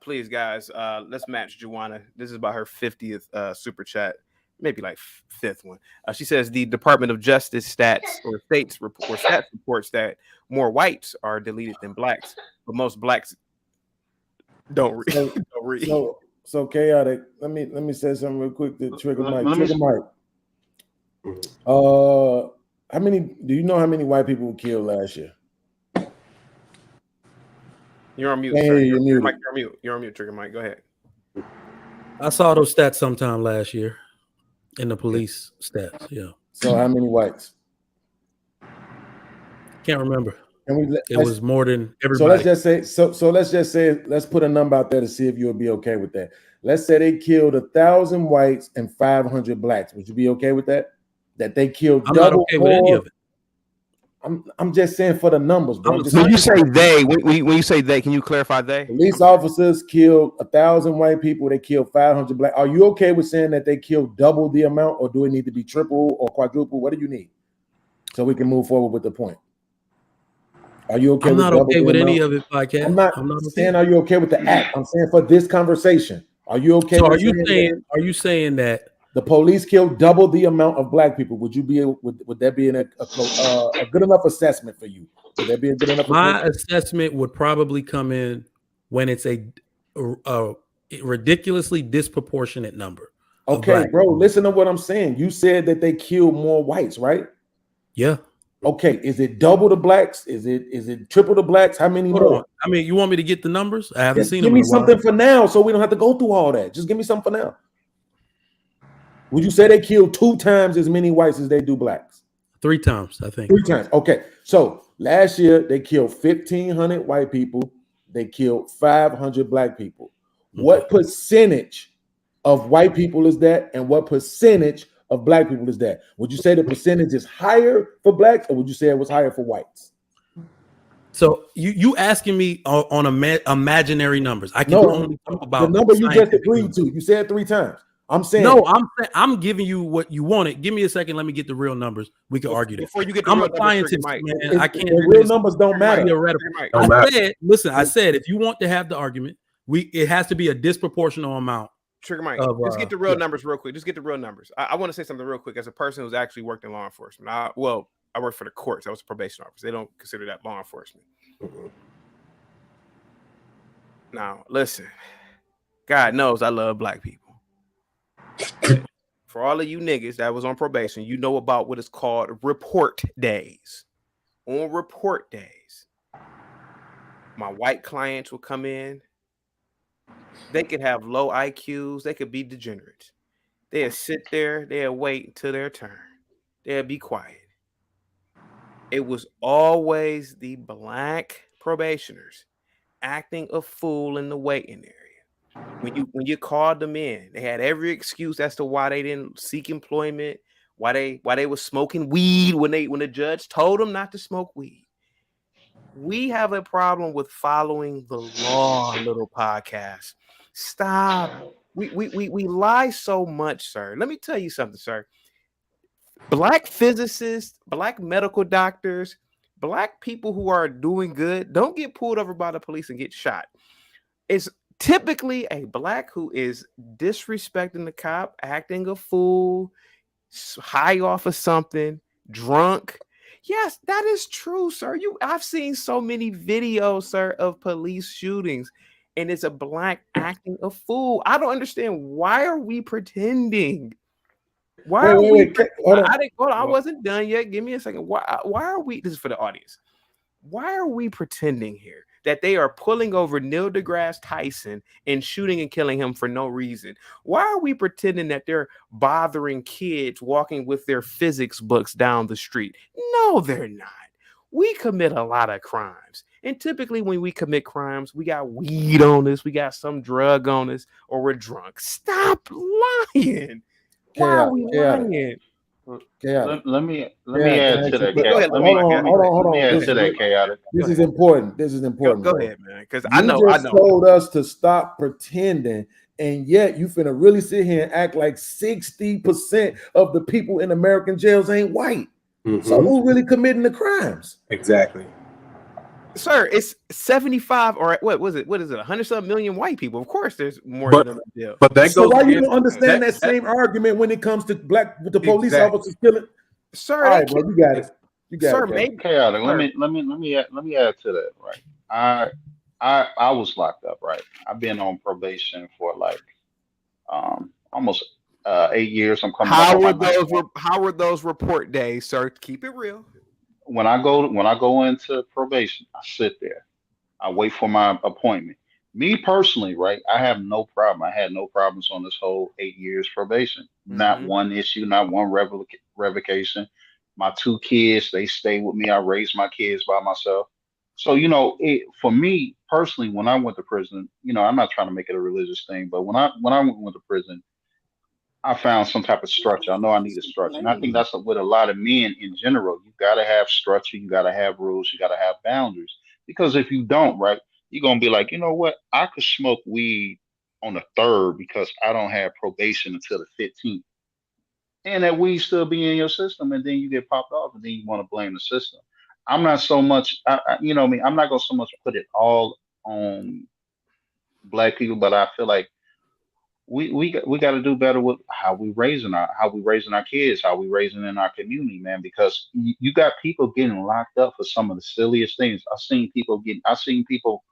Please, guys, let's match Joanna. This is about her 50th super chat, maybe like 5th one. She says the Department of Justice stats reports that more whites are deleted than blacks, but most blacks don't read. So chaotic. Let me say something real quick to Trigger Mike. Trigger Mike. How many? Do you know how many white people were killed last year? You're on mute, Hey, sir. you're muted. Mike, you're on mute. You're on mute, Trigger Mike. Go ahead. I saw those stats sometime last year in the police stats. Yeah. So how many whites? Can't remember. And it was more than everybody. So let's just say let's put a number out there to see if you'll be okay with that. Let's say they killed 1,000 whites and 500 blacks. Would you be okay with that? That they killed I'm double not okay with any of it. I'm just saying for the numbers, bro. When you say they, when you say they, can you clarify they? Police officers killed 1,000 white people. They killed 500 black. Are you okay with saying that they killed double the amount, or do it need to be triple or quadruple? What do you need so we can move forward with the point? Are you okay? I'm with not okay with any of it, podcast. I'm not saying are you okay with the act. I'm saying for this conversation, are you okay? So with are you saying that the police killed double the amount of black people? Would you be would that be a good enough assessment for you? Would that be a good enough? My assessment would probably come in when it's a ridiculously disproportionate number. Okay, bro, listen to what I'm saying. You said that they killed more whites, right? Yeah. Okay, is it double the blacks? Is it triple the blacks? How many more? I mean, you want me to get the numbers? I haven't seen them. Give me something for now, so we don't have to go through all that. Just give me something for now. Would you say they killed 2 times as many whites as they do blacks? 3 times, I think. 3 times. Okay, so last year they killed 1,500 white people. They killed 500 black people. Okay. What percentage of white people is that, and what percentage of black people is that? Would you say the percentage is higher for blacks, or would you say it was higher for whites? So you asking me on imaginary numbers? I can only talk about the number you just agreed to. You said 3 times. I'm saying no. I'm giving you what you wanted. Give me a second. Let me get the real numbers. We can argue that. Before you get, I'm a scientist, man. I can't. The real numbers don't matter. I said if you want to have the argument, it has to be a disproportional amount. Trigger Mike, just get the real numbers real quick. Just get the real numbers. I want to say something real quick as a person who's actually worked in law enforcement. I worked for the courts. I was a probation officer. They don't consider that law enforcement. Mm-hmm. Now, listen. God knows I love black people. For all of you niggas that was on probation, you know about what is called report days. On report days, my white clients will come in. They could have low IQs. They could be degenerates. They'll sit there. They'll wait until their turn. They'll be quiet. It was always the black probationers acting a fool in the waiting area. When you called them in, they had every excuse as to why they didn't seek employment, why they were smoking weed when the judge told them not to smoke weed. We have a problem with following the law, little podcast. Stop. We lie so much, sir. Let me tell you something, sir. Black physicists, black medical doctors, black people who are doing good don't get pulled over by the police and get shot. It's typically a black who is disrespecting the cop, acting a fool, high off of something, drunk. Yes, that is true, sir. I've seen so many videos, sir, of police shootings, and it's a black acting a fool. I don't understand. Why are we pretending? Why are we? I wasn't done yet. Give me a second. Why are we? This is for the audience. Why are we pretending here that they are pulling over Neil deGrasse Tyson and shooting and killing him for no reason? Why are we pretending that they're bothering kids walking with their physics books down the street? No, they're not. We commit a lot of crimes. And typically when we commit crimes, we got weed on us, we got some drug on us, or we're drunk. Stop lying. Why are we lying? Let me add to that. Hold on. Add to that, chaotic. This is important. Go ahead, man. Because I know. Told us to stop pretending, and yet you finna really sit here and act like 60% of the people in American jails ain't white. Mm-hmm. So who really committing the crimes? Exactly. Sir, it's 75 or what was it? What is it? 100-some million white people. Of course, there's more than them. Yeah. But that so why you don't understand that same argument when it comes to the police officers killing? Sir, all right, bro, you got it. You got it. Maybe chaotic. Let me add to that. Right. I was locked up. Right. I've been on probation for like almost 8 years. I'm coming up on my ninth one. How were those report days, sir? Keep it real. When I go into probation, I sit there. I wait for my appointment. Me personally, right? I have no problem. I had no problems on this whole 8 years probation. Not one issue, not one revocation. My two kids, they stay with me. I raised my kids by myself. So, for me personally, when I went to prison, I'm not trying to make it a religious thing, but when I went to prison, I found some type of structure. I know I need a structure. And I think that's with a lot of men in general. You got to have structure. You got to have rules. You got to have boundaries. Because if you don't, right, you're going to be like, you know what? I could smoke weed on the 3rd because I don't have probation until the 15th. And that weed still be in your system. And then you get popped off and then you want to blame the system. I'm not so much, I'm not going to so much put it all on black people, but I feel like we got to do better with how we raising our kids, how we raising in our community, man. Because you got people getting locked up for some of the silliest things. I've seen people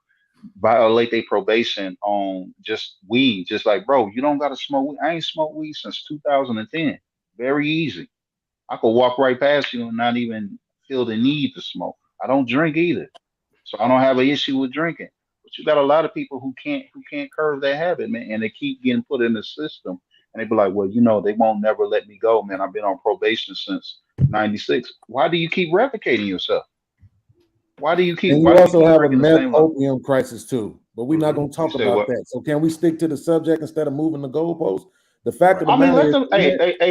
violate their probation on just weed. Just like, bro, you don't got to smoke weed. I ain't smoked weed since 2010. Very easy. I could walk right past you and not even feel the need to smoke. I don't drink either, so I don't have an issue with drinking. But you got a lot of people who can't curb their habit, man, and they keep getting put in the system. And they be like, well, they won't never let me go, man. I've been on probation since '96. Why do you keep replicating yourself? Why do you keep? And you also have a meth opium crisis too, but we're not going to talk about that. So can we stick to the subject instead of moving the goalposts? The fact of the matter let them.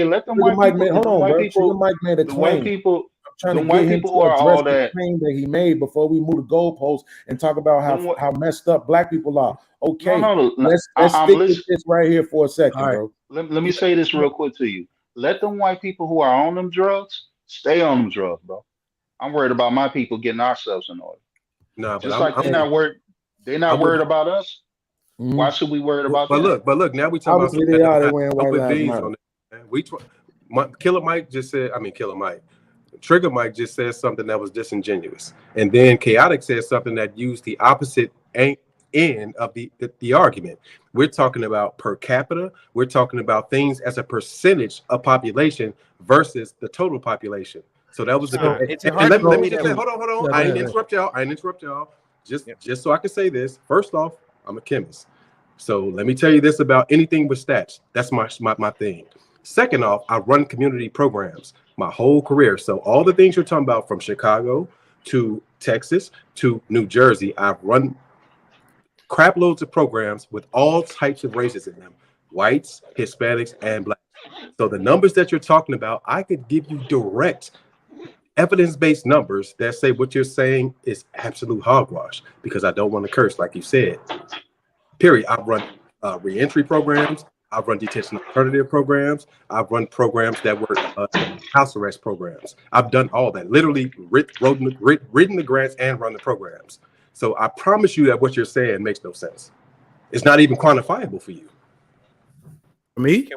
Let them white people. Hold on, bro. Sugar Mike made a claim. White people. I'm trying to get him to address the claim that he made before we move the goalposts and talk about how messed up black people are. Okay, let's stick with this right here for a second, bro. Let me say this real quick to you. Let them white people who are on them drugs stay on them drugs, bro. I'm worried about my people getting ourselves in order. No, just like they're not worried. They're not worried about us. Mm-hmm. Why should we worry about them? But look. Now we talking about they are. They wearing white lives matter. Killer Mike just said. Killer Mike. Trigger Mike just said something that was disingenuous, and then Chaotic said something that used the opposite end of the argument. We're talking about per capita. We're talking about things as a percentage of population versus the total population. So that was the let me just say, hold on. I didn't interrupt y'all. Just so I can say this. First off, I'm a chemist. So let me tell you this about anything with stats. That's my thing. Second off, I run community programs my whole career. So all the things you're talking about, from Chicago to Texas to New Jersey, I've run crap loads of programs with all types of races in them: whites, Hispanics, and blacks. So the numbers that you're talking about, I could give you direct evidence-based numbers that say what you're saying is absolute hogwash, because I don't want to curse, like you said. Period. I've run reentry programs. I've run detention alternative programs. I've run programs that were house arrest programs. I've done all that. Literally written the grants and run the programs. So I promise you that what you're saying makes no sense. It's not even quantifiable for you. For me?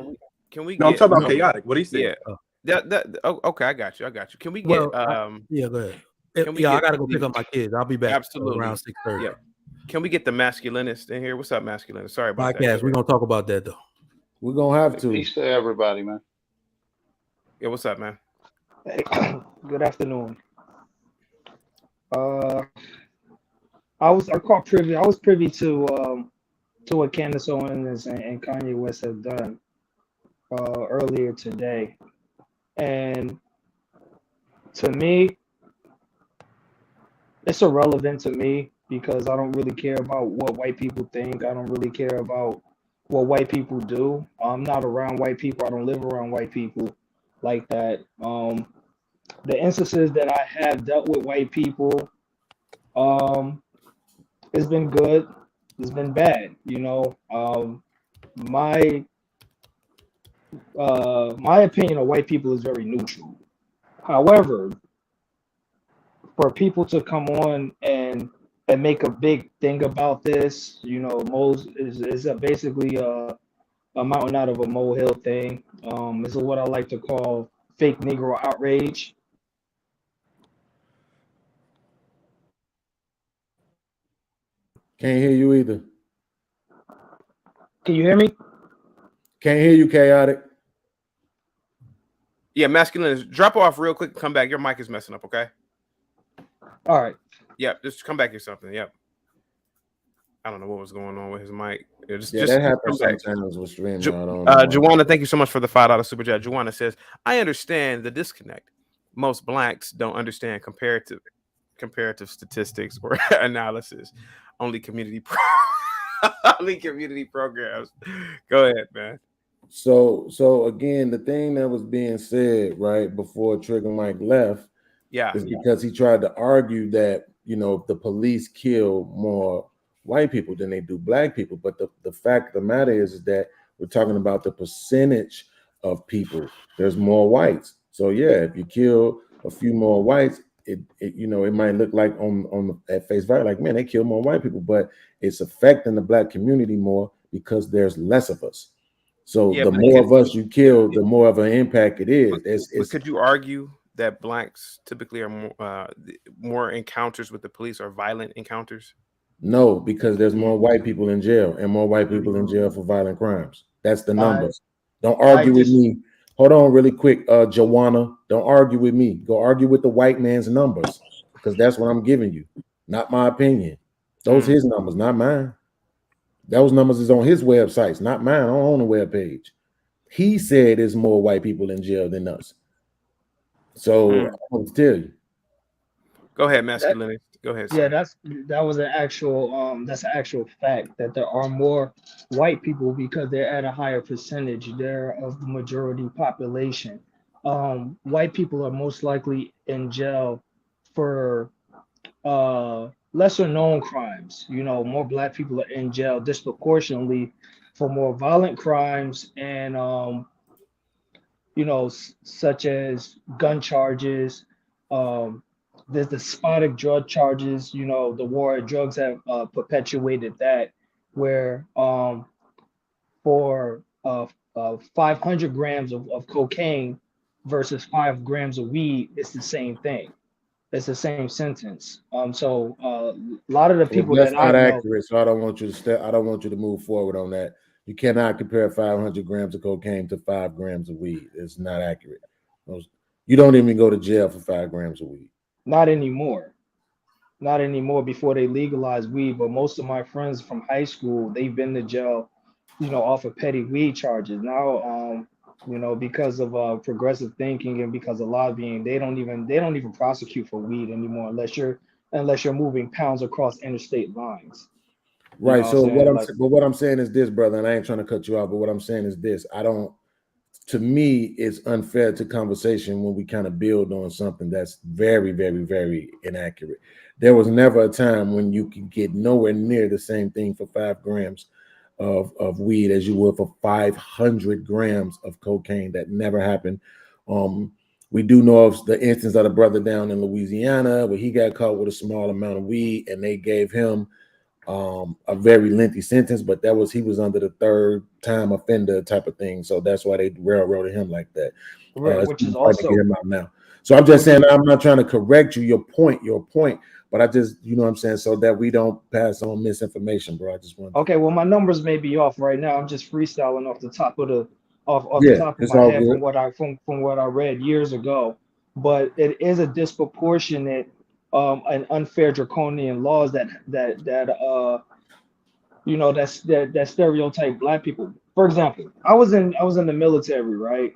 Can we? No, I'm talking about Chaotic. What he said. Yeah. Okay, I got you. Can we get? Go ahead. I gotta go pick up my kids. I'll be back. Absolutely. Around 6:30. Yeah. Can we get the masculinist in here? What's up, masculinist? Sorry about that. We're gonna talk about that though. We're gonna have to. Peace to everybody, man. Yeah, what's up, man? Hey, good afternoon. I was privy to what Candace Owens and Kanye West have done earlier today, and to me, it's irrelevant to me because I don't really care about what white people think. I don't really care about what white people do. I'm not around white people. I don't live around white people like that. The instances that I have dealt with white people, it's been good. It's been bad. My opinion of white people is very neutral. However, for people to come on and make a big thing about this, most is basically a mountain out of a molehill thing. This is what I like to call fake Negro outrage. Can't hear you either. Can you hear me? Can't hear you, Chaotic. Yeah, masculinity. Drop off real quick. Come back. Your mic is messing up. Okay. All right. Yep. Just come back or something. Yep. I don't know what was going on with his mic. Just that come happens back. sometimes with streaming. I don't know. Juwana, thank you so much for the $5 super chat. Juwana says, I understand the disconnect. Most blacks don't understand comparative statistics or analysis. Only community programs. Go ahead, man. So again, the thing that was being said right before Trigger Mike left, is because he tried to argue that, you know, the police kill more white people than they do black people. But the fact of the matter is that we're talking about the percentage of people. There's more whites. So yeah, if you kill a few more whites, it you know, it might look like at face value, like, man, they kill more white people, but it's affecting the black community more because there's less of us. So the more of us you kill, the more of an impact it is. But could you argue that blacks typically are more encounters with the police are violent encounters? No, because there's more white people in jail and more white people in jail for violent crimes. That's the numbers. Don't argue with me. Hold on really quick, Joanna. Don't argue with me. Go argue with the white man's numbers, because that's what I'm giving you, not my opinion. Those his numbers, not mine. Those numbers is on his websites, not mine. I don't own a web page. He said there's more white people in jail than us. So I want to tell you. Go ahead, masculinity. Go ahead. Yeah, that was an actual that's an actual fact that there are more white people because they're at a higher percentage there of the majority population. White people are most likely in jail for lesser known crimes. You know, more black people are in jail disproportionately for more violent crimes and you know, such as gun charges. There's the despotic drug charges. You know, the war on drugs have perpetuated that, where for 500 grams of cocaine versus 5 grams of weed, it's the same thing. It's the same sentence. So a lot of the people that's that not I know, accurate. So I don't want you to I don't want you to move forward on that. You cannot compare 500 grams of cocaine to 5 grams of weed. It's not accurate. You don't even go to jail for 5 grams of weed. not anymore. Not anymore before they legalized weed, but most of my friends from high school, they've been to jail, you know, off of petty weed charges. Now, you know, because of progressive thinking and because of lobbying, they don't even prosecute for weed anymore unless you're moving pounds across interstate lines. Right. So what I'm saying is this, brother, and I ain't trying to cut you off, but what I'm saying is this. To me, it's unfair to conversation when we kind of build on something that's very, very, very inaccurate. There was never a time when you could get nowhere near the same thing for 5 grams of weed as you would for 500 grams of cocaine. That never happened. We do know of the instance of the brother down in Louisiana where he got caught with a small amount of weed and they gave him a very lengthy sentence, but he was under the 3rd time offender type of thing. So that's why they railroaded him like that. Which is also get him out now. So I'm just saying, I'm not trying to correct your point, but I just, you know what I'm saying, so that we don't pass on misinformation, bro. I just want. Okay, well, my numbers may be off right now. I'm just freestyling off the top of the top of my head from what I read years ago. But it is a disproportionate and unfair draconian laws that you know that stereotype black people. For example, I was in the military, right?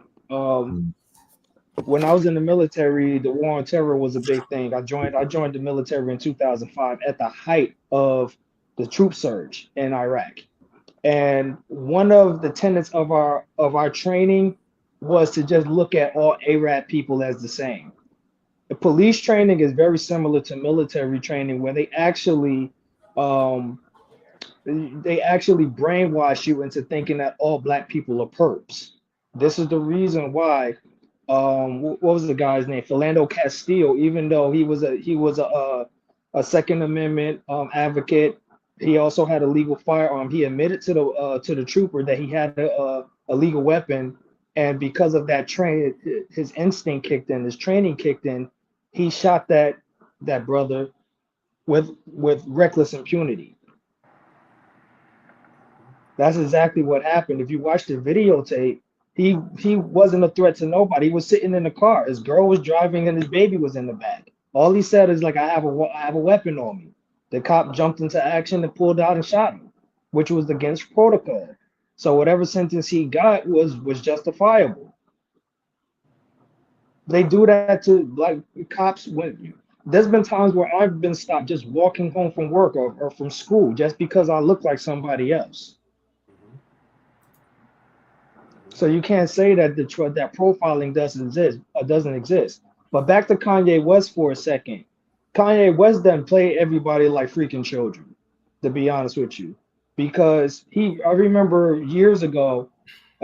When I was in the military, the war on terror was a big thing. I joined the military in 2005 at the height of the troop surge in Iraq. And one of the tenets of our training was to just look at all Arab people as the same. The police training is very similar to military training, where they actually brainwash you into thinking that all black people are perps. This is the reason why. What was the guy's name? Philando Castile. Even though he was a Second Amendment advocate, he also had a legal firearm. He admitted to the trooper that he had a legal weapon, and because of that his instinct kicked in, his training kicked in. He shot that brother with reckless impunity. That's exactly what happened. If you watch the videotape, He wasn't a threat to nobody. He was sitting in the car. His girl was driving and his baby was in the back. All he said is like, I have a weapon on me. The cop jumped into action and pulled out and shot him, which was against protocol. So whatever sentence he got was justifiable. They do that to like cops when there's been times where I've been stopped just walking home from work or from school just because I look like somebody else. So you can't say that that profiling doesn't exist. But back to Kanye West for a second. Kanye West doesn't play everybody like freaking children, to be honest with you, because I remember years ago,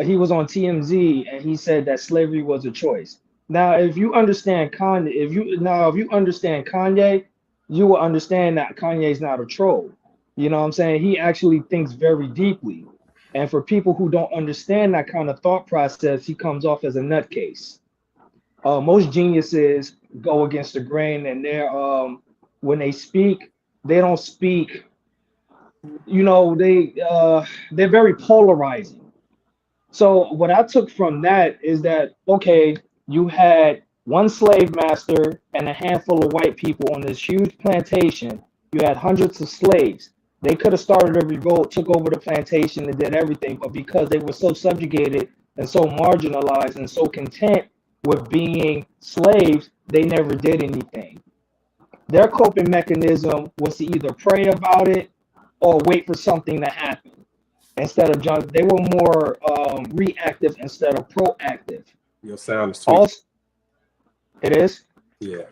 he was on TMZ and he said that slavery was a choice. Now, if you understand Kanye, if you understand Kanye, you will understand that Kanye's not a troll. You know what I'm saying? He actually thinks very deeply. And for people who don't understand that kind of thought process, he comes off as a nutcase. Most geniuses go against the grain, and when they speak, they don't speak. You know, they're very polarizing. So what I took from that is that, okay, you had one slave master and a handful of white people on this huge plantation. You had hundreds of slaves. They could have started a revolt, took over the plantation, and did everything, but because they were so subjugated and so marginalized and so content with being slaves, they never did anything. Their coping mechanism was to either pray about it or wait for something to happen. Instead of just, they were more reactive instead of proactive. Your sound is tweaked. Also, it is. Yeah.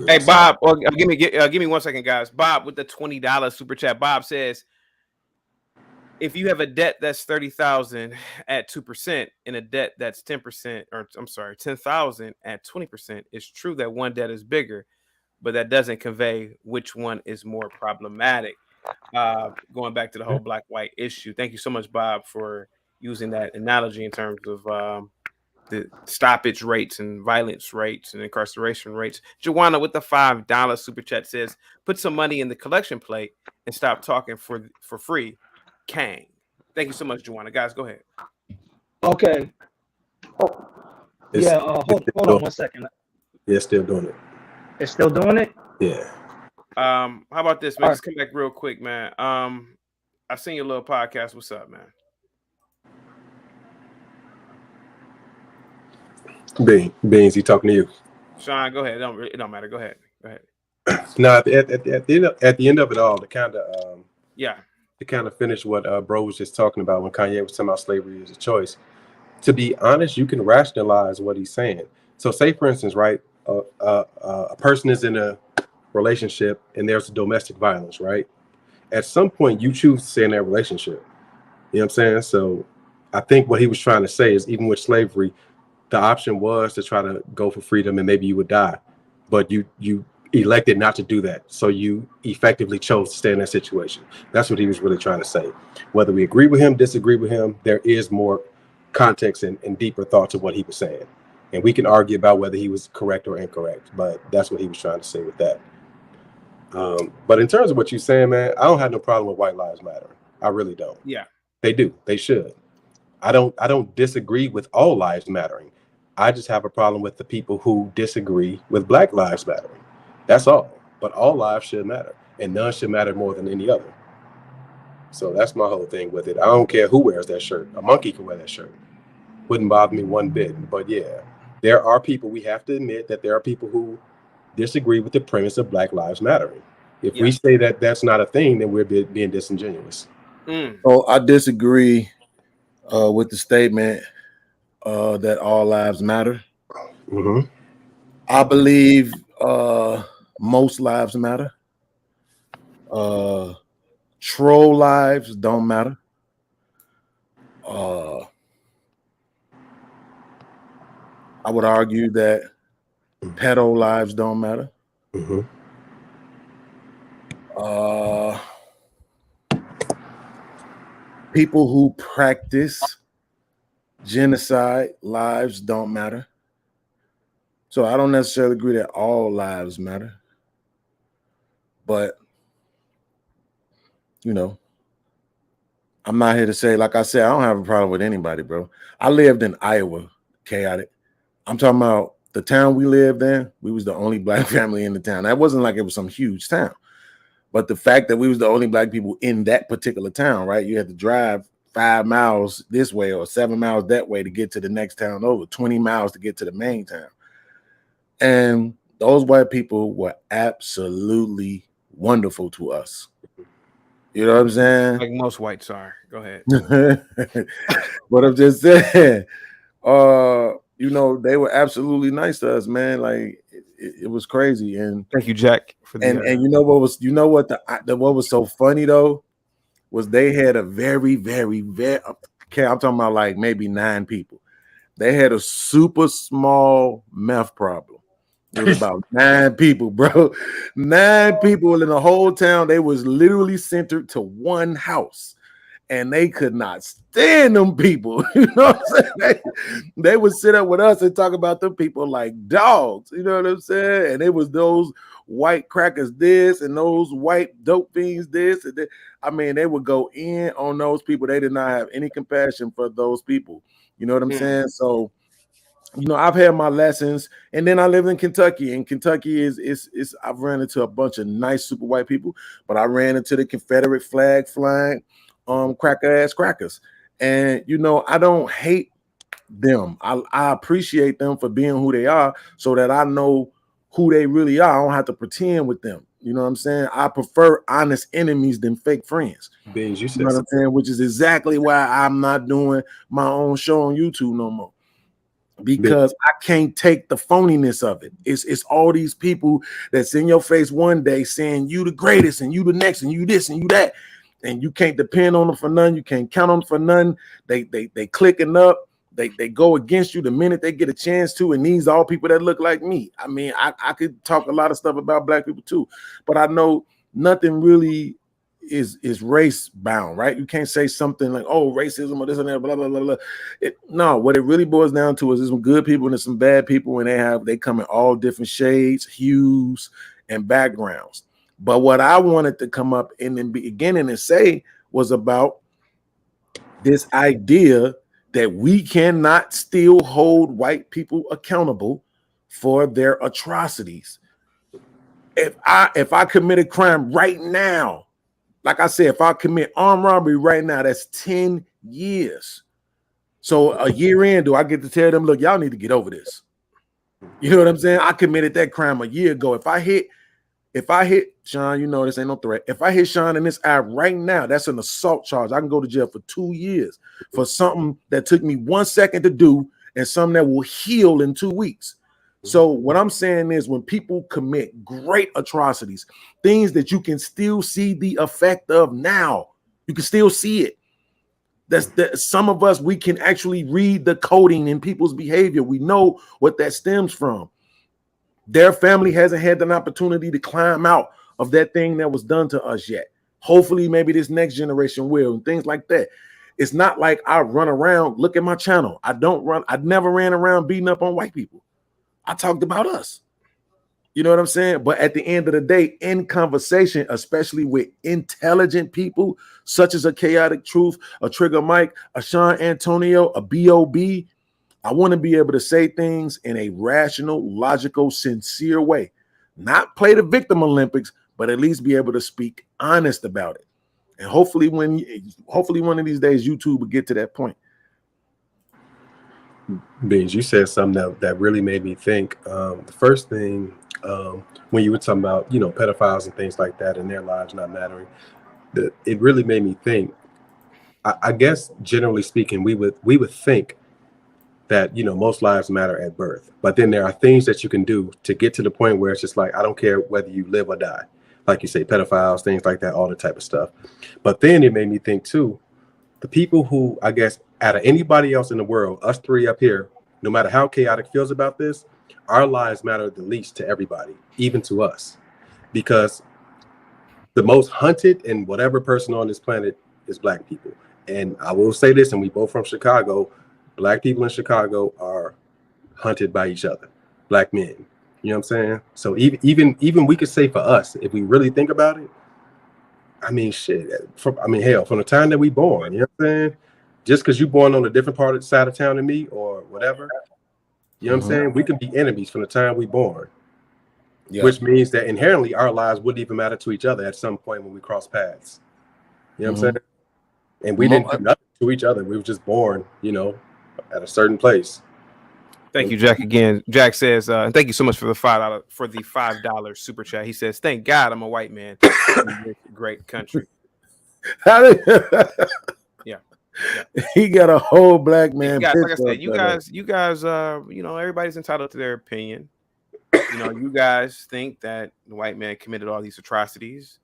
Hey Bob, give me 1 second, guys. Bob with the $20 super chat. Bob says, if you have a debt that's 30,000 at 2% and a debt that's 10%, or I'm sorry, 10,000 at 20%, it's true that one debt is bigger, but that doesn't convey which one is more problematic. Going back to the whole black-white issue. Thank you so much, Bob, for using that analogy in terms of the stoppage rates and violence rates and incarceration rates. Joanna with the $5 super chat says, put some money in the collection plate and stop talking for free. Kang. Thank you so much, Joanna. Guys, go ahead. Okay. Oh, yeah. Hold on 1 second. Yeah, it's still doing it. It's still doing it? Yeah. How about this, man? Just come back real quick, man. I seen your little podcast. What's up, man? Beans, he talking to you. Sean, go ahead. It don't matter. Go ahead. No, at the end of it all, to kind of finish what bro was just talking about when Kanye was talking about slavery is a choice. To be honest, you can rationalize what he's saying. So, say for instance, right, a person is in a relationship and there's domestic violence, right? At some point, you choose to stay in that relationship. You know what I'm saying? So, I think what he was trying to say is, even with slavery, the option was to try to go for freedom and maybe you would die, but you elected not to do that. So you effectively chose to stay in that situation. That's what he was really trying to say. Whether we agree with him, disagree with him, there is more context and deeper thought to what he was saying. And we can argue about whether he was correct or incorrect, but that's what he was trying to say with that. But in terms of what you're saying, man, I don't have no problem with White Lives Matter. I really don't. Yeah. They do. They should. I don't disagree with all lives mattering. I just have a problem with the people who disagree with Black Lives Mattering. That's all. But all lives should matter, and none should matter more than any other. So that's my whole thing with it. I don't care who wears that shirt. A monkey can wear that shirt. Wouldn't bother me one bit. But yeah, there are people, we have to admit that there are people who disagree with the premise of Black Lives Mattering. If we say that that's not a thing, then we're being disingenuous. Oh, I disagree with the statement that all lives matter. Mm-hmm. I believe most lives matter. Troll lives don't matter. I would argue that pedo lives don't matter. Mm-hmm. People who practice genocide lives don't matter. So I don't necessarily agree that all lives matter. But, you know, I'm not here to say, like I said, I don't have a problem with anybody, bro. I lived in Iowa, chaotic. I'm talking about the town we lived in. We was the only black family in the town. That wasn't like it was some huge town. But the fact that we was the only black people in that particular town, right? You had to drive 5 miles this way or 7 miles that way to get to the next town over, 20 miles to get to the main town. And those white people were absolutely wonderful to us. You know what I'm saying? Like most whites are. Go ahead. But I'm just saying, you know, they were absolutely nice to us, man. Like it was crazy. And thank you, Jack, for the and you know what was so funny though was they had a very okay, I'm talking about like maybe 9 people. They had a super small meth problem. It was about 9 people, bro. 9 people in the whole town. They was literally centered to one house. And they could not stand them people. You know what I'm saying? They would sit up with us and talk about them people like dogs. You know what I'm saying? And it was those white crackers this and those white dope fiends this. And that. I mean, they would go in on those people. They did not have any compassion for those people. You know what I'm saying? So, you know, I've had my lessons, and then I lived in Kentucky, and Kentucky is I've ran into a bunch of nice super white people, but I ran into the Confederate flag flying cracker ass crackers. And you know, I don't hate them. I appreciate them for being who they are, so that I know who they really are. I don't have to pretend with them. You know what I'm saying? I prefer honest enemies than fake friends. Beans, you know what I'm saying? Which is exactly why I'm not doing my own show on YouTube no more. Because I can't take the phoniness of it. It's all these people that's in your face one day saying you the greatest and you the next and you this and you that, and you can't depend on them for none. You can't count on them for none. They clicking up. They go against you the minute they get a chance to. And these all people that look like me. I mean, I could talk a lot of stuff about black people too, but I know nothing really is race bound, right? You can't say something like, oh, racism or this and that, blah blah blah blah. No, what it really boils down to is there's some good people and there's some bad people, and they come in all different shades, hues, and backgrounds. But what I wanted to come up in the beginning and say was about this idea that we cannot still hold white people accountable for their atrocities. If I commit a crime right now, like I said, if I commit armed robbery right now, that's 10 years. So a year in, do I get to tell them, look, y'all need to get over this? You know what I'm saying? I committed that crime a year ago. If I hit Sean, you know this ain't no threat. If I hit Sean in this eye right now, that's an assault charge. I can go to jail for 2 years for something that took me 1 second to do and something that will heal in 2 weeks. So what I'm saying is when people commit great atrocities, things that you can still see the effect of now, you can still see it. That's some of us, we can actually read the coding in people's behavior. We know what that stems from. Their family hasn't had an opportunity to climb out of that thing that was done to us yet. Hopefully, maybe this next generation will, and things like that. It's not like I run around, look at my channel. I never ran around beating up on white people. I talked about us. You know what I'm saying? But at the end of the day, in conversation, especially with intelligent people, such as a Chaotic Truth, a Trigger Mike, a Sean Antonio, a B.O.B., I want to be able to say things in a rational, logical, sincere way. Not play the victim Olympics, but at least be able to speak honest about it. And hopefully one of these days, YouTube will get to that point. Beans, you said something that really made me think. The first thing, when you were talking about, you know, pedophiles and things like that and their lives not mattering, it really made me think. I guess generally speaking, we would think that, you know, most lives matter at birth, but then there are things that you can do to get to the point where it's just like, I don't care whether you live or die, like you say, pedophiles, things like that, all the type of stuff. But then it made me think too, the people who, I guess, out of anybody else in the world, us three up here, no matter how chaotic feels about this, our lives matter the least to everybody, even to us, because the most hunted and whatever person on this planet is black people. And I will say this, and we both from Chicago, black people in Chicago are hunted by each other, black men. You know what I'm saying? So even we could say for us, if we really think about it, I mean, shit. Hell, from the time that we born, you know what I'm saying? Just because you born on a different part of the side of town than me or whatever, you know what I'm saying? We can be enemies from the time we born, which means that inherently our lives wouldn't even matter to each other at some point when we cross paths. You know what I'm saying? And we didn't do nothing to each other. We were just born, you know, at a certain place. Thank you, Jack. Again, Jack says, and thank you so much for the $5 super chat. He says, "Thank God I'm a white man in this great country." Yeah. He got a whole black man. Like I said, you guys, you know, everybody's entitled to their opinion. You know, you guys think that the white man committed all these atrocities.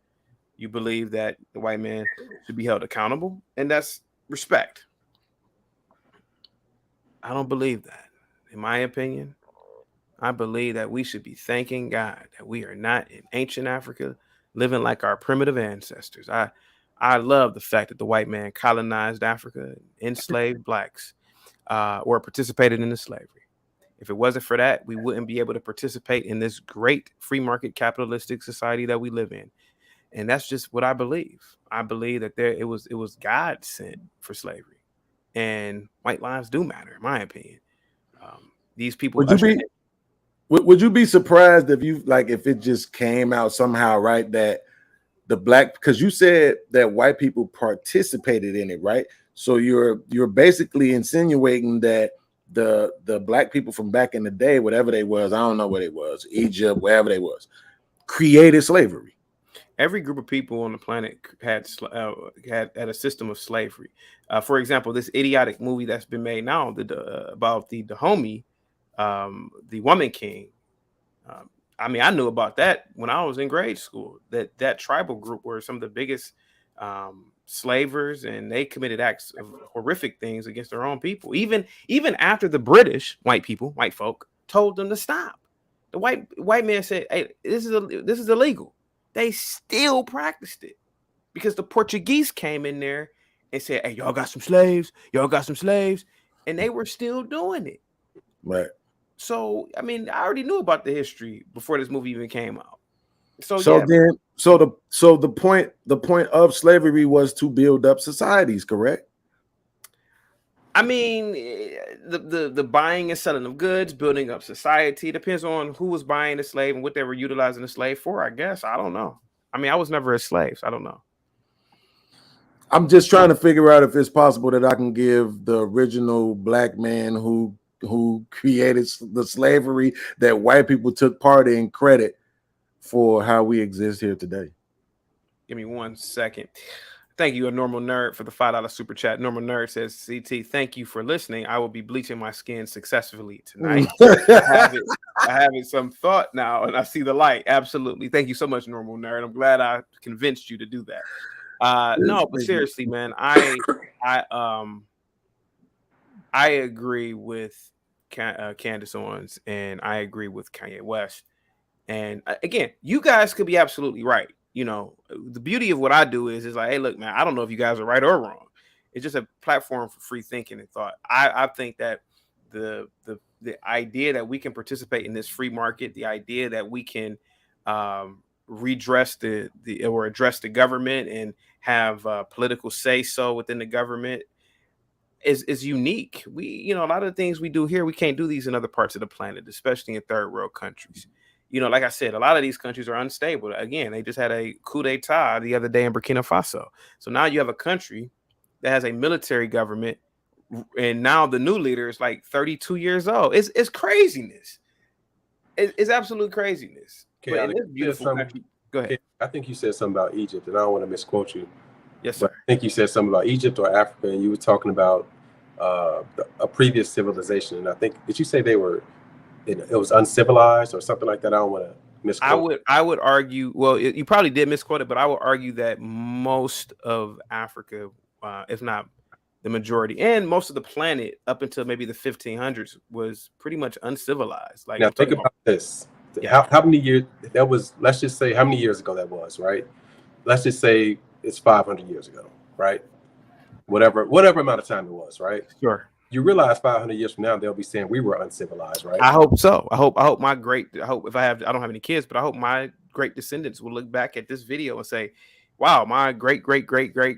You believe that the white man should be held accountable, and that's respect. I don't believe that. In my opinion, I believe that we should be thanking God that we are not in ancient Africa living like our primitive ancestors. I love the fact that the white man colonized Africa, enslaved blacks, or participated in the slavery. If it wasn't for that, we wouldn't be able to participate in this great free market capitalistic society that we live in. And that's just what I believe. I believe that it was God sent for slavery, and white lives do matter, in my opinion. These people. Would you be surprised if if it just came out somehow, right, that the black, because you said that white people participated in it, right? So you're basically insinuating that the black people from back in the day, whatever they was, I don't know what it was, Egypt, wherever they was, created slavery. Every group of people on the planet had a system of slavery. For example, this idiotic movie that's been made now about the homie, the Woman King. I mean, I knew about that when I was in grade school. That tribal group were some of the biggest slavers, and they committed acts of horrific things against their own people. Even after the British white folk told them to stop, the white man said, "Hey, this is illegal." They still practiced it because the Portuguese came in there and said, "Hey, y'all got some slaves. Y'all got some slaves," and they were still doing it. Right. So, I mean, I already knew about the history before this movie even came out. So the point of slavery was to build up societies, correct? I mean, the buying and selling of goods, building up society, depends on who was buying the slave and what they were utilizing the slave for, I guess. I don't know. I mean, I was never a slave, so I don't know. I'm just trying to figure out if it's possible that I can give the original black man who created the slavery that white people took part in credit for how we exist here today. Give me 1 second. Thank you, a normal nerd, for the $5 super chat. Normal nerd says, "CT, thank you for listening. I will be bleaching my skin successfully tonight. I have it some thought now, and I see the light." Absolutely. Thank you so much, normal nerd. I'm glad I convinced you to do that. No, but seriously, man, I agree with Candace Owens, and I agree with Kanye West. And again, you guys could be absolutely right. You know, the beauty of what I do is like, hey, look, man, I don't know if you guys are right or wrong. It's just a platform for free thinking and thought. I think that the idea that we can participate in this free market, the idea that we can redress or address the government and have political say so within the government is unique. A lot of the things we do here, we can't do these in other parts of the planet, especially in third world countries. You know, like I said, a lot of these countries are unstable. Again, they just had a coup d'etat the other day in Burkina Faso. So now you have a country that has a military government, and now the new leader is like 32 years old. It's craziness. It's absolute craziness. Okay, but in this beautiful country, go ahead. I think you said something about Egypt, and I don't want to misquote you. Yes, sir. But I think you said something about Egypt or Africa, and you were talking about a previous civilization. And I think, did you say it was uncivilized or something like that? I don't want to misquote. I would argue, well, you probably did misquote it, but I would argue that most of Africa, if not the majority, and most of the planet up until maybe the 1500s was pretty much uncivilized. Like, now think about this. Yeah. How many years that was? Let's just say how many years ago that was, right? Let's just say it's 500 years ago, right? Whatever amount of time it was, right? Sure. You realize 500 years from now they'll be saying we were uncivilized, right? I hope so. I hope I don't have any kids, but I hope my great descendants will look back at this video and say, wow, my great grandfather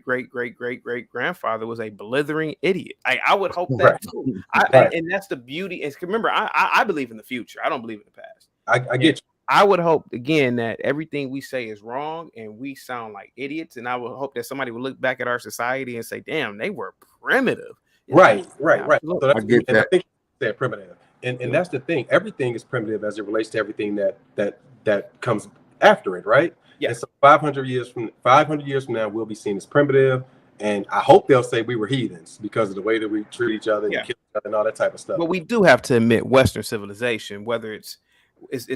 was a blithering idiot. I would hope that Right. too. Right. And that's the beauty. And remember, I believe in the future. I don't believe in the past. I And get you. I would hope again that everything we say is wrong and we sound like idiots. And I would hope that somebody would look back at our society and say, "Damn, they were primitive." Yeah, Right. yeah, So absolutely. that's, I get and I that. think you said primitive, and that's the thing. Everything is primitive as it relates to everything that comes after it, right? Yeah. And so 500 years from now, we'll be seen as primitive, and I hope they'll say we were heathens because of the way that we treat each other and Yeah. kill each other and all that type of stuff. But we do have to admit Western civilization, whether it's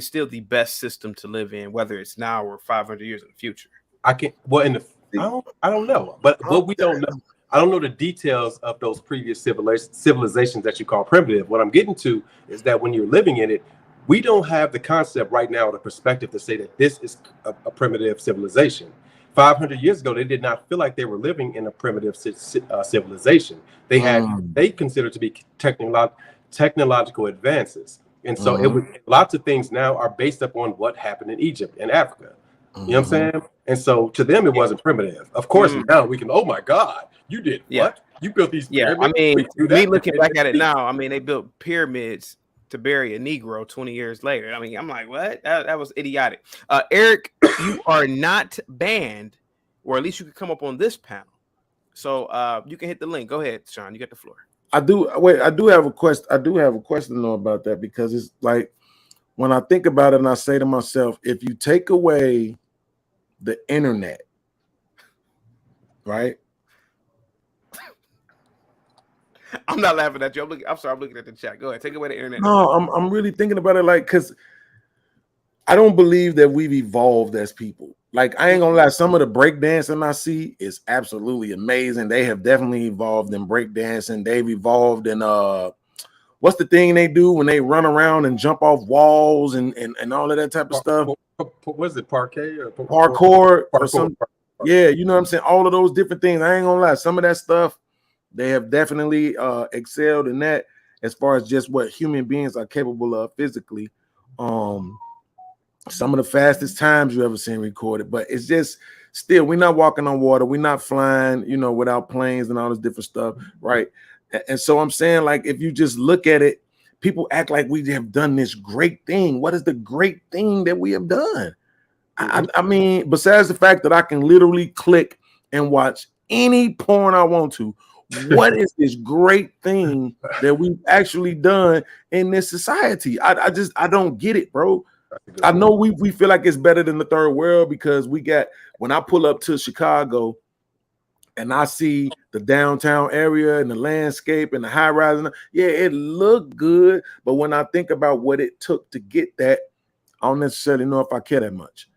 still the best system to live in, whether it's now or 500 years in the future. I can't. Well, I don't know, but what we don't know. I don't know the details of those previous civilizations that you call primitive. What I'm getting to is that when you're living in it, we don't have the concept right now, or the perspective to say that this is a primitive civilization. 500 years ago, they did not feel like they were living in a primitive civilization. They considered to be technological advances, and so it was lots of things now are based upon what happened in Egypt and Africa. You know what I'm saying? And so to them, it wasn't primitive. Of course, now we can. Oh my God, you did what? You built these pyramids? I mean, We can do me that. looking back at it now, I mean, they built pyramids to bury a Negro 20 years later. I mean, I'm like, what? That was idiotic. Eric, you are not banned, or at least you could come up on this panel. So you can hit the link. Go ahead, Sean. You got the floor. I do have a question. I do have a question though about that, because it's like when I think about it and I say to myself, if you take away the internet, right? I'm not laughing at you. I'm sorry. I'm looking at the chat. Go ahead. Take away the internet. No, I'm really thinking about it, like, because I don't believe that we've evolved as people. Like, I ain't gonna lie, some of the breakdancing I see is absolutely amazing. They have definitely evolved in breakdancing. They've evolved in what's the thing they do when they run around and jump off walls and all of that type of stuff? What is it, parquet or parkour or something? Yeah, you know what I'm saying? All of those different things. I ain't gonna lie, some of that stuff, they have definitely excelled in that as far as just what human beings are capable of physically. Some of the fastest times you ever seen recorded, but it's just still, we're not walking on water, we're not flying, you know, without planes and all this different stuff, right? And so I'm saying, like, if you just look at it, people act like we have done this great thing. What is the great thing that we have done? I mean, besides the fact that I can literally click and watch any porn I want to, what is this great thing that we've actually done in this society? I don't get it, bro. I know we feel like it's better than the third world because we got, when I pull up to Chicago and I see the downtown area and the landscape and the high rise, yeah, it looked good. But when I think about what it took to get that, I don't necessarily know if I care that much.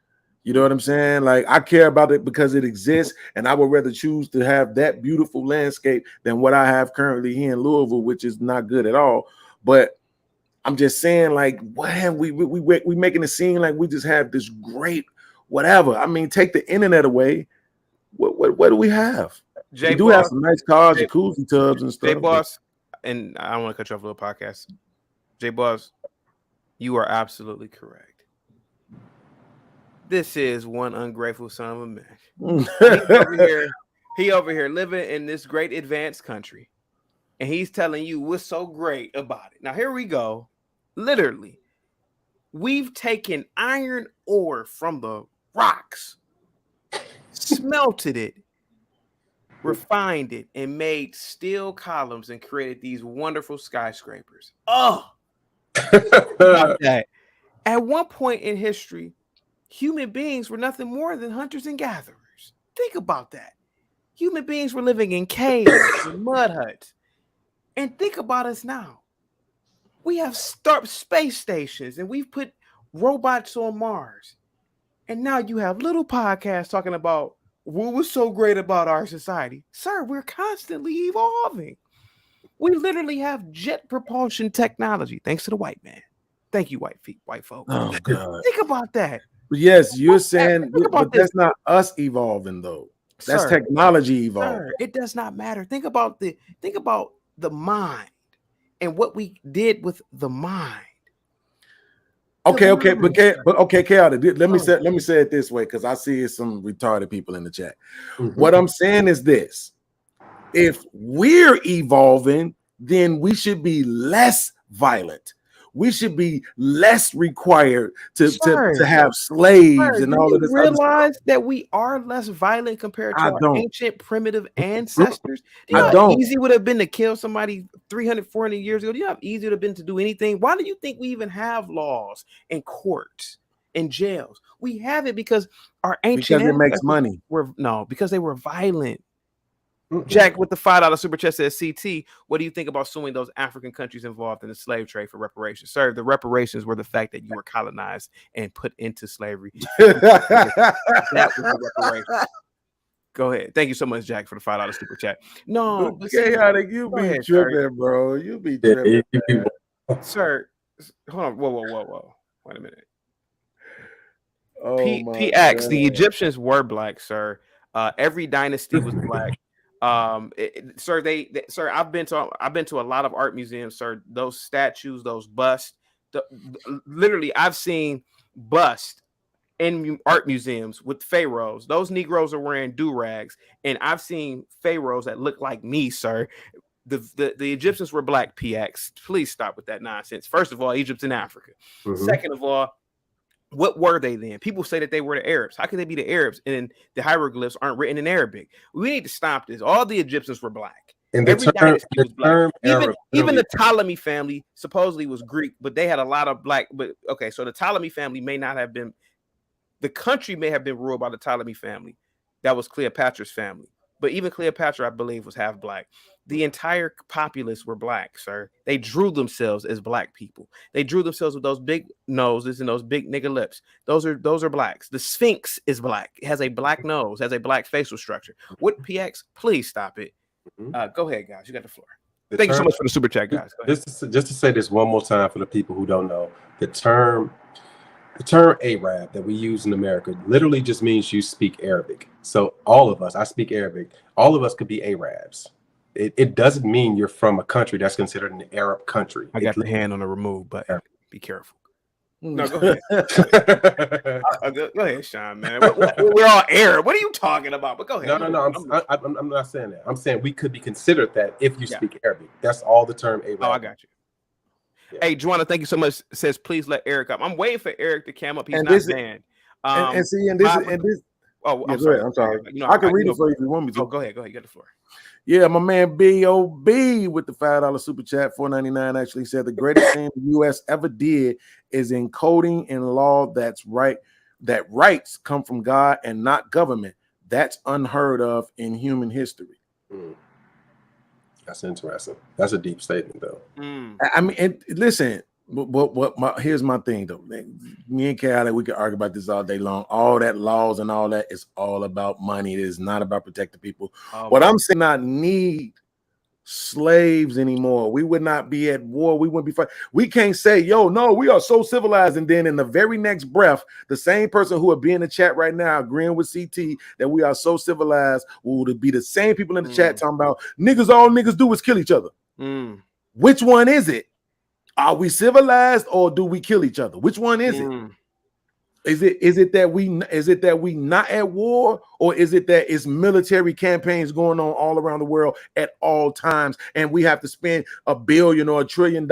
You know what I'm saying? Like, I care about it because it exists, and I would rather choose to have that beautiful landscape than what I have currently here in Louisville, which is not good at all. But I'm just saying, like, what have we making it seem like we just have this great whatever. I mean, take the internet away. What do we have? We do have some nice cars, jacuzzi tubs and stuff. J Boss, and I don't want to cut you off a little podcast. J Boss, you are absolutely correct. This is one ungrateful son of a man. He over here living in this great advanced country, and he's telling you what's so great about it. Now, here we go. Literally, we've taken iron ore from the rocks, smelted it, refined it, and made steel columns and created these wonderful skyscrapers. Oh, about that. At one point in history, human beings were nothing more than hunters and gatherers. Think about that. Human beings were living in caves and mud huts. And think about us now. We have space stations and we've put robots on Mars. And now you have little podcasts talking about what was so great about our society. Sir, we're constantly evolving. We literally have jet propulsion technology, thanks to the white man. Thank you, white folk. Oh, God. Think about that. Yes, you're saying, but that's not us evolving, though. That's technology evolving. Sir, it does not matter. Think about the mind and what we did with the mind. Okay, Kelly, let me say it this way, because I see some retarded people in the chat. What I'm saying is this: if we're evolving, then we should be less violent. We should be less required to have slaves and all of this. Realize that we are less violent compared to our ancient primitive ancestors. Do you know how easy it would have been to kill somebody 300, 400 years ago? Do you know how easy it would have been to do anything? Why do you think we even have laws and courts and jails? We have it because our ancient because it makes money. Because they were violent. Jack with the $5 super chat says, CT, what do you think about suing those African countries involved in the slave trade for reparations? Sir, the reparations were the fact that you were colonized and put into slavery. That was the reparations. Go ahead. Thank you so much, Jack, for the $5 super chat. No, chaotic, you be tripping, bro. You be tripping. Sir, hold on. Whoa. Wait a minute. Oh, PX, the Egyptians were black, sir. Every dynasty was black. Sir, I've been to a lot of art museums, sir. Those statues, those busts, literally, I've seen busts in art museums with pharaohs. Those Negroes are wearing do-rags, and I've seen pharaohs that look like me, sir. The Egyptians were black, PX. Please stop with that nonsense. First of all, Egypt's in Africa. Second of all, what were they then? People say that they were the Arabs. How could they be the Arabs? And the hieroglyphs aren't written in Arabic. We need to stop this. All the Egyptians were black. And every dynasty was black. Even the Ptolemy family supposedly was Greek, but they had a lot of black. But okay, so the Ptolemy family may not have been. The country may have been ruled by the Ptolemy family. That was Cleopatra's family. But even Cleopatra, I believe, was half black. The entire populace were black, sir. They drew themselves as black people. They drew themselves with those big noses and those big nigga lips. Those are blacks. The Sphinx is black. It has a black nose, has a black facial structure. What, PX? Please stop it. Go ahead, guys. You got the floor. Thank you so much for the super chat, guys. Just to say this one more time for the people who don't know, the term Arab that we use in America literally just means you speak Arabic. So all of us, I speak Arabic. All of us could be Arabs. It doesn't mean you're from a country that's considered an Arab country. I got the hand on the remove button. Be careful. No, go ahead. Go ahead, Sean, man. We're all Arab. What are you talking about? But go ahead. No. I'm not saying that. I'm saying we could be considered that if you speak Arabic. That's all the term Arab. Oh, I got you. Yeah. Hey, Joanna, thank you so much. Says, please let Eric up. I'm waiting for Eric to come up. He's not banned. I'm sorry. I'm sorry. I can read it for you if you want me to. Oh, go ahead. You got the floor. Yeah, my man B.O.B. with the $5 super chat, $4.99 actually said the greatest thing the U.S. ever did is encoding in law that rights come from God and not government. That's unheard of in human history. That's interesting. That's a deep statement, though. I mean, listen. Here's my thing, though. Me and Kyle, we can argue about this all day long. All that laws and all that is all about money. It is not about protecting people. What I'm saying, not need slaves anymore. We would not be at war. We wouldn't be fighting. We can't say, yo, no, we are so civilized. And then in the very next breath, the same person who would be in the chat right now agreeing with CT that we are so civilized will be the same people in the chat talking about all niggas do is kill each other. Which one is it? Are we civilized or do we kill each other? Which one is it? Is it that we not at war, or is it that it's military campaigns going on all around the world at all times, and we have to spend $1 billion or $1 trillion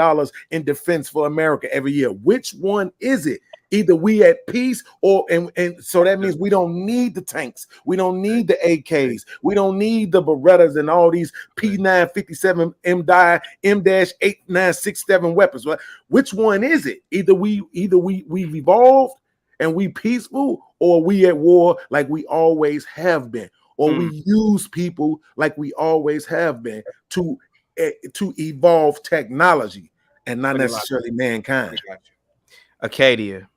in defense for America every year? Which one is it? Either we at peace, and so that means we don't need the tanks, we don't need the AKs, we don't need the Berettas and all these P957 M-8967 weapons. Which one is it? Either we've evolved and we peaceful, or we at war like we always have been, or we use people like we always have been to evolve technology and not necessarily mankind. Acadia,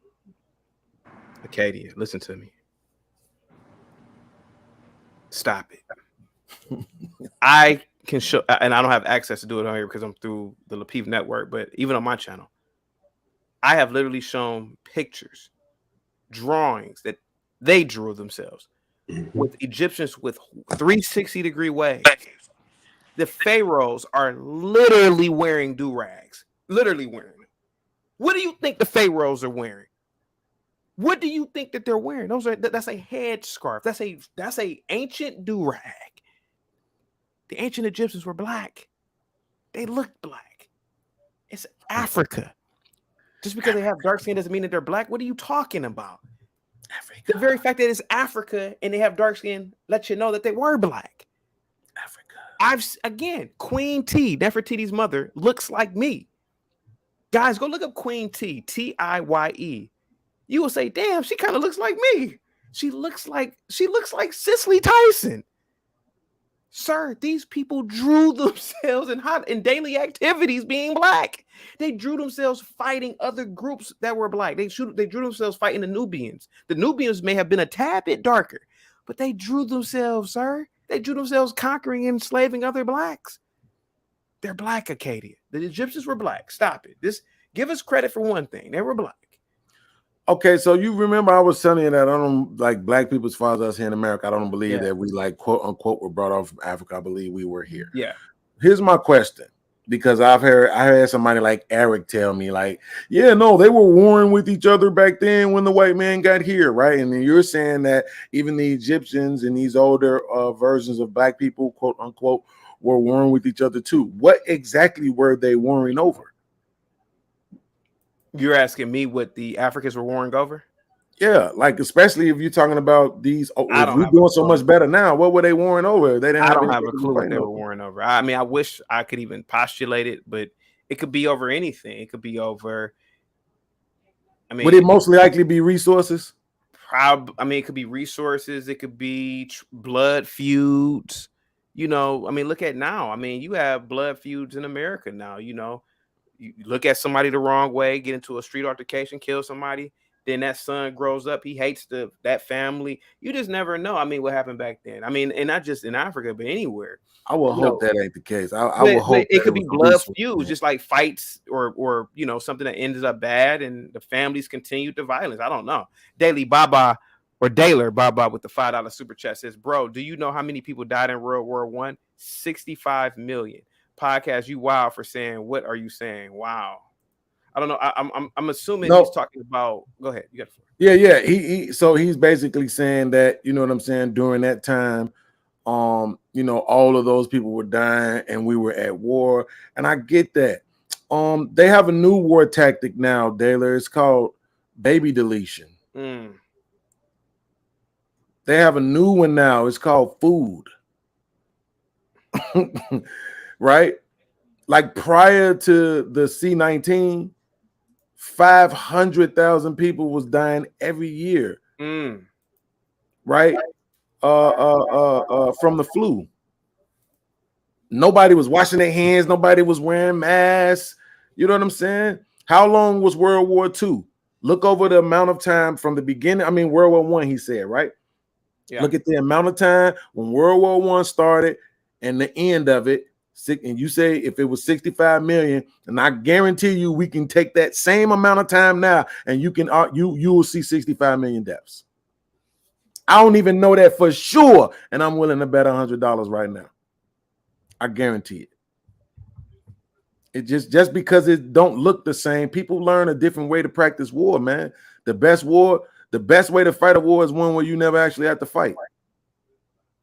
listen to me. Stop it. I can show, and I don't have access to do it on here because I'm through the Lapeef Network, but even on my channel, I have literally shown pictures, drawings that they drew themselves with Egyptians with 360-degree waves. The pharaohs are literally wearing do-rags, literally wearing them. What do you think the pharaohs are wearing? What do you think that they're wearing? That's a head scarf. That's a ancient do-rag. The ancient Egyptians were black. They looked black. It's Africa. Just because they have dark skin doesn't mean that they're black. What are you talking about? Africa. The very fact that it's Africa and they have dark skin lets you know that they were black. Africa. Queen T, Nefertiti's mother, looks like me. Guys, go look up Queen T, Tiye. You will say, damn, she kind of looks like me. She looks like Cicely Tyson. Sir, these people drew themselves in daily activities being black. They drew themselves fighting other groups that were black. They drew themselves fighting the Nubians. The Nubians may have been a tad bit darker, but they drew themselves, sir. They drew themselves conquering and enslaving other blacks. They're black, Acadia. The Egyptians were black. Stop it. Give us credit for one thing. They were black. Okay, so you remember I was telling you that I don't like black people as far as us here in America. I don't believe that we like quote unquote were brought off from Africa. I believe we were here. Yeah. Here's my question, because I heard somebody like Eric tell me like, yeah, no, they were warring with each other back then when the white man got here, right? And then you're saying that even the Egyptians and these older versions of black people, quote unquote, were warring with each other too. What exactly were they warring over? You're asking me what the Africans were warring over? Yeah, like especially if you're talking about these. If we're doing so much better now, what were they warring over? They didn't. I don't have a clue what they were warring over. I mean, I wish I could even postulate it, but it could be over anything. It could be over. I mean, would it mostly likely be resources? It could be resources. It could be blood feuds. You know, I mean, look at now. I mean, you have blood feuds in America now. You know. You look at somebody the wrong way, get into a street altercation, kill somebody, then that son grows up, he hates that family. You just never know. I mean, what happened back then? I mean, and not just in Africa, but anywhere. I will hope that ain't the case. I will hope it could be blood feuds, just like fights or something that ended up bad and the families continued the violence. I don't know. Daily Baba or Daler Baba with the $5 super chat says, bro, do you know how many people died in World War I? 65 million. Podcast, you wild for saying, what are you saying? Wow. I don't know. I'm assuming he's talking about. Go ahead. You got it. Yeah. So he's basically saying that, you know what I'm saying, during that time, all of those people were dying and we were at war. And I get that. They have a new war tactic now, Daler. It's called baby deletion. They have a new one now. It's called food. Right? Like prior to the C-19, 500,000 people was dying every year. Right? From the flu. Nobody was washing their hands. Nobody was wearing masks. You know what I'm saying? How long was World War II? Look over the amount of time from the beginning. I mean, World War I, he said, right? Yeah. Look at the amount of time when World War I started and the end of it. And you say if it was 65 million, and I guarantee you we can take that same amount of time now and you will see 65 million deaths. I don't even know that for sure, and I'm willing to bet $100 right now. I guarantee it. It just because it don't look the same, people learn a different way to practice war, man. The best way to fight a war is one where you never actually have to fight.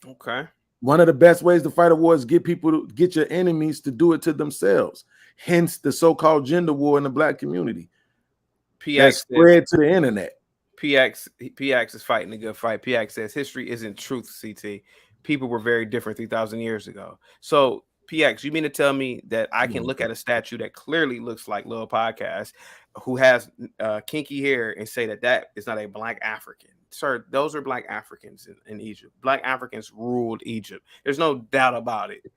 Okay. One of the best ways to fight a war is get your enemies to do it to themselves. Hence the so-called gender war in the black community. PX spread to the internet. PX is fighting a good fight. PX says history isn't truth, CT. People were very different 3,000 years ago. So PX, you mean to tell me that I can look at a statue that clearly looks like Lil Podcast, who has kinky hair, and say that is not a black African? Sir, those are black Africans in Egypt. Black Africans ruled Egypt. There's no doubt about it.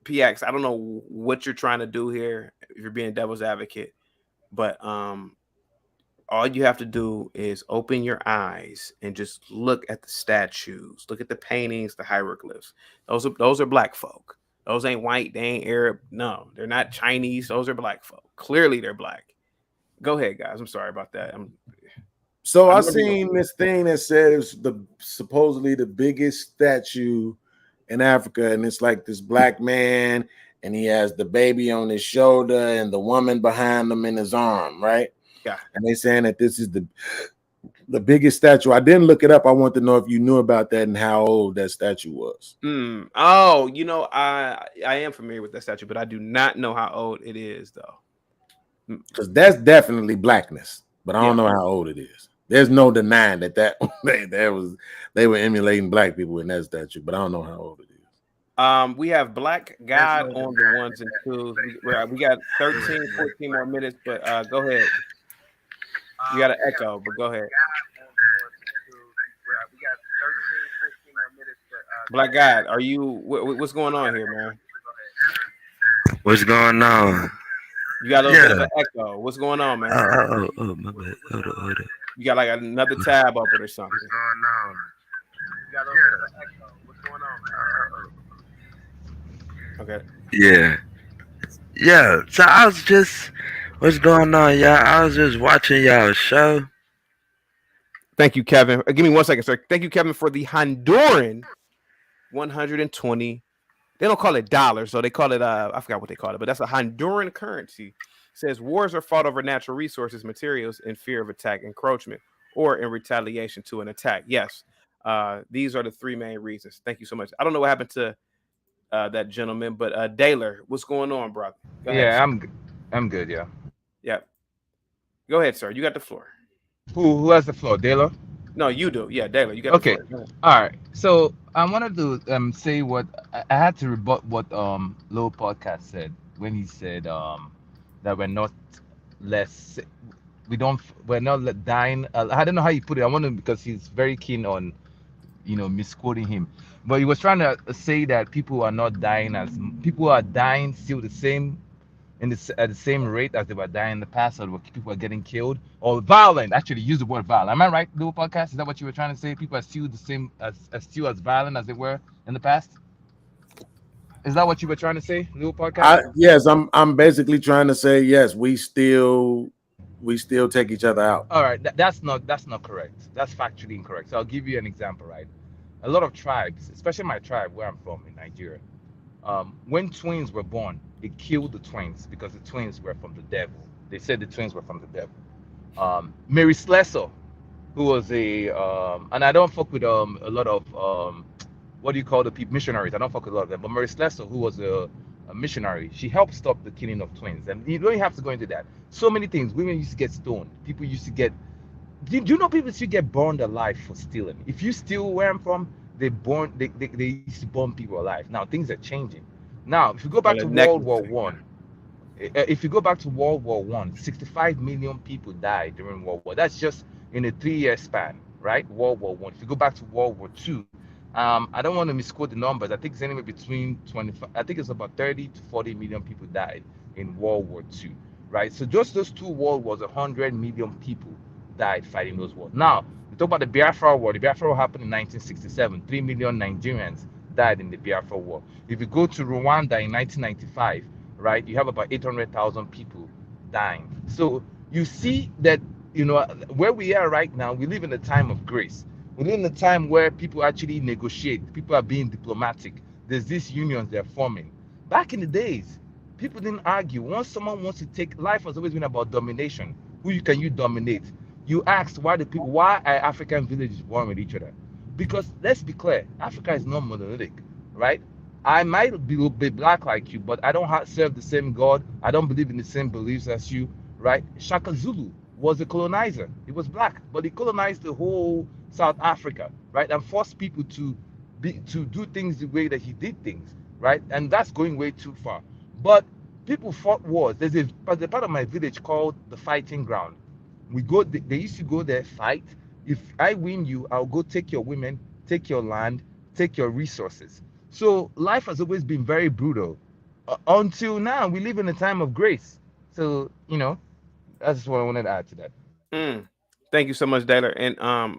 PX, I don't know what you're trying to do here if you're being devil's advocate, but all you have to do is open your eyes and just look at the statues, look at the paintings, the hieroglyphs. Those are black folk. Those ain't white, they ain't Arab. No, they're not Chinese. Those are black folk. Clearly they're black. Go ahead, guys. I'm sorry about that. So I seen this thing that said it was supposedly the biggest statue in Africa, and it's like this black man, and he has the baby on his shoulder and the woman behind him in his arm, right? Yeah. And they saying that this is the biggest statue. I didn't look it up. I want to know if you knew about that and how old that statue was. Oh, you know, I am familiar with that statue, but I do not know how old it is, though. Because that's definitely blackness, but I don't know how old it is. There's no denying that they were emulating black people in that statue, but I don't know how old it is. We have Black God on the ones and twos. We got 13, 14 more minutes, but go ahead. You got an echo, but go ahead. Black God, are you? What's going on here, man? What's going on? You got a little bit of an echo. What's going on, man? Oh, my bad. Hold up. You got like another tab open or something. What's going on? You got a little bit of an echo. What's going on, man? Okay. Yeah. So I was just, what's going on, y'all? I was just watching y'all show. Thank you, Kevin. Give me 1 second, sir. Thank you, Kevin, for the Honduran 120. They don't call it dollars, so they call it I forgot what they call it, but that's a Honduran currency. It says wars are fought over natural resources, materials, in fear of attack, encroachment, or in retaliation to an attack. Yes, these are the three main reasons. Thank you so much. I don't know what happened to that gentleman, but Daylor, what's going on, brother? Go ahead, sir. I'm good. Yeah. Yeah. Go ahead, sir. You got the floor. Who has the floor, Daylor? No, you do. Yeah, Daylor, you got the floor. All right. So I wanted to say what I had to rebut what Low Podcast said when he said that we're not dying. I don't know how you put it. I wanted because he's very keen on misquoting him, but he was trying to say that people are not dying as people are dying still the same at the same rate as they were dying in the past, or people are getting killed or violent. Actually, use the word violent. Am I right, Little Podcast? Is that what you were trying to say? People are still the same as violent as they were in the past. Is that what you were trying to say, Little Podcast? Yes, I'm basically trying to say yes. We still take each other out. All right, that's not correct. That's factually incorrect. So I'll give you an example. Right, a lot of tribes, especially my tribe where I'm from in Nigeria, when twins were born, they killed the twins because the twins were from the devil. They said the twins were from the devil. Mary Slessor, who was and I don't fuck with a lot of what do you call the people, missionaries. I don't fuck with a lot of them. But Mary Slessor, who was a missionary, she helped stop the killing of twins. And you don't have to go into that. So many things. Women used to get stoned. People used to get. Do you know people used to get burned alive for stealing? If you steal where I'm from, they used to burn people alive. Now things are changing. Now, if you go back to World War One, 65 million people died during World War. That's just in a 3-year span, right? World War One. If you go back to World War Two, I don't want to misquote the numbers. I think it's anywhere between 25. I think it's about 30 to 40 million people died in World War Two, right? So just those two world wars, 100 million people died fighting those wars. Now, we talk about the Biafra War. The Biafra War happened in 1967. 3 million Nigerians died in the Biafra War. If you go to Rwanda in 1995, right, you have about 800,000 people dying. So you see that, where we are right now, we live in a time of grace. We live in a time where people actually negotiate. People are being diplomatic. There's these unions they're forming. Back in the days, people didn't argue. Once someone wants to take, life has always been about domination. Who can you dominate? You asked why are African villages born with each other? Because let's be clear, Africa is not monolithic, right? I might be black like you, but I don't serve the same God. I don't believe in the same beliefs as you, right? Shaka Zulu was a colonizer. He was black, but he colonized the whole South Africa, right? And forced people to do things the way that he did things, right? And that's going way too far. But people fought wars. There's a part of my village called the Fighting Ground. They used to go there, fight. If I win you, I'll go take your women, take your land, take your resources. So life has always been very brutal. Until now, we live in a time of grace. So, that's what I wanted to add to that. Thank you so much, Daylor. And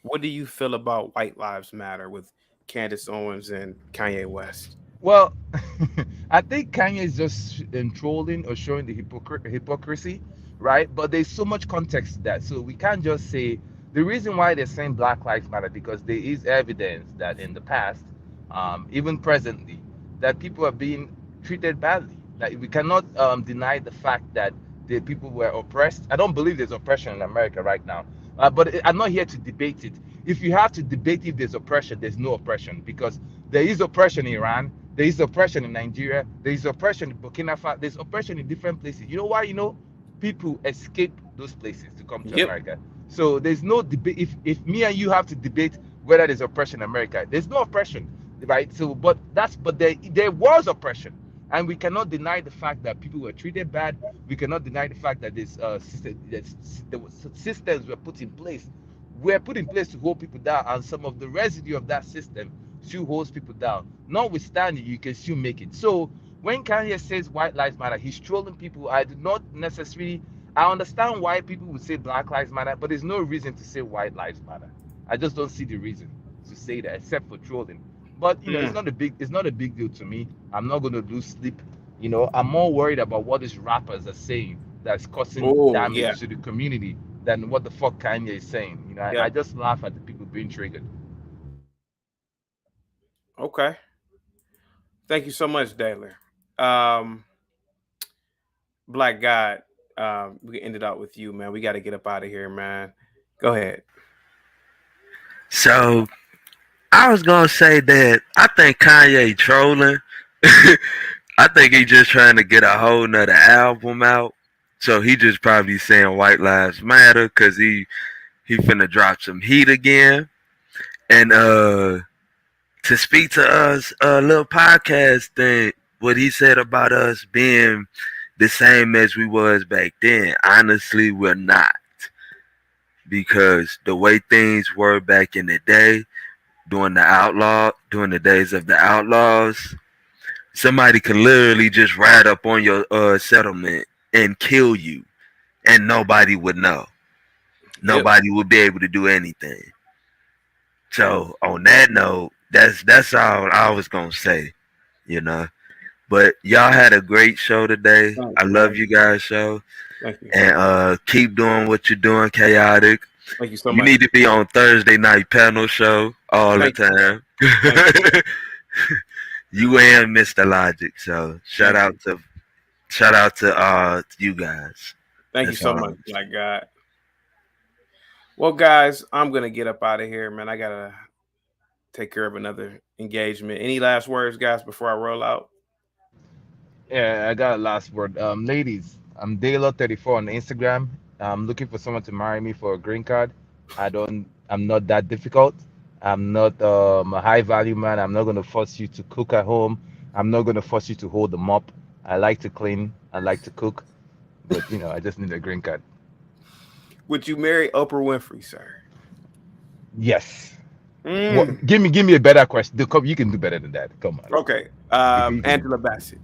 what do you feel about White Lives Matter with Candace Owens and Kanye West? Well, I think Kanye is just trolling or showing the hypocrisy, right? But there's so much context to that. So we can't just say the reason why they're saying Black Lives Matter, because there is evidence that in the past, even presently, that people are being treated badly. Like we cannot deny the fact that the people were oppressed. I don't believe there's oppression in America right now, but I'm not here to debate it. If you have to debate if there's oppression, there's no oppression, because there is oppression in Iran, there is oppression in Nigeria, there is oppression in Burkina Faso, there's oppression in different places. You know why? People escape those places to come to Yep. America. So there's no debate. If me and you have to debate whether there's oppression in America, there's no oppression, right? So, but there was oppression, and we cannot deny the fact that people were treated bad. We cannot deny the fact that systems were put in place to hold people down, and some of the residue of that system still holds people down. Notwithstanding, you can still make it. So when Kanye says white lives matter, he's trolling people. I do not necessarily. I understand why people would say Black Lives Matter, but there's no reason to say white lives matter. I just don't see the reason to say that, except for trolling. But it's not a big deal to me. I'm not going to lose sleep. I'm more worried about what these rappers are saying that's causing damage to the community than what the fuck Kanye is saying. I just laugh at the people being triggered. Okay. Thank you so much, Daylor. Black God, we can end it out with you, man. We got to get up out of here, man. Go ahead. So I was gonna say that I think Kanye trolling. I think he just trying to get a whole nother album out. So he just probably saying White Lives Matter because he finna drop some heat again. And to speak to us, little podcast thing, what he said about us being the same as we was back then. Honestly, we're not. Because the way things were back in the day, during the days of the outlaws, somebody could literally just ride up on your settlement and kill you, and nobody would know. Nobody would be able to do anything. So on that note, that's all I was gonna say, But y'all had a great show today. I love you guys' show. Thank you. And keep doing what you're doing, Chaotic. Thank you so You much. need to be on Thursday night panel show all the time. You and Mr. Logic. So shout out to you guys. Thank you so much, Black God. Well, guys, I'm gonna get up out of here, man. I gotta take care of another engagement. Any last words, guys, before I roll out? Yeah, I got a last word. Ladies, I'm Daylo34 on Instagram. I'm looking for someone to marry me for a green card. I'm not that difficult. I'm not a high value man. I'm not going to force you to cook at home. I'm not going to force you to hold the mop. I like to clean. I like to cook. But, I just need a green card. Would you marry Oprah Winfrey, sir? Yes. Well, give me a better question. You can do better than that. Come on. Okay. Angela Bassett.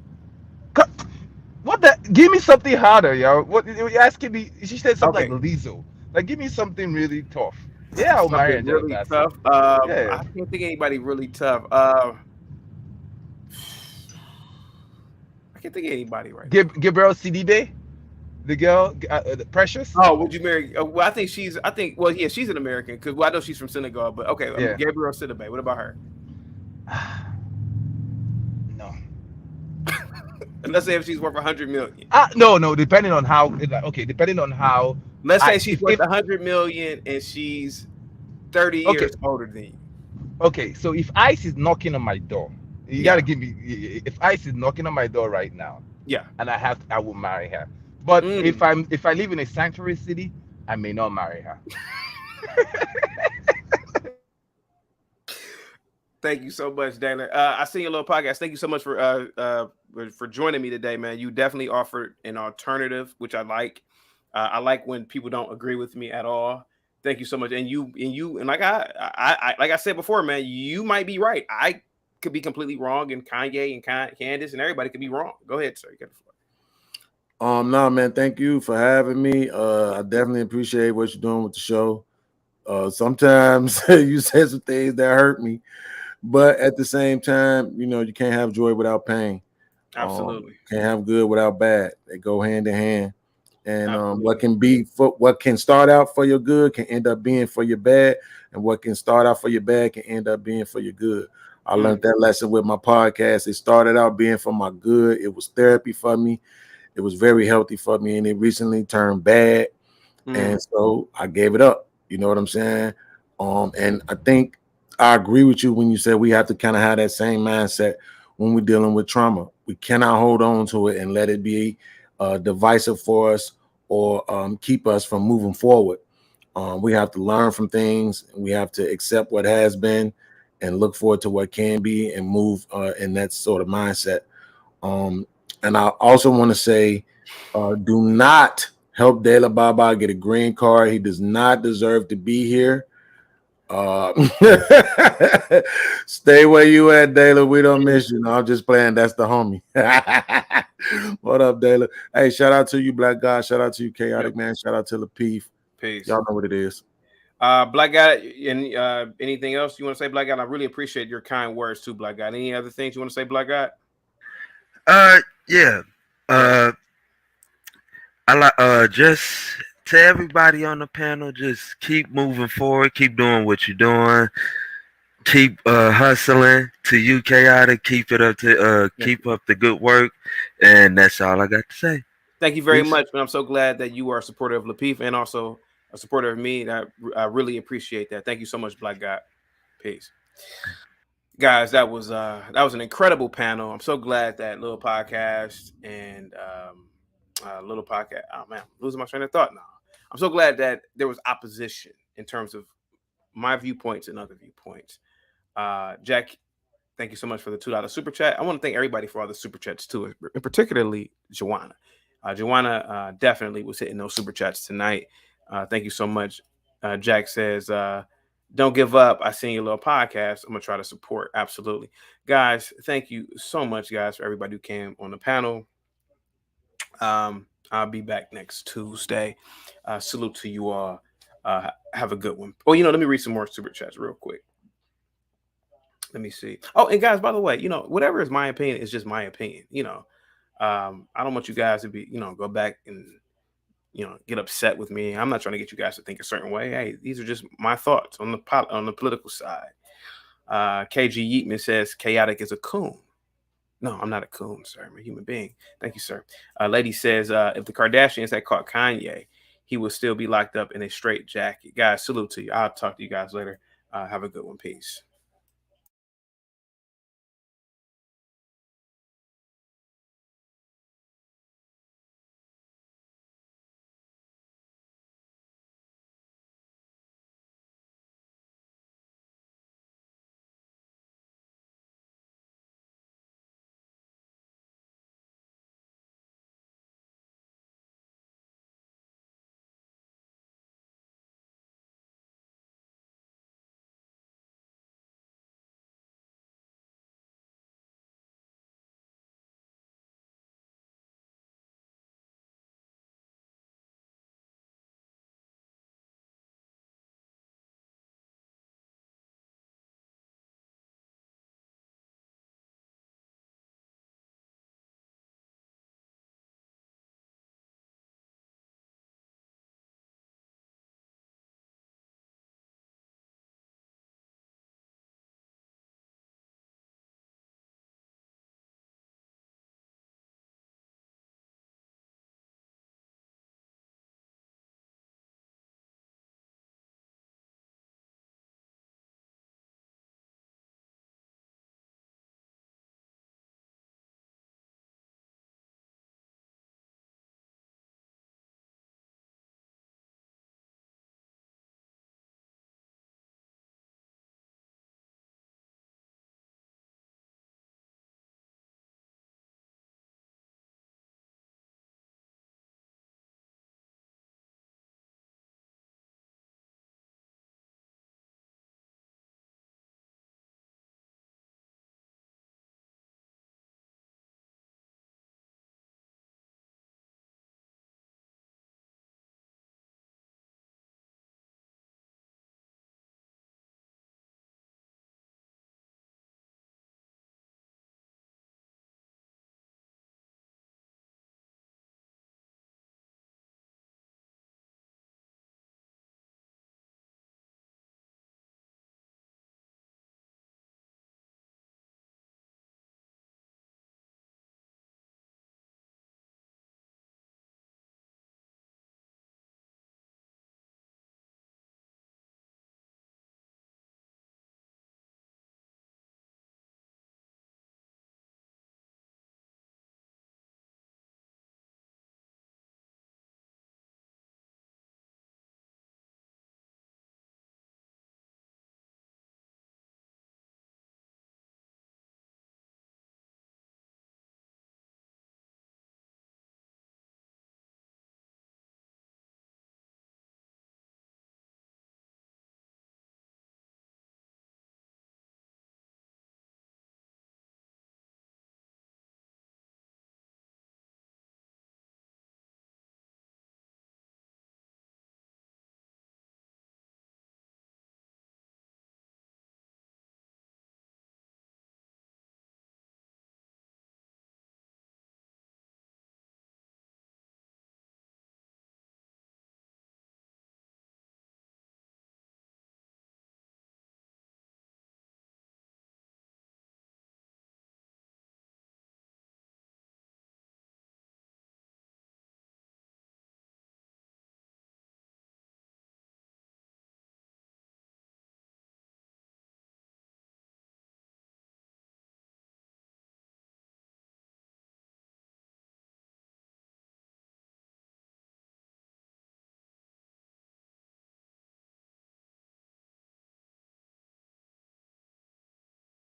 What the? Give me something harder, yo. What you're asking me? She said something like Lizzo. Like, give me something really tough. Yeah, I'll marry Angela really Bassett. tough. Yeah. I can't think of anybody really tough. I can't think of anybody right now. Gabrielle Sidibe, the girl, the Precious. Oh, would you marry? Well, I think she's an American because I know she's from Senegal. But okay, Yeah. Gabrielle Sidibe. What about her? No. Let's say if she's worth $100 million. No. Depending on how. Depending on how. Let's say she's worth $100 million and she's 30 years older than you. Okay, so if ICE is knocking on my door, you gotta give me. If ICE is knocking on my door right now, and I will marry her. But if I live in a sanctuary city, I may not marry her. Thank you so much, Dana. I see your little podcast. Thank you so much for joining me today, man. You definitely offered an alternative, which I like. I like when people don't agree with me at all. Thank you so much. And like I said before, man, you might be right. I could be completely wrong, and Kanye and Candace and everybody could be wrong. Go ahead, sir. You got the floor. No, man, thank you for having me. I definitely appreciate what you're doing with the show. Sometimes you say some things that hurt me, but at the same time, you can't have joy without pain. Absolutely. Can't have good without bad. They go hand in hand. And what can start out for your good can end up being for your bad, and what can start out for your bad can end up being for your good. I learned that lesson with my podcast. It started out being for my good. It was therapy for me. It was very healthy for me, and it recently turned bad. And so I gave it up. You know what I'm saying? And I think I agree with you when you said we have to kind of have that same mindset when we're dealing with trauma. We cannot hold on to it and let it be divisive for us or keep us from moving forward. We have to learn from things. We have to accept what has been and look forward to what can be and move in that sort of mindset. And I also want to say, do not help De La Baba get a green card. He does not deserve to be here. Stay where you at, De La. We don't miss you. No, I'm just playing. That's the homie. What up, De La? Hey, shout out to you, Black God. Shout out to you, Chaotic Man. Shout out to Lapeef. Peace. Y'all know what it is. Black Guy, and anything else you want to say, Black Guy? I really appreciate your kind words too, Black Guy. Any other things you want to say, Black Guy? Yeah. I like just to everybody on the panel, just keep moving forward, keep doing what you're doing, keep hustling. To you, Chaotic, keep it up to keep up the good work, and that's all I got to say. Thank you very much, and I'm so glad that you are a supporter of Lapeef and also a supporter of me. And I really appreciate that. Thank you so much, Black Guy. Peace. Guys, that was an incredible panel. I'm so glad that Little Podcast and Little Podcast. Oh man, I'm losing my train of thought now. I'm so glad that there was opposition in terms of my viewpoints and other viewpoints. Jack, thank you so much for the $2 super chat. I want to thank everybody for all the super chats too, and particularly Joanna. Joanna definitely was hitting those super chats tonight. Thank you so much. Jack says, don't give up. I seen your little podcast. I'm going to try to support. Absolutely. Guys, thank you so much, guys, for everybody who came on the panel. I'll be back next Tuesday. Salute to you all. Have a good one. Oh, let me read some more super chats real quick. Let me see. Oh, and guys, by the way, whatever is my opinion is just my opinion. I don't want you guys to be, go back and, get upset with me. I'm not trying to get you guys to think a certain way. Hey, these are just my thoughts on the political side. KG Yeatman says Chaotic is a coon. No, I'm not a coon, sir. I'm a human being. Thank you, sir. Lady says if the Kardashians had caught Kanye, he would still be locked up in a straight jacket. Guys, salute to you. I'll talk to you guys later. Have a good one. Peace.